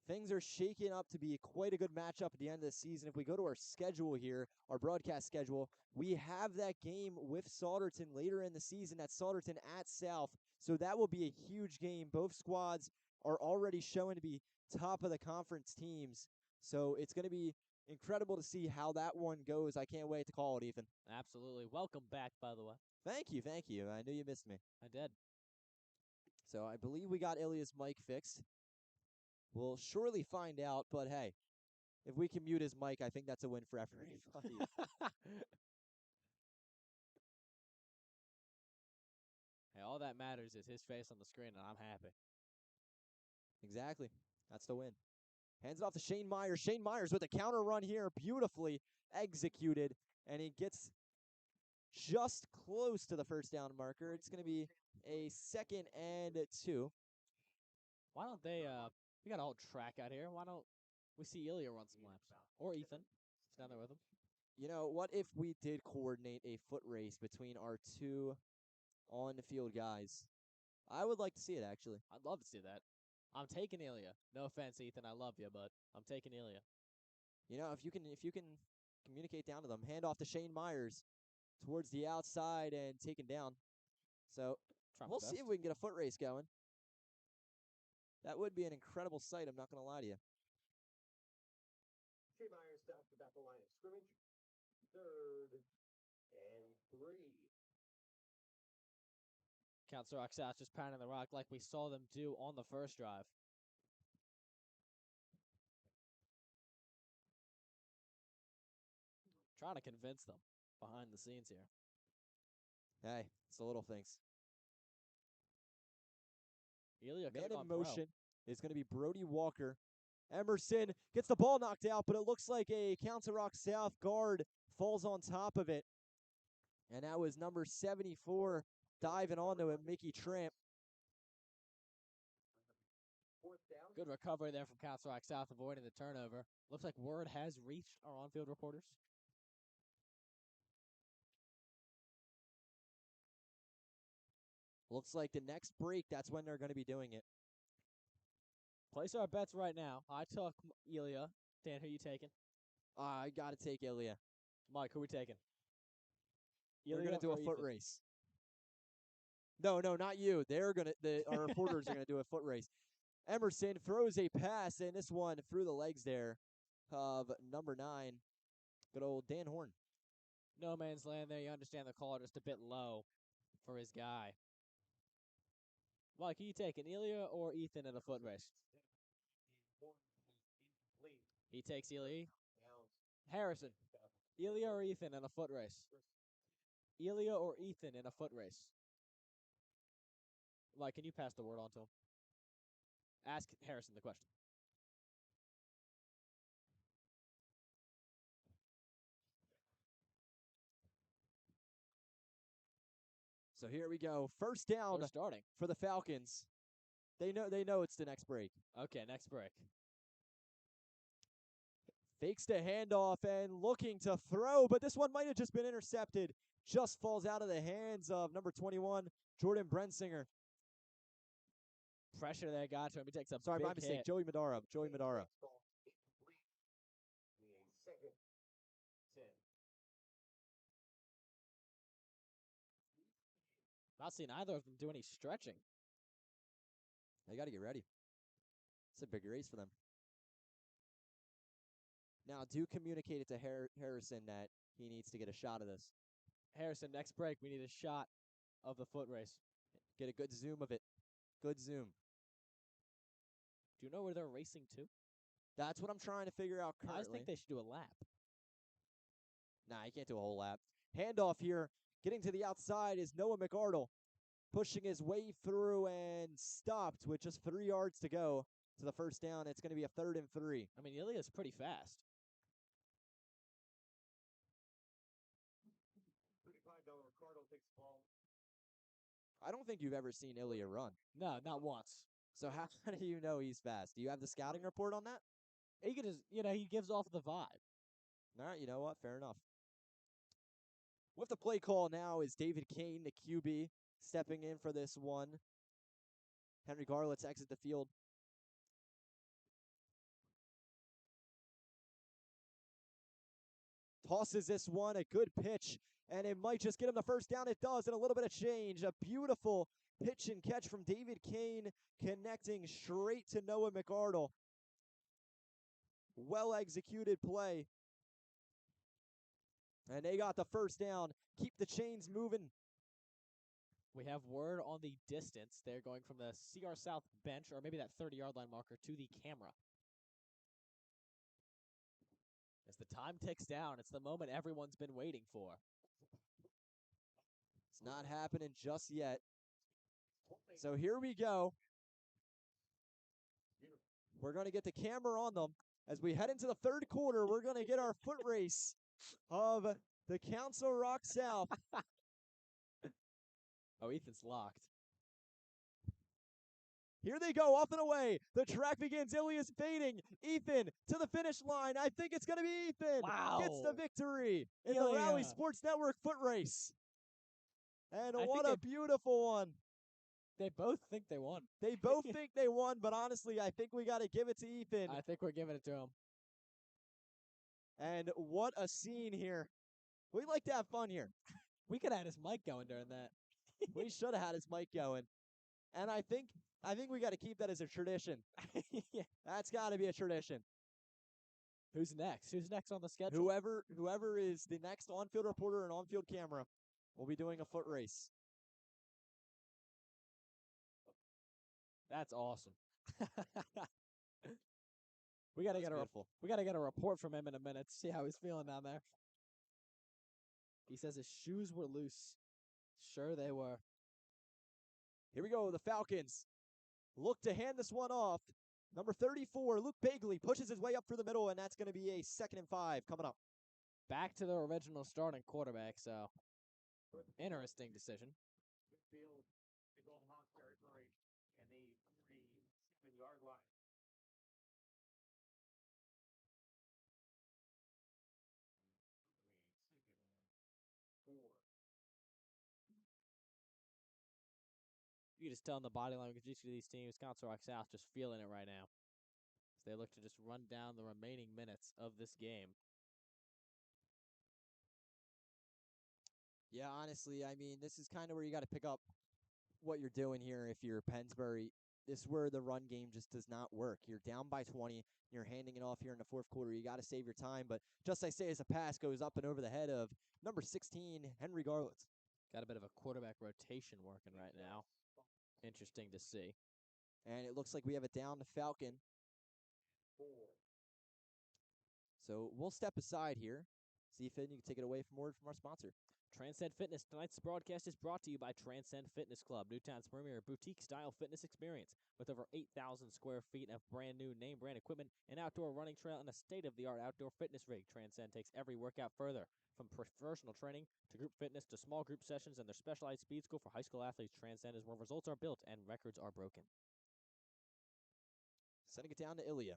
things are shaking up to be quite a good matchup at the end of the season. If we go to our schedule here, our broadcast schedule, we have that game with Sauderton later in the season. That's Sauderton at South. So that will be a huge game. Both squads are already showing to be top of the conference teams. So it's going to be incredible to see how that one goes. I can't wait to call it, Ethan. Absolutely. Welcome back, by the way. Thank you, thank you. I knew you missed me. I did. So I believe we got Ilya's mic fixed. We'll surely find out, but hey, if we can mute his mic, I think that's a win for everybody. Hey, all that matters is his face on the screen, and I'm happy. Exactly. That's the win. Hands it off to Shane Myers. Shane Myers with a counter run here, beautifully executed, and he gets just close to the first down marker. It's going to be a 2nd and 2. Why don't they, we got a whole track out here. Why don't we see Ilya run some laps? Or Ethan. He's down there with him. You know, what if we did coordinate a foot race between our two on-the-field guys? I would like to see it, actually. I'd love to see that. I'm taking Ilya. No offense, Ethan. I love you, but I'm taking Ilya. You know, if you can communicate down to them, hand off to Shane Myers towards the outside and taken down. So we'll see if we can get a foot race going. That would be an incredible sight, I'm not going to lie to you. Shane Myers stops about the line of scrimmage. 3rd and 3. Council Rock South just pounding the rock like we saw them do on the first drive. Trying to convince them behind the scenes here. Hey, it's the little things. Ilya Man in motion is going to be Brody Walker. Emerson gets the ball knocked out, but it looks like a Council Rock South guard falls on top of it. And that was number 74 diving onto it, Mickey Tramp. Good recovery there from Council Rock South, avoiding the turnover. Looks like word has reached our on-field reporters. Looks like the next break, that's when they're going to be doing it. Place our bets right now. I took Ilya. Dan, who you taking? I got to take Ilya. Mike, who we taking? They're going to do a foot race. No, not you. They're going to, our reporters are going to do a foot race. Emerson throws a pass, and this one through the legs there of number 9, good old Dan Horn. No man's land there. You understand the call just a bit low for his guy. Mike, who you taking, Ilya or Ethan in a foot race? He takes Ilya. Harrison, Ilya or Ethan in a foot race? Ilya or Ethan in a foot race? Mike, can you pass the word on to him? Ask Harrison the question. So here we go. First down for the Falcons. They know it's the next break. Okay, next break. Fakes the handoff and looking to throw, but this one might have just been intercepted. just falls out of the hands of number 21, Jordan Brensinger. Pressure there got to him. He takes a Sorry, big my mistake. hit. Joey Madara. Not seeing either of them do any stretching. They got to get ready. It's a big race for them. Now, do communicate it to Harrison that he needs to get a shot of this. Harrison, next break, we need a shot of the foot race. Get a good zoom of it. Good zoom. Do you know where they're racing to? That's what I'm trying to figure out currently. I just think they should do a lap. Nah, you can't do a whole lap. Handoff here. Getting to the outside is Noah McArdle. Pushing his way through and stopped with just 3 yards to go to the first down. It's going to be a 3rd and 3. I mean, Ilya's pretty fast. I don't think you've ever seen Ilya run. No, not once. So how do you know he's fast? Do you have the scouting report on that? He could just, he gives off the vibe. All right, you know what? Fair enough. With the play call now is David Kane, the QB, stepping in for this one. Henry Garlitz exit the field. Tosses this one, a good pitch, and it might just get him the first down. It does, and a little bit of change. A beautiful pitch and catch from David Kane, connecting straight to Noah McArdle. Well-executed play. And they got the first down. Keep the chains moving. We have word on the distance. They're going from the CR South bench, or maybe that 30-yard line marker, to the camera. As the time ticks down, it's the moment everyone's been waiting for. It's not happening just yet. So here we go. We're going to get the camera on them. As we head into the 3rd quarter, we're going to get our foot race of the Council Rock South. Oh, Ethan's locked. Here they go, off and away. The track begins. Ilya's fading. Ethan to the finish line. I think it's going to be Ethan. Wow. Gets the victory in Ilya. the Rally Sports Network foot race. And what a beautiful one. They both think they won. They both think they won, but honestly, I think we got to give it to Ethan. I think we're giving it to him. And what a scene here. We like to have fun here. We could have had his mic going during that. We should have had his mic going. And I think we got to keep that as a tradition. Yeah. That's got to be a tradition. Who's next? Who's next on the schedule? Whoever is the next on-field reporter and on-field camera will be doing a foot race. That's awesome. We gotta get a report from him in a minute to see how he's feeling down there. He says his shoes were loose. Sure they were. Here we go. The Falcons look to hand this one off. Number 34, Luke Bagley, pushes his way up through the middle, and that's going to be a 2nd and 5 coming up. Back to the original starting quarterback, so interesting decision. You can just tell in the body language of each of these teams, Council Rock South just feeling it right now. As they look to just run down the remaining minutes of this game. Yeah, honestly, I mean, this is kind of where you got to pick up what you're doing here if you're Pennsbury. This is where the run game just does not work. You're down by 20. You're handing it off here in the 4th quarter. You got to save your time. But just I say as a pass goes up and over the head of number 16, Henry Garlitz. Got a bit of a quarterback rotation working right now. Interesting to see. And it looks like we have a down to Falcon. So we'll step aside here. See if you can take it away from word from our sponsor. Transcend Fitness. Tonight's broadcast is brought to you by Transcend Fitness Club, Newtown's premier boutique-style fitness experience. With over 8,000 square feet of brand-new name-brand equipment, an outdoor running trail, and a state-of-the-art outdoor fitness rig, Transcend takes every workout further. From professional training to group fitness to small group sessions and their specialized speed school for high school athletes, Transcend is where results are built and records are broken. Sending it down to Ilya.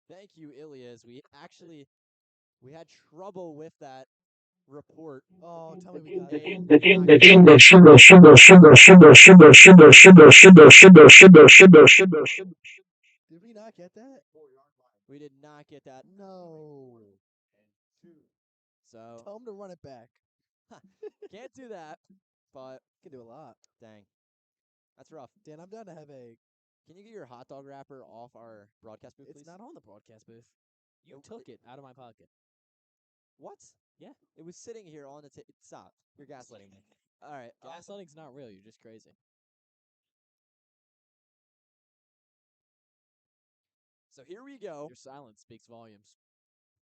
Thank you, Ilias. We had trouble with that report. Oh, tell me we got They it. did not get Did we not get that? We did not get that. No. So Tell him to run it back. can't do that. But Can do a lot. dang, that's rough. Dan, I'm down to have a. Can you get your hot dog wrapper off our broadcast booth, It's please? not on the broadcast booth. You took it out of my pocket. What? Yeah. It was sitting here on the stop. You're gaslighting me. All right. Gaslighting's not real. You're just crazy. So here we go. Your silence speaks volumes.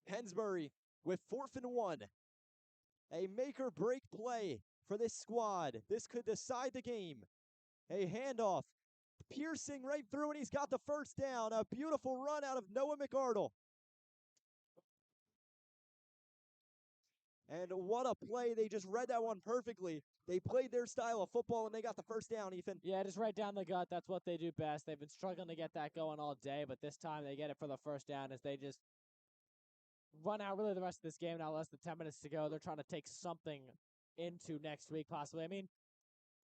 Pennsbury with 4th and 1. A make or break play for this squad. This could decide the game. A handoff. Piercing right through, and he's got the first down. A beautiful run out of Noah McArdle. And what a play. They just read that one perfectly. They played their style of football, and they got the first down, Ethan. Yeah, just right down the gut. That's what they do best. They've been struggling to get that going all day, but this time they get it for the first down as they just run out really the rest of this game. Now less than 10 minutes to go. They're trying to take something into next week, possibly. I mean,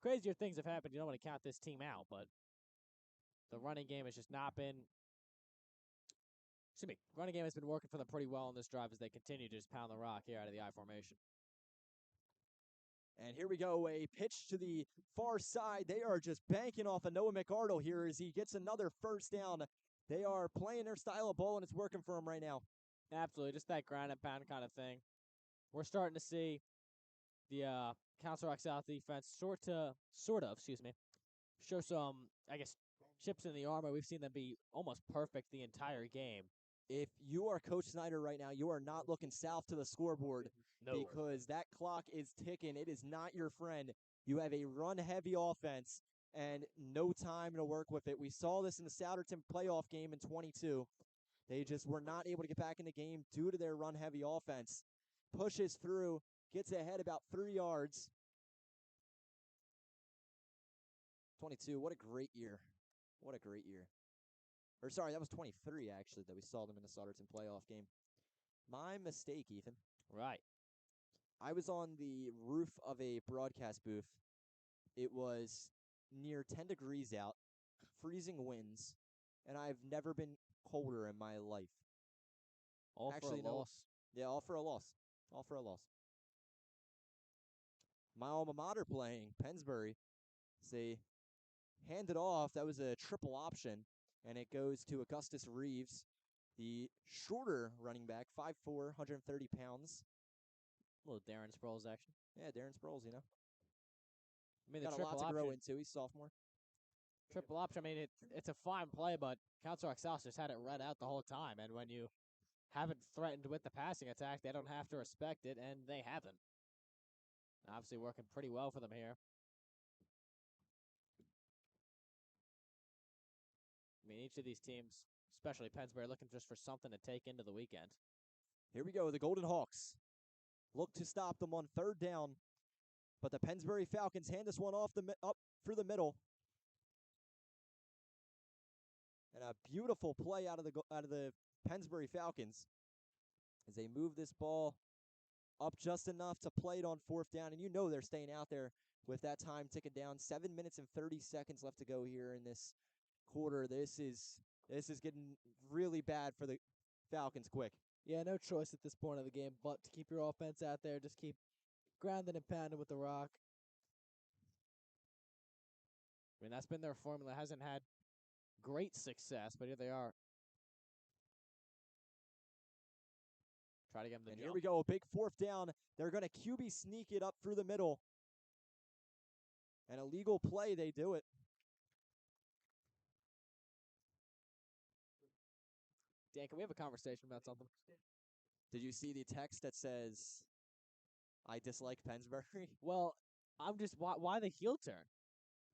crazier things have happened. You don't want to count this team out, but the running game has just not been. Excuse me. Running game has been working for them pretty well on this drive as they continue to just pound the rock here out of the I formation. And here we go, a pitch to the far side. They are just banking off of Noah McArdle here as he gets another first down. They are playing their style of ball, and it's working for them right now. Absolutely, just that ground and pound kind of thing. We're starting to see the Council Rock South defense sort of, show some, I guess, chips in the armor. We've seen them be almost perfect the entire game. If you are Coach Snyder right now, you are not looking south to the scoreboard because that clock is ticking. It is not your friend. You have a run-heavy offense and no time to work with it. We saw this in the Souderton playoff game in 22. They just were not able to get back in the game due to their run-heavy offense. Pushes through, gets ahead about 3 yards. 22, what a great year. What a great year. Or sorry, that was 23 actually that we saw them in the Souderton playoff game. My mistake, Ethan. Right. I was on the roof of a broadcast booth. It was near 10 degrees out, freezing winds, and I've never been colder in my life. All Actually, for a no. loss. Yeah, all for a loss. All for a loss. My alma mater playing, Pennsbury. They handed off. That was a triple option, and it goes to Augustus Reeves, the shorter running back, 5'4", 130 pounds. A little Darren Sproles action. Yeah, Darren Sproles, you know. I mean, Got the a lot triple to grow option. into. He's sophomore. Triple option. I mean, it's a fine play, but Council Rock South just had it read out the whole time. And when you haven't threatened with the passing attack, they don't have to respect it, and they haven't. Obviously working pretty well for them here. I mean, each of these teams, especially Pennsbury, looking just for something to take into the weekend. Here we go. The Golden Hawks look to stop them on 3rd down, but the Pennsbury Falcons hand this one off up through the middle. And a beautiful play out of the Pennsbury Falcons as they move this ball up just enough to play it on 4th down. And you know they're staying out there with that time ticking down. 7 minutes and 30 seconds left to go here in this quarter. This is getting really bad for the Falcons quick. Yeah, no choice at this point of the game but to keep your offense out there. Just keep grounding and pounding with the rock. I mean, that's been their formula. Hasn't had great success, but here they are. Try to get them the And jump. here we go, a big 4th down. They're going to QB sneak it up through the middle. An illegal play, they do it. Dan, can we have a conversation about something? Did you see the text that says, "I dislike Pennsbury"? Well, I'm just why the heel turn?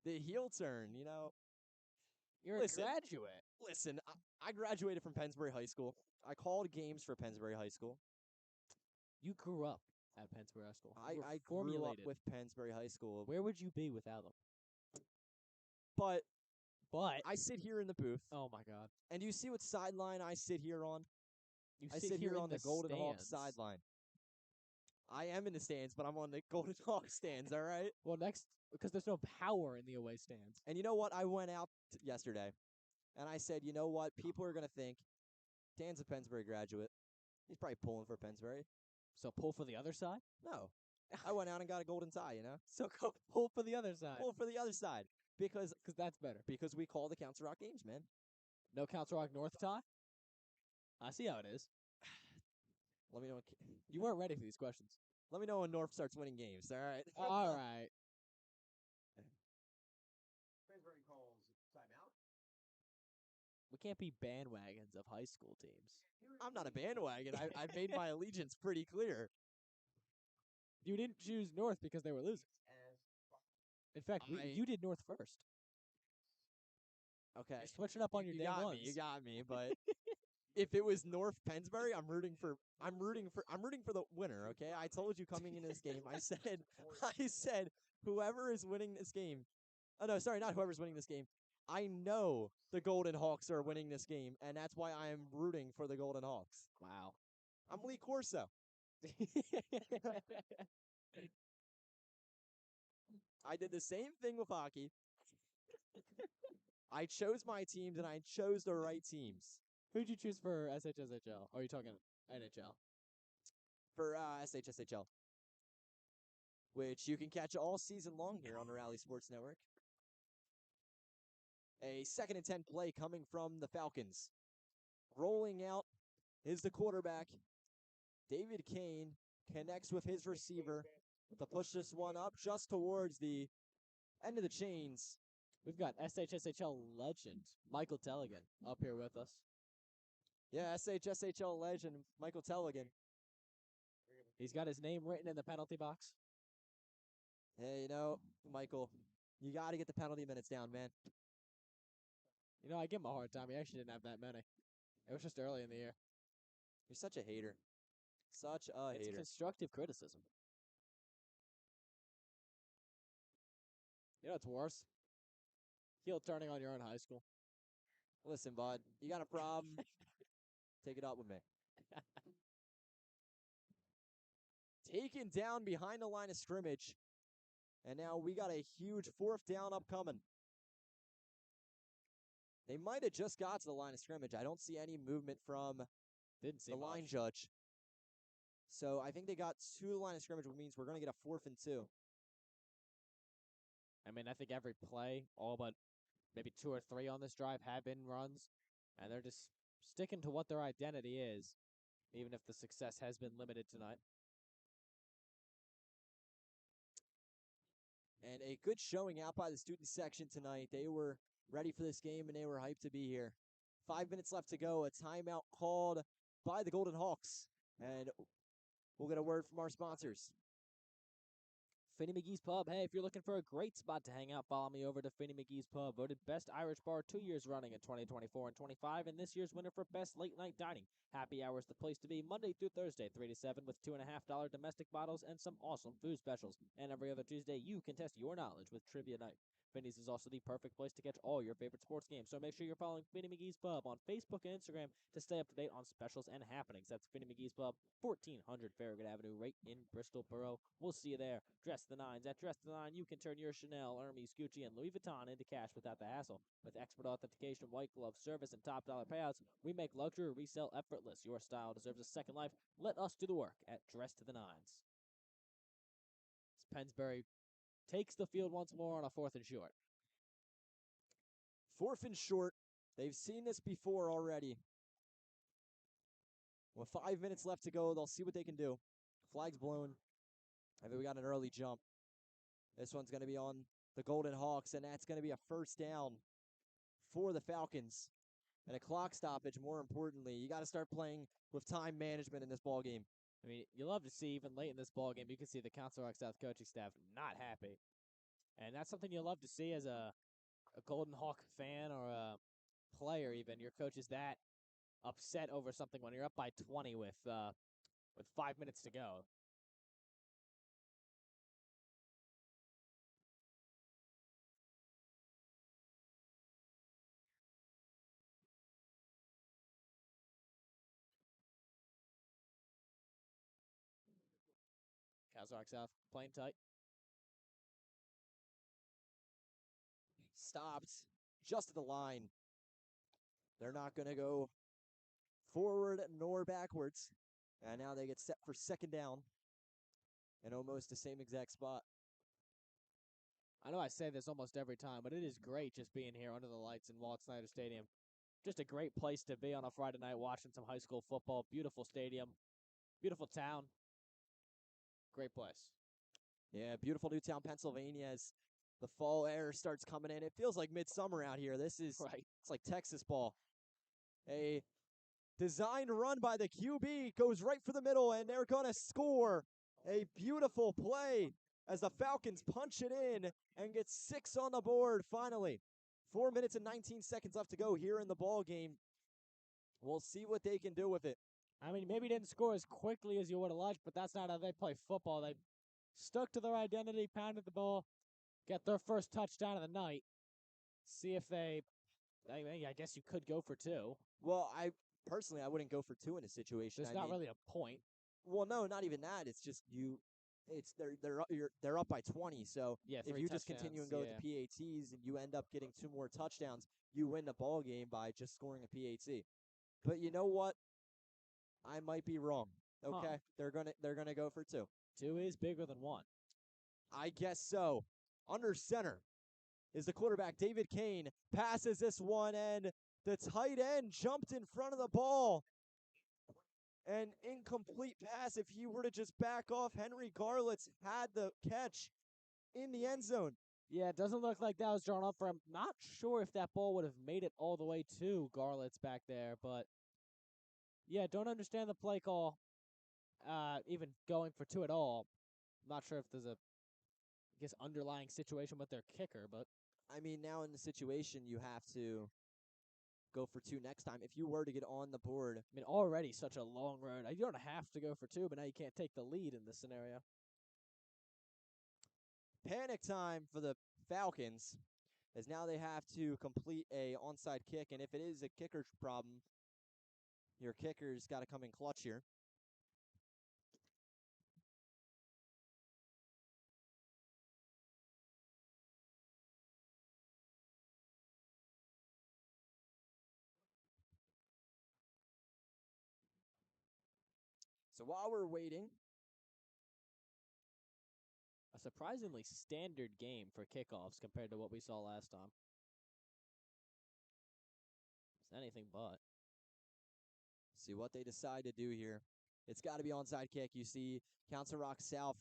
The heel turn, You're Listen. a graduate. Listen, I graduated from Pennsbury High School. I called games for Pennsbury High School. You grew up at Pennsbury High School. You were I grew up formulated. with Pennsbury High School. Where would you be without them? But But I sit here in the booth, oh my God, and do you see what sideline I sit here on? you I sit sit here in on the Golden Hawks stands. sideline. I am in the stands, but I'm on the Golden Hawks stands, all right? Well, next because there's no power in the away stands. And you know what? I went out yesterday, and I said, you know what? People are going to think Dan's a Pennsbury graduate. He's probably pulling for Pennsbury. So pull for the other side. No. I went out and got a golden tie, So go pull for the other side. Pull for the other side. Because that's better. Because we call the Council Rock games, man. No Council Rock North tie? I see how it is. Let me know. You weren't ready for these questions. Let me know when North starts winning games, all right? All right. Pennsbury calls timeout. We can't be bandwagons of high school teams. I'm not a bandwagon. I made my allegiance pretty clear. You didn't choose North because they were losing. In fact, you did North first. Okay. You're switching up on your day ones. You got me, but if it was North Pennsbury, I'm rooting for the winner, okay? I told you coming into this game. I said whoever is winning this game. Oh no, sorry, not whoever's winning this game. I know the Golden Hawks are winning this game, and that's why I am rooting for the Golden Hawks. Wow. I'm Lee Corso. I did the same thing with hockey. I chose my teams, and I chose the right teams. Who'd you choose for SHSHL? Or are you talking NHL? For SHSHL, which you can catch all season long here on the Rally Sports Network. A 2nd and 10 play coming from the Falcons. Rolling out is the quarterback. David Kane connects with his receiver to push this one up just towards the end of the chains. We've got SHSHL legend Michael Telligan up here with us. Yeah, SHSHL legend Michael Telligan. He's got his name written in the penalty box. Hey, Michael, you got to get the penalty minutes down, man. I give him a hard time. He actually didn't have that many. It was just early in the year. You're such a hater. Such a hater. It's constructive criticism. You know what's worse? Heel turning on your own high school. Listen, bud, you got a problem? Take it up with me. Taken down behind the line of scrimmage. And now we got a huge 4th down upcoming. They might have just got to the line of scrimmage. I don't see any movement from the line judge. So I think they got to the line of scrimmage, which means we're going to get a 4th and 2. I mean, I think every play, all but maybe 2 or 3 on this drive have been runs, and they're just sticking to what their identity is, even if the success has been limited tonight. And a good showing out by the student section tonight. They were ready for this game, and they were hyped to be here. 5 minutes left to go. A timeout called by the Golden Hawks. And we'll get a word from our sponsors. Finney McGee's Pub. Hey, if you're looking for a great spot to hang out, follow me over to Finney McGee's Pub. Voted Best Irish Bar 2 years running in 2024 and 25, and this year's winner for Best Late Night Dining. Happy hour is the place to be Monday through Thursday, 3 to 7, with $2.50 domestic bottles and some awesome food specials. And every other Tuesday, you can test your knowledge with Trivia Night. Finney's is also the perfect place to catch all your favorite sports games, so make sure you're following Finney McGee's Pub on Facebook and Instagram to stay up to date on specials and happenings. That's Finney McGee's Pub, 1400 Farragut Avenue, right in Bristol Borough. We'll see you there. Dress the Nines. At Dress the Nine, you can turn your Chanel, Hermes, Gucci, and Louis Vuitton into cash without the hassle. With expert authentication, white glove service, and top dollar payouts, we make luxury resale effortless. Your style deserves a second life. Let us do the work at Dress to the Nines. Pennsbury takes the field once more on a 4th and short. 4th and short. They've seen this before already. With 5 minutes left to go, they'll see what they can do. Flag's blown. I think we got an early jump. This one's going to be on the Golden Hawks, and that's going to be a 1st down for the Falcons. and a clock stoppage. More importantly, you got to start playing with time management in this ball game. I mean, you love to see even late in this ball game, you can see the Council Rock South coaching staff not happy, and that's something you love to see as a Golden Hawk fan or a player. Even your coach is that upset over something when you're up by 20 with 5 minutes to go. Council Rock South playing tight. Stopped just at the line. They're not going to go forward nor backwards. And now they get set for second down in almost the same exact spot. I know I say this almost every time, but it is great just being here under the lights in Walt Snyder Stadium. Just a great place to be on a Friday night watching some high school football. Beautiful stadium, beautiful town, great place. Yeah, beautiful Newtown, Pennsylvania as the fall air starts coming in. It feels like midsummer out here. This is right. It's like Texas ball. A designed run by the QB goes right for the middle, and they're going to score. A beautiful play as the Falcons punch it in and get 6 on the board finally. 4 minutes and 19 seconds left to go here in the ball game. We'll see what they can do with it. I mean, maybe didn't score as quickly as you would have liked, but that's not how they play football. They stuck to their identity, pounded the ball, get their first touchdown of the night. See if I guess you could go for 2. Well, I wouldn't go for 2 in a situation. There's not really a point. Well, no, not even that. It's just they're up by 20. So yeah, if you just continue and go with the PATs and you end up getting 2 more touchdowns, you win the ball game by just scoring a PAT. But you know what? I might be wrong. Okay, they're gonna go for 2. 2 is bigger than 1. I guess so. Under center is the quarterback, David Kane, passes this one, and the tight end jumped in front of the ball. An incomplete pass. If he were to just back off, Henry Garlitz had the catch in the end zone. Yeah, it doesn't look like that was drawn up for him. Not sure if that ball would have made it all the way to Garlitz back there, but yeah, don't understand the play call, even going for 2 at all. Not sure if there's underlying situation with their kicker, but I mean, now in the situation, you have to go for 2 next time. If you were to get on the board. I mean, already such a long road. You don't have to go for 2, but now you can't take the lead in this scenario. Panic time for the Falcons, as now they have to complete a onside kick, and if it is a kicker's problem, your kicker's got to come in clutch here. So while we're waiting, a surprisingly standard game for kickoffs compared to what we saw last time. It's anything but. See what they decide to do here. It's got to be onside kick. You see Council Rock South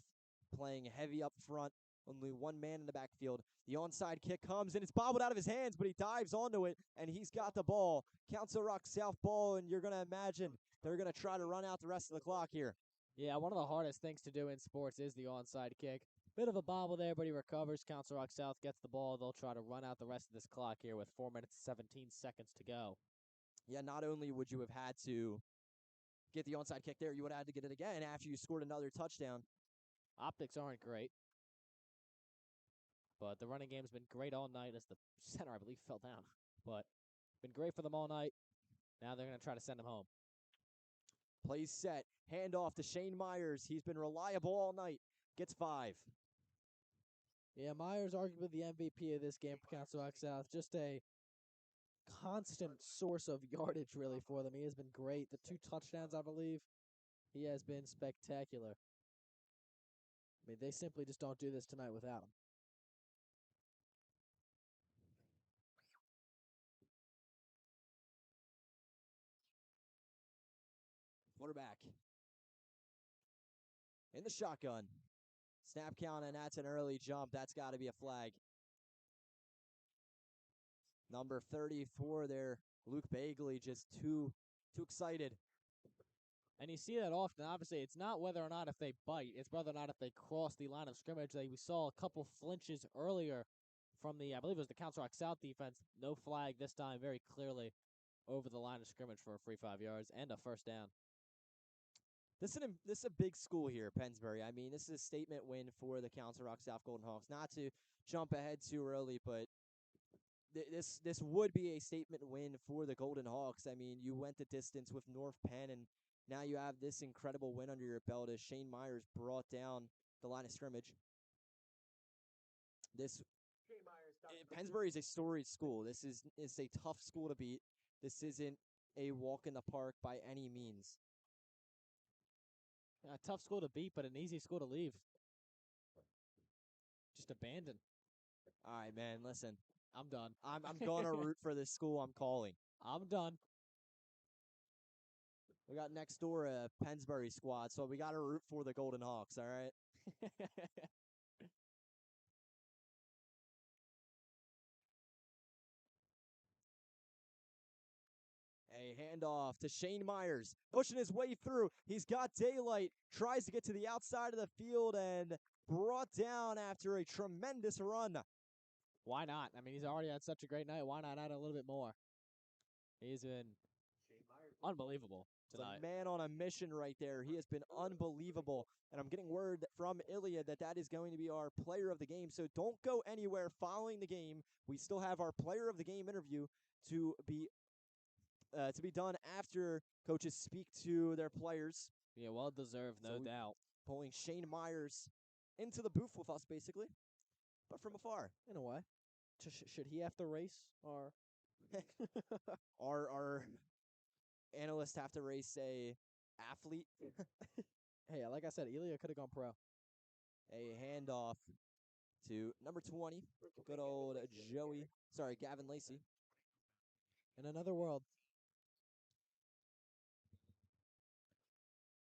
playing heavy up front. Only 1 man in the backfield. The onside kick comes, and it's bobbled out of his hands, but he dives onto it, and he's got the ball. Council Rock South ball, and you're going to imagine they're going to try to run out the rest of the clock here. Yeah, one of the hardest things to do in sports is the onside kick. Bit of a bobble there, but he recovers. Council Rock South gets the ball. They'll try to run out the rest of this clock here with 4 minutes and 17 seconds to go. Yeah, not only would you have had to get the onside kick there, you would have had to get it again after you scored another touchdown. Optics aren't great. But the running game's been great all night as the center, I believe, fell down. But been great for them all night. Now they're going to try to send him home. Plays set. Handoff to Shane Myers. He's been reliable all night. Gets 5. Yeah, Myers arguably the MVP of this game for Council Rock South. Just a constant source of yardage, really, for them. He has been great. The 2 touchdowns, I believe, he has been spectacular. I mean, they simply just don't do this tonight without him. Quarterback in the shotgun. Snap count, and that's an early jump. That's got to be a flag. Number 34 there Luke Bagley just too excited. And you see that often. Obviously, it's not whether or not if they bite; it's whether or not if they cross the line of scrimmage. We saw a couple flinches earlier from the, I believe it was the Council Rock South defense. No flag this time, very clearly over the line of scrimmage for a free 5 yards and a first down. This is a big school here, Pennsbury. I mean, this is a statement win for the Council Rock South Golden Hawks. Not to jump ahead too early, but this would be a statement win for the Golden Hawks. I mean, you went the distance with North Penn, and now you have this incredible win under your belt as Shane Myers brought down the line of scrimmage. Pennsbury is a storied school. This is a tough school to beat. This isn't a walk in the park by any means. A tough school to beat, but an easy school to leave. Just abandon. All right, man. Listen, I'm done. I'm gonna root for this school. I'm calling. I'm done. We got next door a Pennsbury squad, so we got to root for the Golden Hawks. All right. A handoff to Shane Myers, pushing his way through. He's got daylight, tries to get to the outside of the field, and brought down after a tremendous run. Why not? I mean, he's already had such a great night. Why not add a little bit more? He's been unbelievable tonight. It's a man on a mission right there. He has been unbelievable. And I'm getting word from Ilya that is going to be our player of the game. So don't go anywhere following the game. We still have our player of the game interview to be done after coaches speak to their players. Yeah, well deserved, no doubt. Pulling Shane Myers into the booth with us, basically, but from afar. In a way. Should he have to race, or our analysts have to race a athlete? Hey, like I said, Ilya could have gone pro. A handoff to number 20, good old Gavin Lacey. In another world.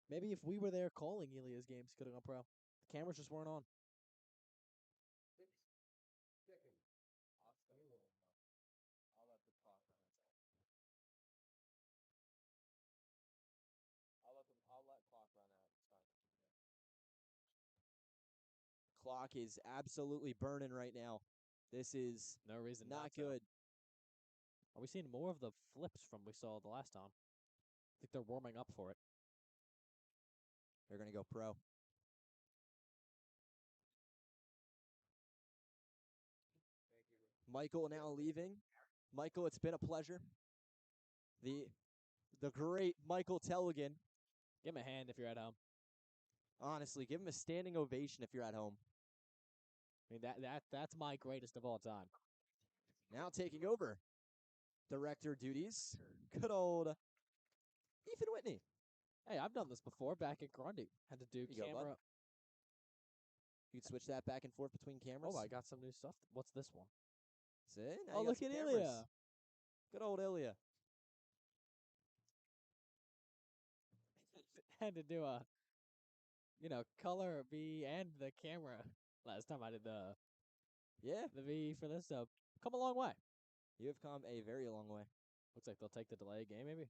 Maybe if we were there calling Ilya's games, he could have gone pro. The cameras just weren't on. Clock is absolutely burning right now. This is no reason not good. Are we seeing more of the flips from we saw the last time? I think they're warming up for it. They're going to go pro. Michael now leaving. Michael, it's been a pleasure. The great Michael Telligan. Give him a hand if you're at home. Honestly, give him a standing ovation if you're at home. I mean, that's my greatest of all time. Now taking over director duties, good old Ethan Whitney. Hey, I've done this before back at Grundy. Had to do camera. You'd switch that back and forth between cameras. Oh, I got some new stuff. What's this one? See? Oh, look at Ilya. Good old Ilya. Had to do a, color V and the camera last time I did the V for this. So come a long way. You have come a very long way. Looks like they'll take the delay game, maybe.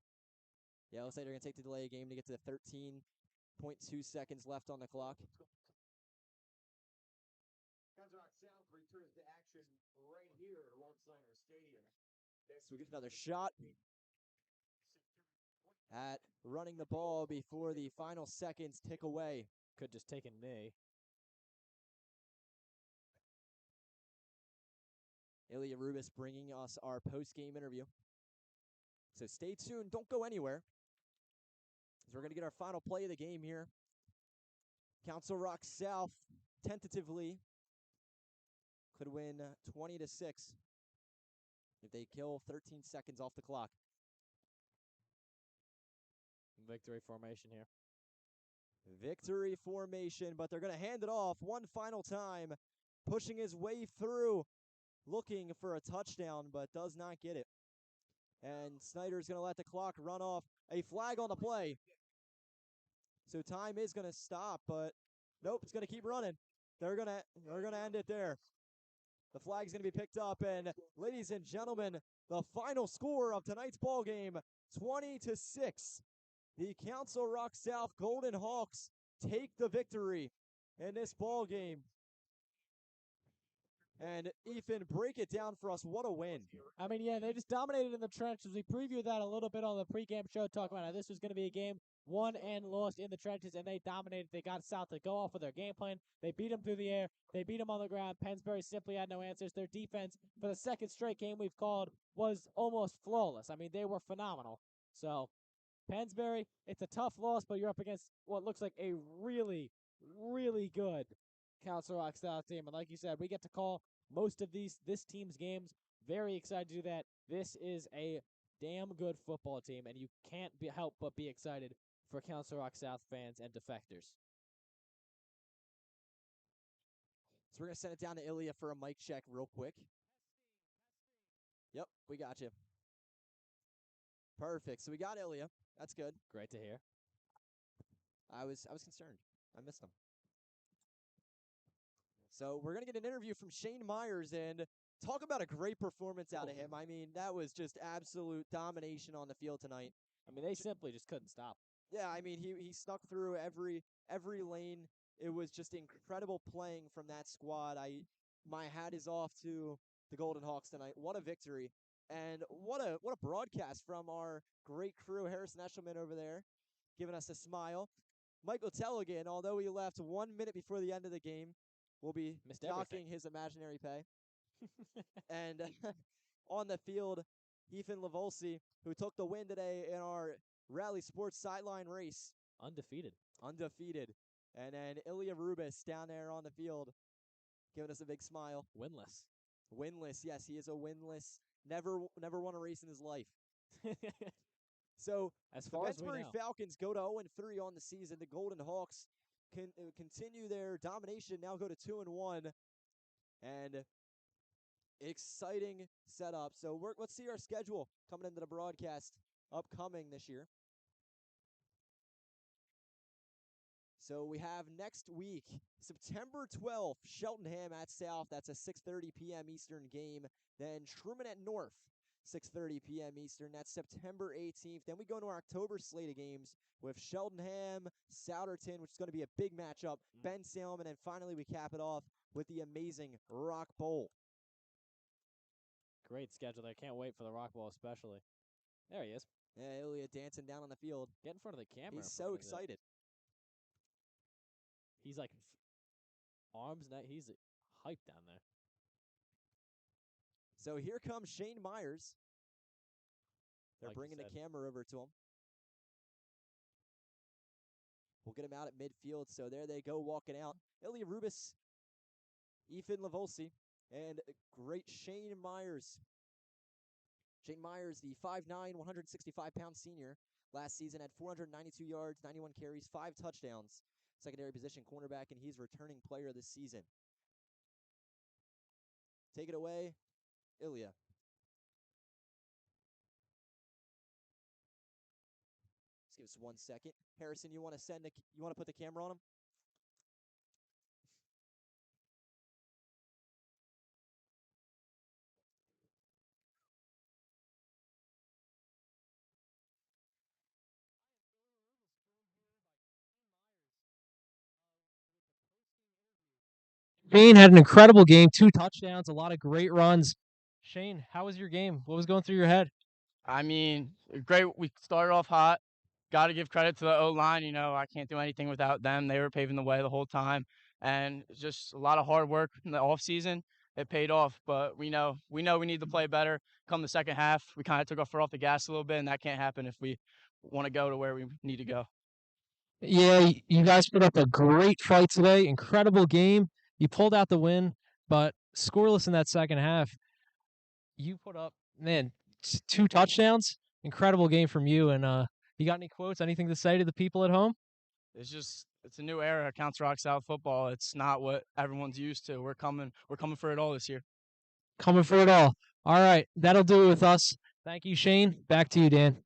Yeah, looks like they're going to take the delay game to get to 13.2 seconds left on the clock. Rock South returns to action right here at Walt Snyder Stadium. So we get another shot at running the ball before the final seconds tick away. Could just take a knee. Ilya Rubis bringing us our post-game interview. So stay tuned. Don't go anywhere. As we're going to get our final play of the game here. Council Rock South tentatively could win 20-6 if they kill 13 seconds off the clock. Victory formation here. Victory formation, but they're going to hand it off one final time, pushing his way through, looking for a touchdown, but does not get it. And Snyder's going to let the clock run off. A flag on the play. So time is going to stop, but nope, it's going to keep running. They're going to end it there. The flag's going to be picked up, and ladies and gentlemen, The final score of tonight's ball game, 20-6. The Council Rock South Golden Hawks take the victory in this ball game. And Ethan, break it down for us. What a win. I mean, yeah, they just dominated in the trenches. We previewed that a little bit on the pregame show, talking about how this was going to be a game won and lost in the trenches, and they dominated. They got South to go off with their game plan. They beat them through the air. They beat them on the ground. Pennsbury simply had no answers. Their defense, for the second straight game we've called, was almost flawless. I mean, they were phenomenal. So, Pennsbury, it's a tough loss, but you're up against what looks like a really, really good Council Rock South team. And like you said, we get to call most of this team's games. Very excited to do that. This is a damn good football team, and you can't help but be excited for Council Rock South fans and defectors. So we're going to send it down to Ilya for a mic check real quick. Yep, we got you. Perfect. So we got Ilya. That's good. Great to hear. I was concerned. I missed him. So we're going to get an interview from Shane Myers, and talk about a great performance out of him. I mean, that was just absolute domination on the field tonight. I mean, they simply just couldn't stop. Yeah, I mean, he snuck through every lane. It was just incredible playing from that squad. My hat is off to the Golden Hawks tonight. What a victory. And what a broadcast from our great crew, Harrison Eshelman over there, giving us a smile. Michael Telligan, although he left 1 minute before the end of the game, will be docking his imaginary pay. And on the field, Ethan Lavolsi, who took the win today in our Rally Sports sideline race. Undefeated. And then Ilya Rubis down there on the field, giving us a big smile. Winless, yes, he is a winless. Never won a race in his life. So as far the as we Pennsbury know, Falcons go to 0-3 on the season. The Golden Hawks can continue their domination, now go to 2-1. And exciting setup. So let's see our schedule coming into the broadcast upcoming this year. So we have next week, September 12th, Cheltenham at South. That's a 6:30 p.m. Eastern game. Then Truman at North, 6:30 p.m. Eastern. That's September 18th. Then we go to our October slate of games with Cheltenham, Souderton, which is going to be a big matchup, Ben Salem, and then finally we cap it off with the amazing Rock Bowl. great schedule there. Can't wait for the Rock Bowl especially. There he is. Yeah, Ilya dancing down on the field. Get in front of the camera. He's so excited. He's like arms, he's hyped down there. So here comes Shane Myers. They're Like bringing the camera over to him. We'll get him out at midfield. So there they go, walking out. Ilya Rubis, Ethan Lavolsi, and great Shane Myers. Shane Myers, the 5'9", 165-pound senior, last season had 492 yards, 91 carries, 5 touchdowns. Secondary position cornerback, and he's returning player this season. Take it away, Ilya. Just give us 1 second. Harrison, you want to put the camera on him? Shane had an incredible game, 2 touchdowns, a lot of great runs. Shane, how was your game? What was going through your head? I mean, great. We started off hot. Got to give credit to the O-line. You know, I can't do anything without them. They were paving the way the whole time. And just a lot of hard work in the offseason. It paid off. But we know we need to play better. Come the second half, we kind of took our foot off the gas a little bit, and that can't happen if we want to go to where we need to go. Yeah, you guys put up a great fight today. Incredible game. You pulled out the win, but scoreless in that second half. You put up, man, 2 touchdowns. Incredible game from you. And you got any quotes, anything to say to the people at home? It's a new era of Council Rock South football. It's not what everyone's used to. We're coming for it all this year. Coming for it all. All right, that'll do it with us. Thank you, Shane. Back to you, Dan.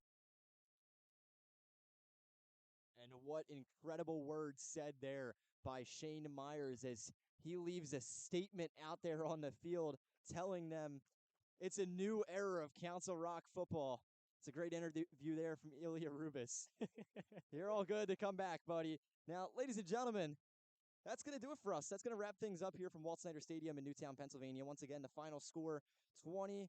And what incredible words said there by Shane Myers as he leaves a statement out there on the field telling them It's a new era of Council Rock football. It's a great interview there from Ilya Rubis. You're all good to come back, buddy. Now, ladies and gentlemen, that's going to do it for us. That's going to wrap things up here from Walt Snyder Stadium in Newtown, Pennsylvania. Once again, the final score 20-7.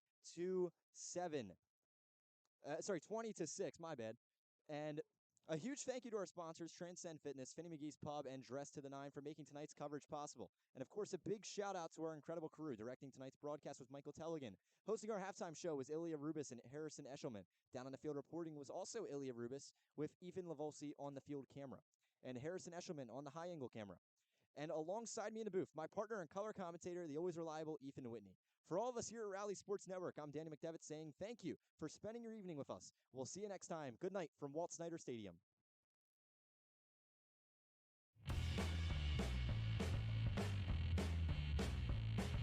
20-6, my bad. And a huge thank you to our sponsors, Transcend Fitness, Finney McGee's Pub, and Dress to the Nine for making tonight's coverage possible. And of course, a big shout out to our incredible crew. Directing tonight's broadcast was Michael Telligan. Hosting our halftime show was Ilya Rubis and Harrison Eshelman. Down on the field reporting was also Ilya Rubis with Ethan Lavolsi on the field camera and Harrison Eshelman on the high angle camera. And alongside me in the booth, my partner and color commentator, the always reliable Ethan Whitney. For all of us here at Rally Sports Network, I'm Danny McDevitt saying thank you for spending your evening with us. We'll see you next time. Good night from Walt Snyder Stadium.